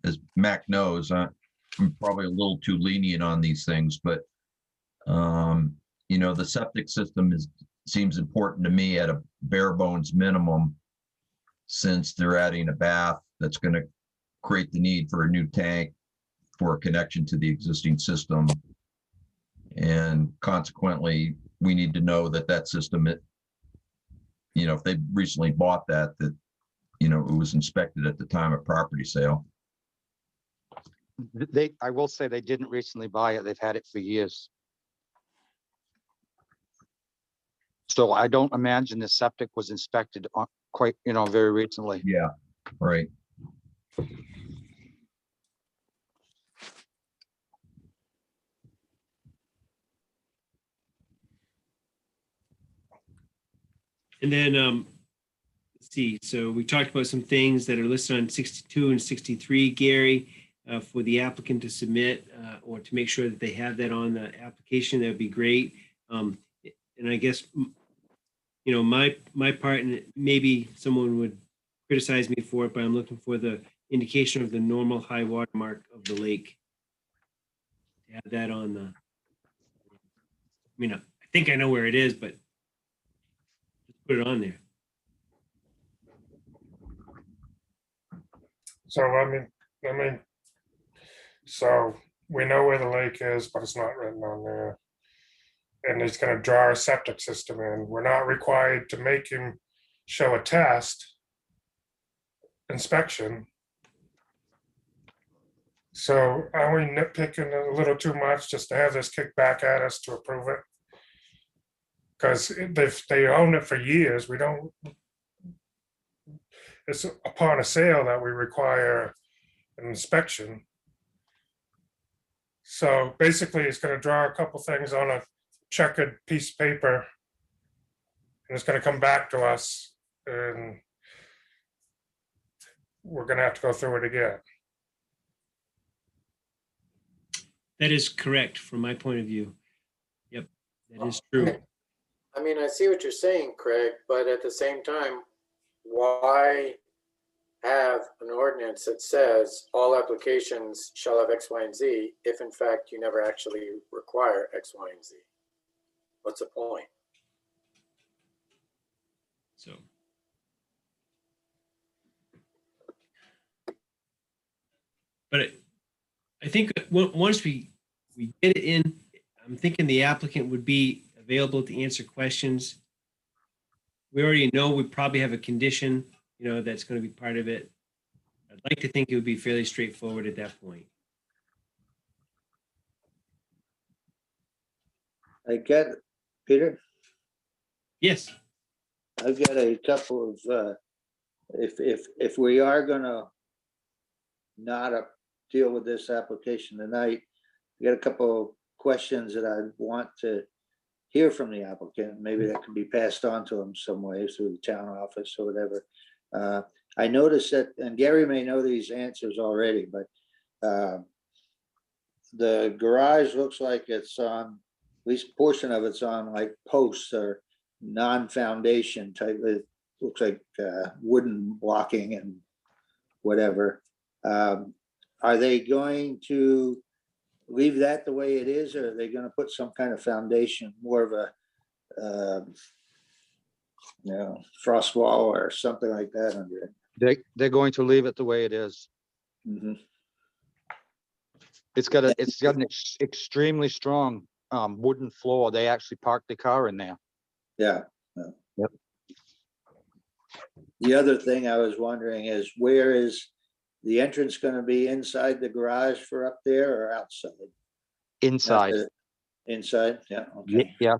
as Mac knows, I'm probably a little too lenient on these things, but the septic system seems important to me at a bare bones minimum, since they're adding a bath that's going to create the need for a new tank for a connection to the existing system. And consequently, we need to know that system, if they recently bought that it was inspected at the time of property sale. I will say they didn't recently buy it. They've had it for years. So I don't imagine the septic was inspected quite, very recently. Yeah, right. And then, let's see, so we talked about some things that are listed on 62 and 63, Gary, for the applicant to submit or to make sure that they have that on the application. That would be great. And I guess, my part, and maybe someone would criticize me for it, but I'm looking for the indication of the normal high water mark of the lake. To have that on the, I think I know where it is, but just put it on there. So so we know where the lake is, but it's not written on there. And he's gonna draw a septic system in. We're not required to make him show a test inspection. So are we nitpicking a little too much just to have this kicked back at us to approve it? Because they own it for years. It's upon a sale that we require an inspection. So basically, it's going to draw a couple things on a checkered piece of paper, and it's going to come back to us, and we're going to have to go through it again. That is correct from my point of view. Yep, that is true. I mean, I see what you're saying, Craig, but at the same time, why have an ordinance that says all applications shall have X, Y, and Z if in fact you never actually require X, Y, and Z? What's the point? So. But I think once we get it in, I'm thinking the applicant would be available to answer questions. We already know we probably have a condition, that's going to be part of it. I'd like to think it would be fairly straightforward at that point. I get it. Peter, Yes. I've got a couple of, if we are gonna not deal with this application tonight, I got a couple of questions that I want to hear from the applicant. Maybe that can be passed on to them some way through the town office or whatever. I noticed that, and Gary may know these answers already, but the garage looks like it's on, at least a portion of it's on like posts or non-foundation type. It looks like wooden blocking and whatever. Are they going to leave that the way it is, or are they going to put some kind of foundation, more of a frost wall or something like that under it? They're going to leave it the way it is. Mm-hmm. It's got an extremely strong wooden floor. They actually parked the car in there. Yeah. Yep. The other thing I was wondering is, where is the entrance going to be? Inside the garage for up there or outside? Inside. Inside, yeah, okay. Yeah.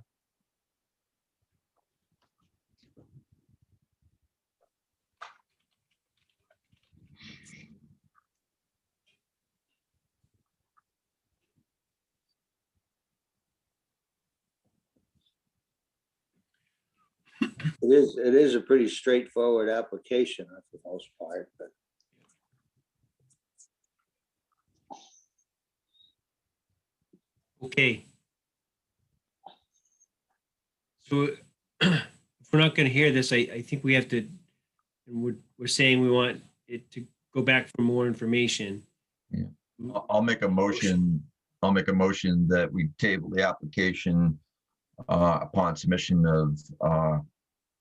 It is a pretty straightforward application for the most part, but Okay. So if we're not gonna hear this, I think we have to, and we're saying we want it to go back for more information. I'll make a motion. I'll make a motion that we table the application upon submission of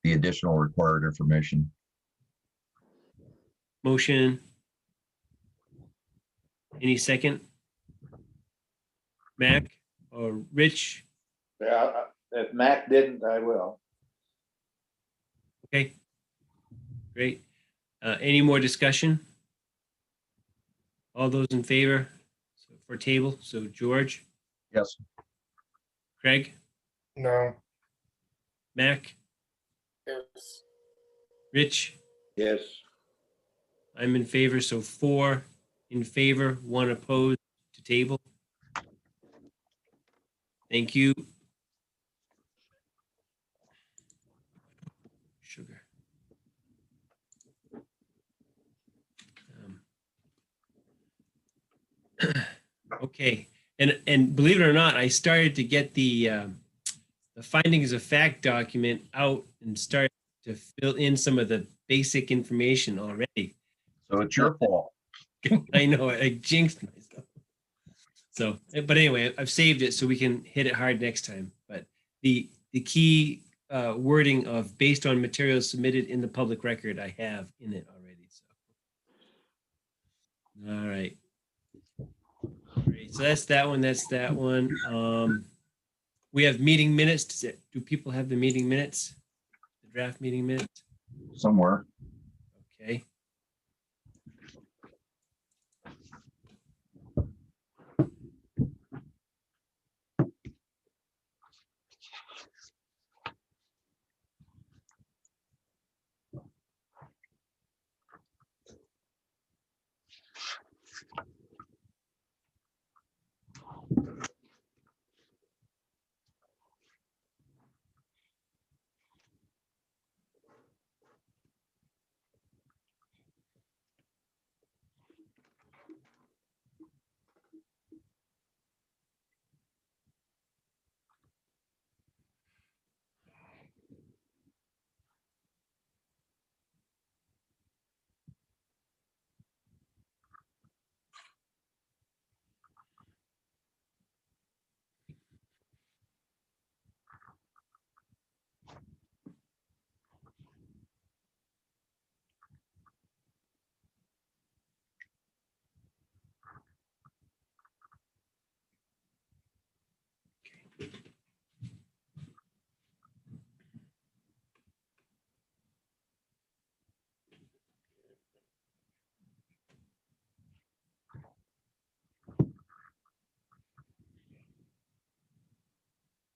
the additional required information. Motion. Any second? Mac or Rich? yeah, if Mac didn't, I will. Okay. Great. Any more discussion? All those in favor for table? So George, Yes. Craig, No, Mac, Yes. Rich? Yes, I'm in favor, so 4 in favor, 1 opposed to table. Thank you. Sugar. Okay, and believe it or not, I started to get the findings of fact document out and started to fill in some of the basic information already. So it's your fault. I know, I jinxed myself. So, but anyway, I've saved it so we can hit it hard next time. But the key wording of based on materials submitted in the public record, I have in it already. So, all right. Great. So that's that one. That's that one. We have meeting minutes. Do people have the meeting minutes? The draft meeting minutes? Somewhere. Okay.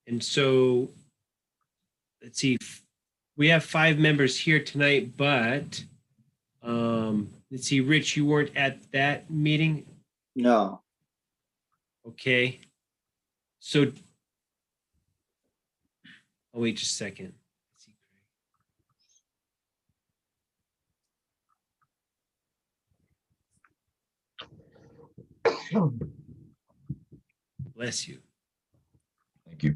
And so, let's see, we have 5 members here tonight, but let's see, Rich, you weren't at that meeting? no, Okay. So, oh, wait just a second. Let's see, bless you. Thank you.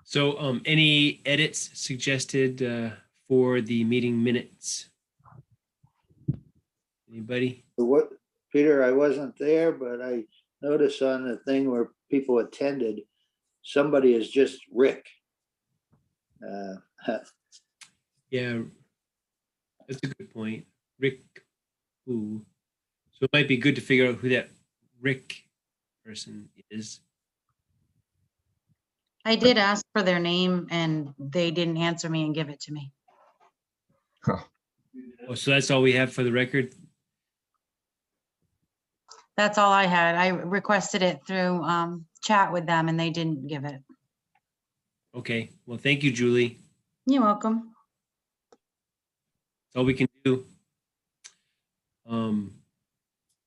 So, any edits suggested for the meeting minutes? Anybody? what, Peter, I wasn't there, but I noticed on the thing where people attended, somebody is just Rick. Yeah, that's a good point. Rick, who? So it might be good to figure out who that Rick person is. I did ask for their name and they didn't answer me and give it to me. Oh, so that's all we have for the record? That's all I had. I requested it through chat with them and they didn't give it. Okay, well, thank you, Julie. You're welcome. That's all we can do.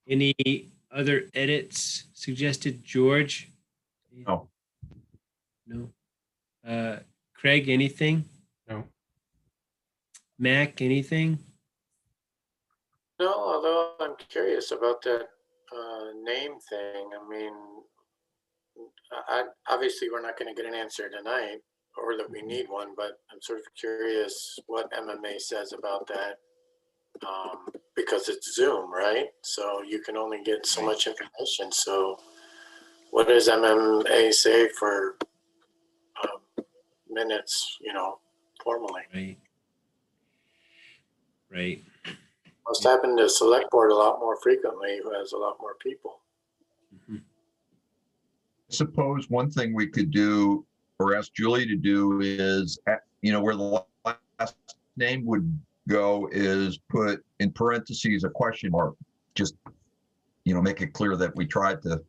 Any other edits suggested, George? No. No. Craig, anything? No. Mac, anything? No, although I'm curious about that name thing. I mean, obviously we're not going to get an answer tonight, or that we need one, but I'm sort of curious what MMA says about that. Because it's Zoom, right? So you can only get so much information. So what does MMA say for minutes, formally? Right. Right. Must happen to select board a lot more frequently, who has a lot more people. Mhm. Suppose one thing we could do, or ask Julie to do, is, where the last name would go is put in parentheses a question mark. Just, make it clear that we tried to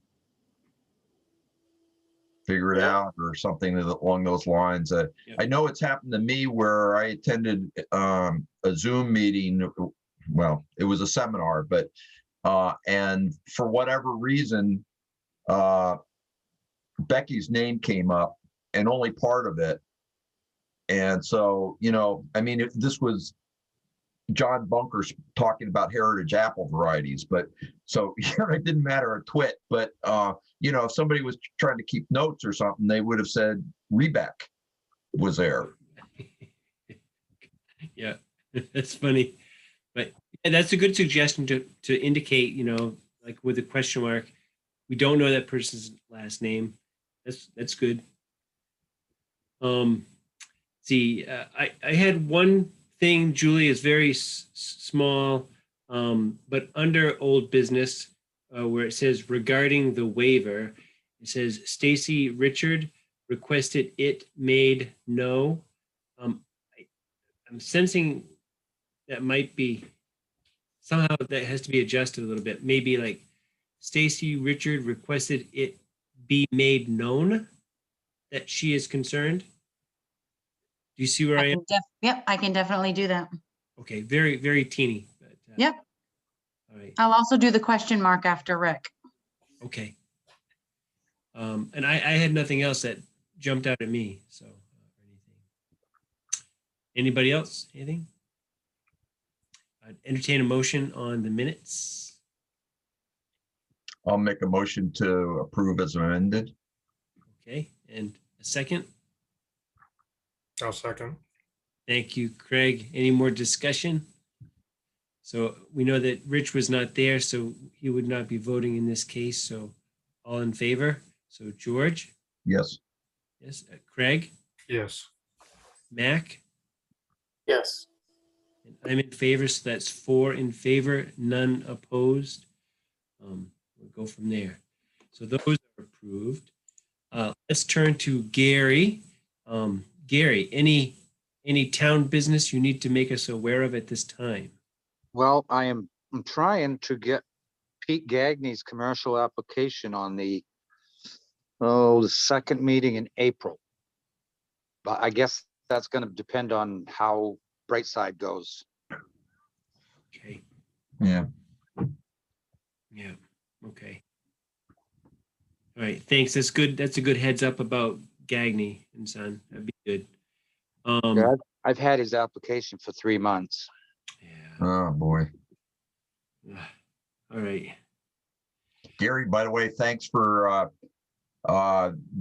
figure it Yeah. out or something along those lines. I know it's happened to me where I attended a Zoom meeting. Well, it was a seminar, but and for whatever reason, Becky's name came up and only part of it. And so, this was John Bunker's talking about heritage apple varieties, but so it didn't matter a twit. But if somebody was trying to keep notes or something, they would have said Rebec was there. Yeah, that's funny. But that's a good suggestion to indicate, like with a question mark, we don't know that person's last name. That's good. See, I had one thing, Julie, is very small, but under old business, where it says regarding the waiver, it says Stacy Richard requested it made no. I'm sensing that might be somehow that has to be adjusted a little bit. Maybe like Stacy Richard requested it be made known that she is concerned. Do you see where I am? Yep, I can definitely do that. Okay, very, very teeny. But, Yep. All right. I'll also do the question mark after Rick. Okay. And I had nothing else that jumped out at me. So, anybody else? Anything? I'd entertain a motion on the minutes. I'll make a motion to approve as amended. Okay, and a second. I'll second. Thank you, Craig. Any more discussion? So we know that Rich was not there, so he would not be voting in this case. So all in favor? So George? Yes. Yes. Craig? Yes. Mac? Yes. And I'm in favor, so that's 4 in favor, none opposed. We'll go from there. So those are approved. Let's turn to Gary. Gary, any town business you need to make us aware of at this time? Well, I'm trying to get Pete Gagney's commercial application on the second meeting in April. But I guess that's going to depend on how Brightside goes. Okay. Yeah. Yeah. Okay. All right. Thanks. That's good. That's a good heads up about Gagney and Son. That'd be good. Yeah, I've had his application for 3 months. Yeah. Oh, boy. All right. Gary, by the way, thanks for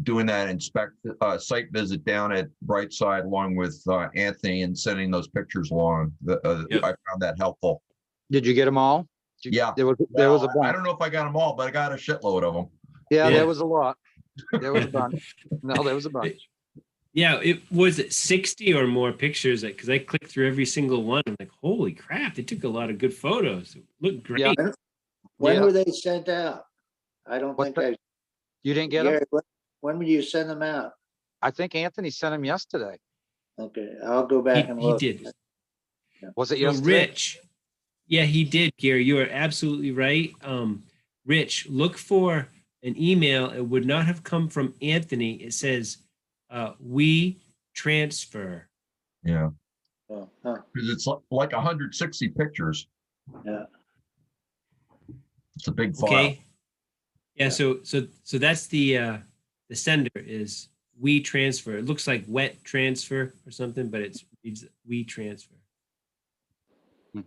doing that site visit down at Brightside along with Anthony and sending those pictures along. Yep. I found that helpful. Did you get them all? Yeah. There was a Well, I bunch. don't know if I got them all, but I got a shitload of them. Yeah, Yeah. there was a lot. There was a bunch. No, there was a bunch. Yeah, it was 60 or more pictures because I clicked through every single one. I'm like, holy crap, they took a lot of good photos. It looked great. Yeah. When Yeah. were they sent out? I don't What's think You didn't get them? Gary, when will you send them out? I think Anthony sent them yesterday. Okay, I'll go back and He look. did. Was it So yesterday? Rich, yeah, he did, Gary. You are absolutely right. Rich, look for an email. It would not have come from Anthony. It says, we transfer. Yeah, Oh, huh, because it's like 160 pictures. yeah. It's a big file. Okay. Yeah, so that's the sender is we transfer. It looks like wet transfer or something, but it's we transfer. All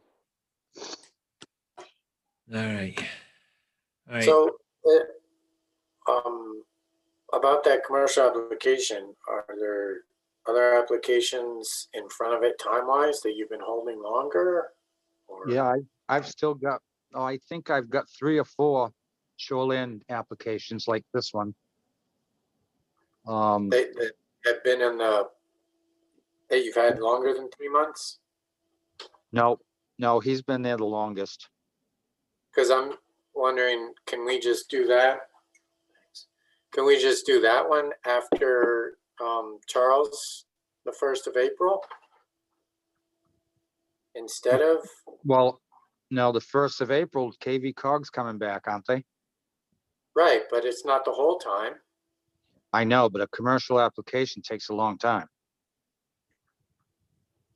right. All right. So, about that commercial application, are there other applications in front of it time-wise that you've been holding longer? Or Yeah, I've still got, oh, I think I've got 3 or 4 shoreline applications like this one. that have been in the, that you've had longer than 3 months? No, he's been there the longest. Because I'm wondering, can we just do that? Can we just do that one after Charles, the 1st of April? Instead of, Well, no, the 1st of April, KV Cog's coming back, aren't they? right, but it's not the whole time. I know, but a commercial application takes a long time.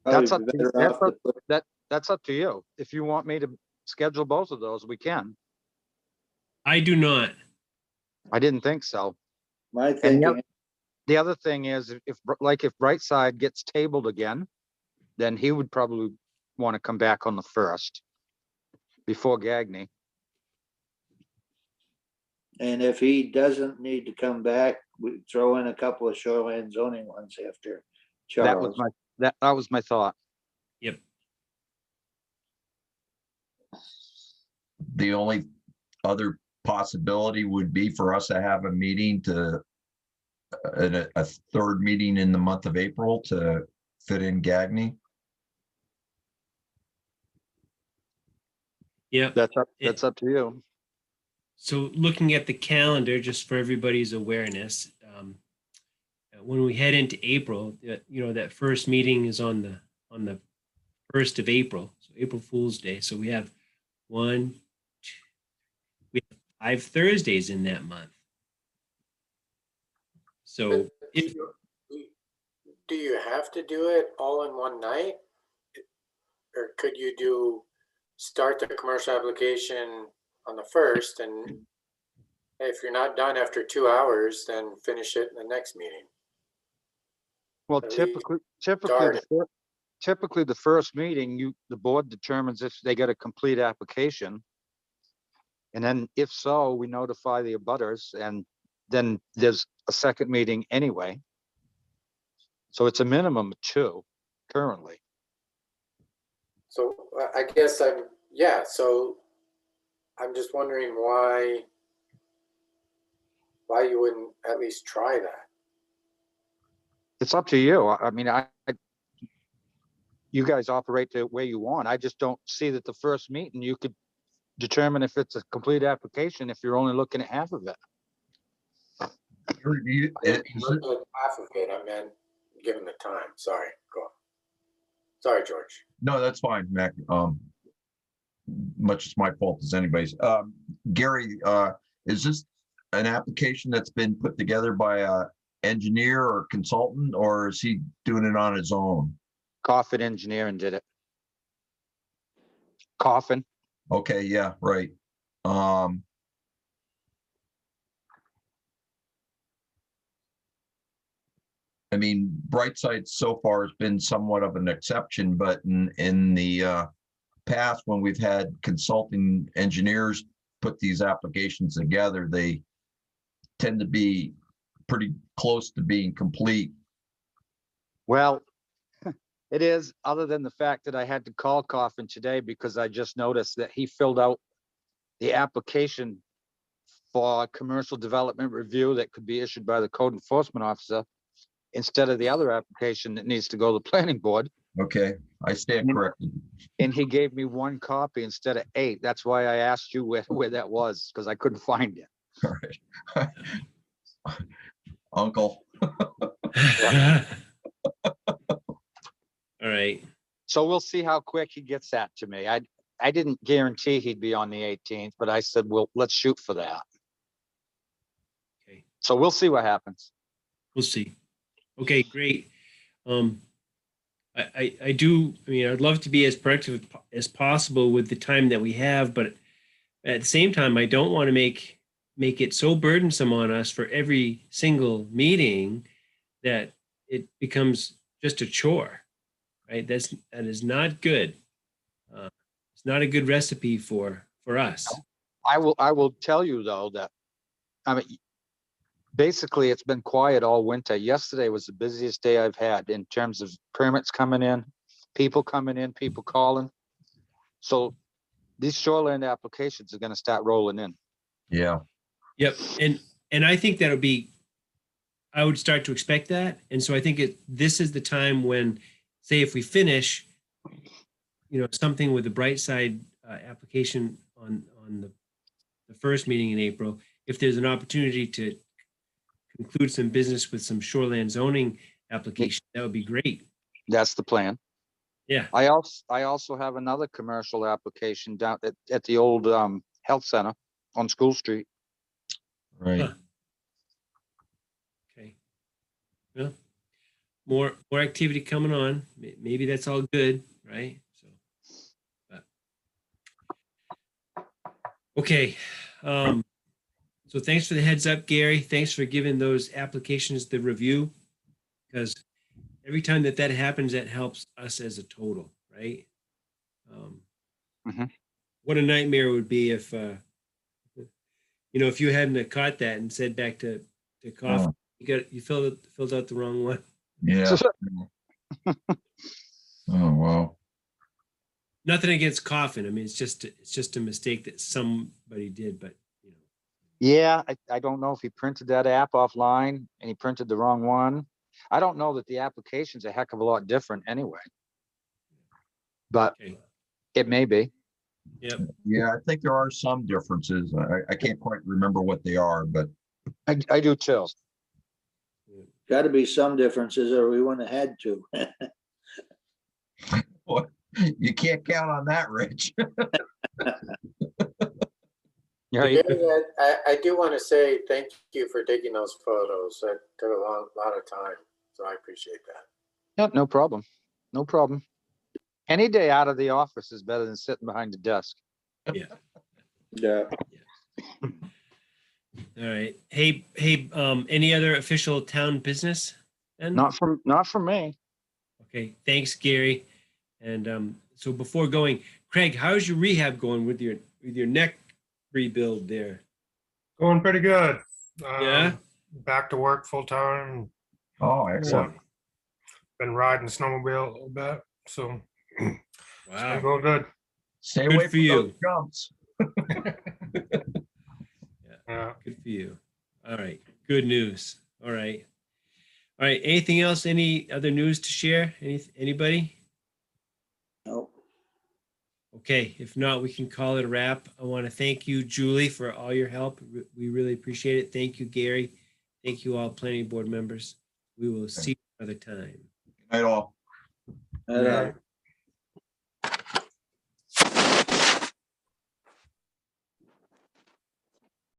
Probably That's up be to, better that's off up, to put- that's up to you. If you want me to schedule both of those, we can. I do not. I didn't think so. My And thinking, the other thing is if Brightside gets tabled again, then he would probably want to come back on the 1st before Gagny. and if he doesn't need to come back, we throw in a couple of shoreline zoning ones after That was Charles. that was my thought. Yep. The only other possibility would be for us to have a meeting a third meeting in the month of April to fit in Gagny. Yep. That's up to you. So looking at the calendar, just for everybody's awareness, when we head into April, that first meeting is on the 1st of April, so April Fool's Day. So we have we have 5 Thursdays in that month. So if Do you have to do it all in one night? Or could you start the commercial application on the 1st, and if you're not done after 2 hours, then finish it in the next meeting? Well, At least typically the first meeting, the board determines if they get a complete application. And then if so, we notify the abutters, and then there's a second meeting anyway. So it's a minimum of 2 currently. So I guess so I'm just wondering why you wouldn't at least try that. It's up to you. I mean, you guys operate the way you want. I just don't see that the first meeting, you could determine if it's a complete application if you're only looking at half of it. Look at half of it, I meant given the time. Sorry, go on. Sorry, George. No, that's fine, Mac. Much as my fault as anybody's. Gary, is this an application that's been put together by a engineer or consultant, or is he doing it on his own? Coffin Engineering did it. Coffin. Okay, yeah, right. I mean, Brightside so far has been somewhat of an exception, but in the past, when we've had consulting engineers put these applications together, they tend to be pretty close to being complete. Well, it is, other than the fact that I had to call Coffin today because I just noticed that he filled out the application for commercial development review that could be issued by the code enforcement officer instead of the other application that needs to go to the planning board. Okay, I stand corrected. And he gave me 1 copy instead of 8. That's why I asked you where that was, because I couldn't find it. All right. Uncle. all right. So we'll see how quick he gets that to me. I didn't guarantee he'd be on the 18th, but I said, well, let's shoot for that. Okay, So we'll see what happens. we'll see. Okay, great. I do, I mean, I'd love to be as productive as possible with the time that we have, but at the same time, I don't want to make it so burdensome on us for every single meeting that it becomes just a chore, right? That is not good. It's not a good recipe for us. I will tell you though that, I mean, basically it's been quiet all winter. Yesterday was the busiest day I've had in terms of permits coming in, people calling. So these shoreline applications are going to start rolling in. Yeah. Yep. And I think that'll be, I would start to expect that. And so I think this is the time when, say, if we finish, something with the bright side application on the first meeting in April, if there's an opportunity to conclude some business with some shoreline zoning application, that would be great. That's the plan. Yeah. I also have another commercial application down at the old health center on School Street. Right. Huh. Okay. Well, more activity coming on. Maybe that's all good, right? Okay. So thanks for the heads up, Gary. Thanks for giving those applications the review, because every time that happens, that helps us as a total, right? Mhm. What a nightmare it would be if, if you hadn't caught that and said back to coffee, you filled out the wrong one. Yeah. Oh, wow. Nothing against Coffin. I mean, it's just a mistake that somebody did, but Yeah, I don't know if he printed that app offline and he printed the wrong one. I don't know that the application's a heck of a lot different anyway. But okay. it may be. Yep. Yeah, I think there are some differences. I can't quite remember what they are, but I do too. Got to be some differences or we wouldn't have had to. you can't count on that, Rich. Yeah, Gary, I do want to say thank you for taking those photos. That took a lot of time, so I appreciate that. yeah, no problem. No problem. Any day out of the office is better than sitting behind the desk. Yeah. Yeah. All right. Hey, any other official town business then? Not for me. Okay. Thanks, Gary. And so before going, Craig, how's your rehab going with your neck rebuild there? Going pretty good. Yeah? Back to work full time. Oh, excellent. Been riding snowmobile a little bit, so it's Wow. been going good. Stay Good away for from you. those jumps. Yeah. Good for you. All right. Good news. All right. All right. Anything else? Any other news to share? Anybody? No. Okay. If not, we can call it a wrap. I want to thank you, Julie, for all your help. We really appreciate it. Thank you, Gary. Thank you all planning board members. We will see you another time. Good night, all. And,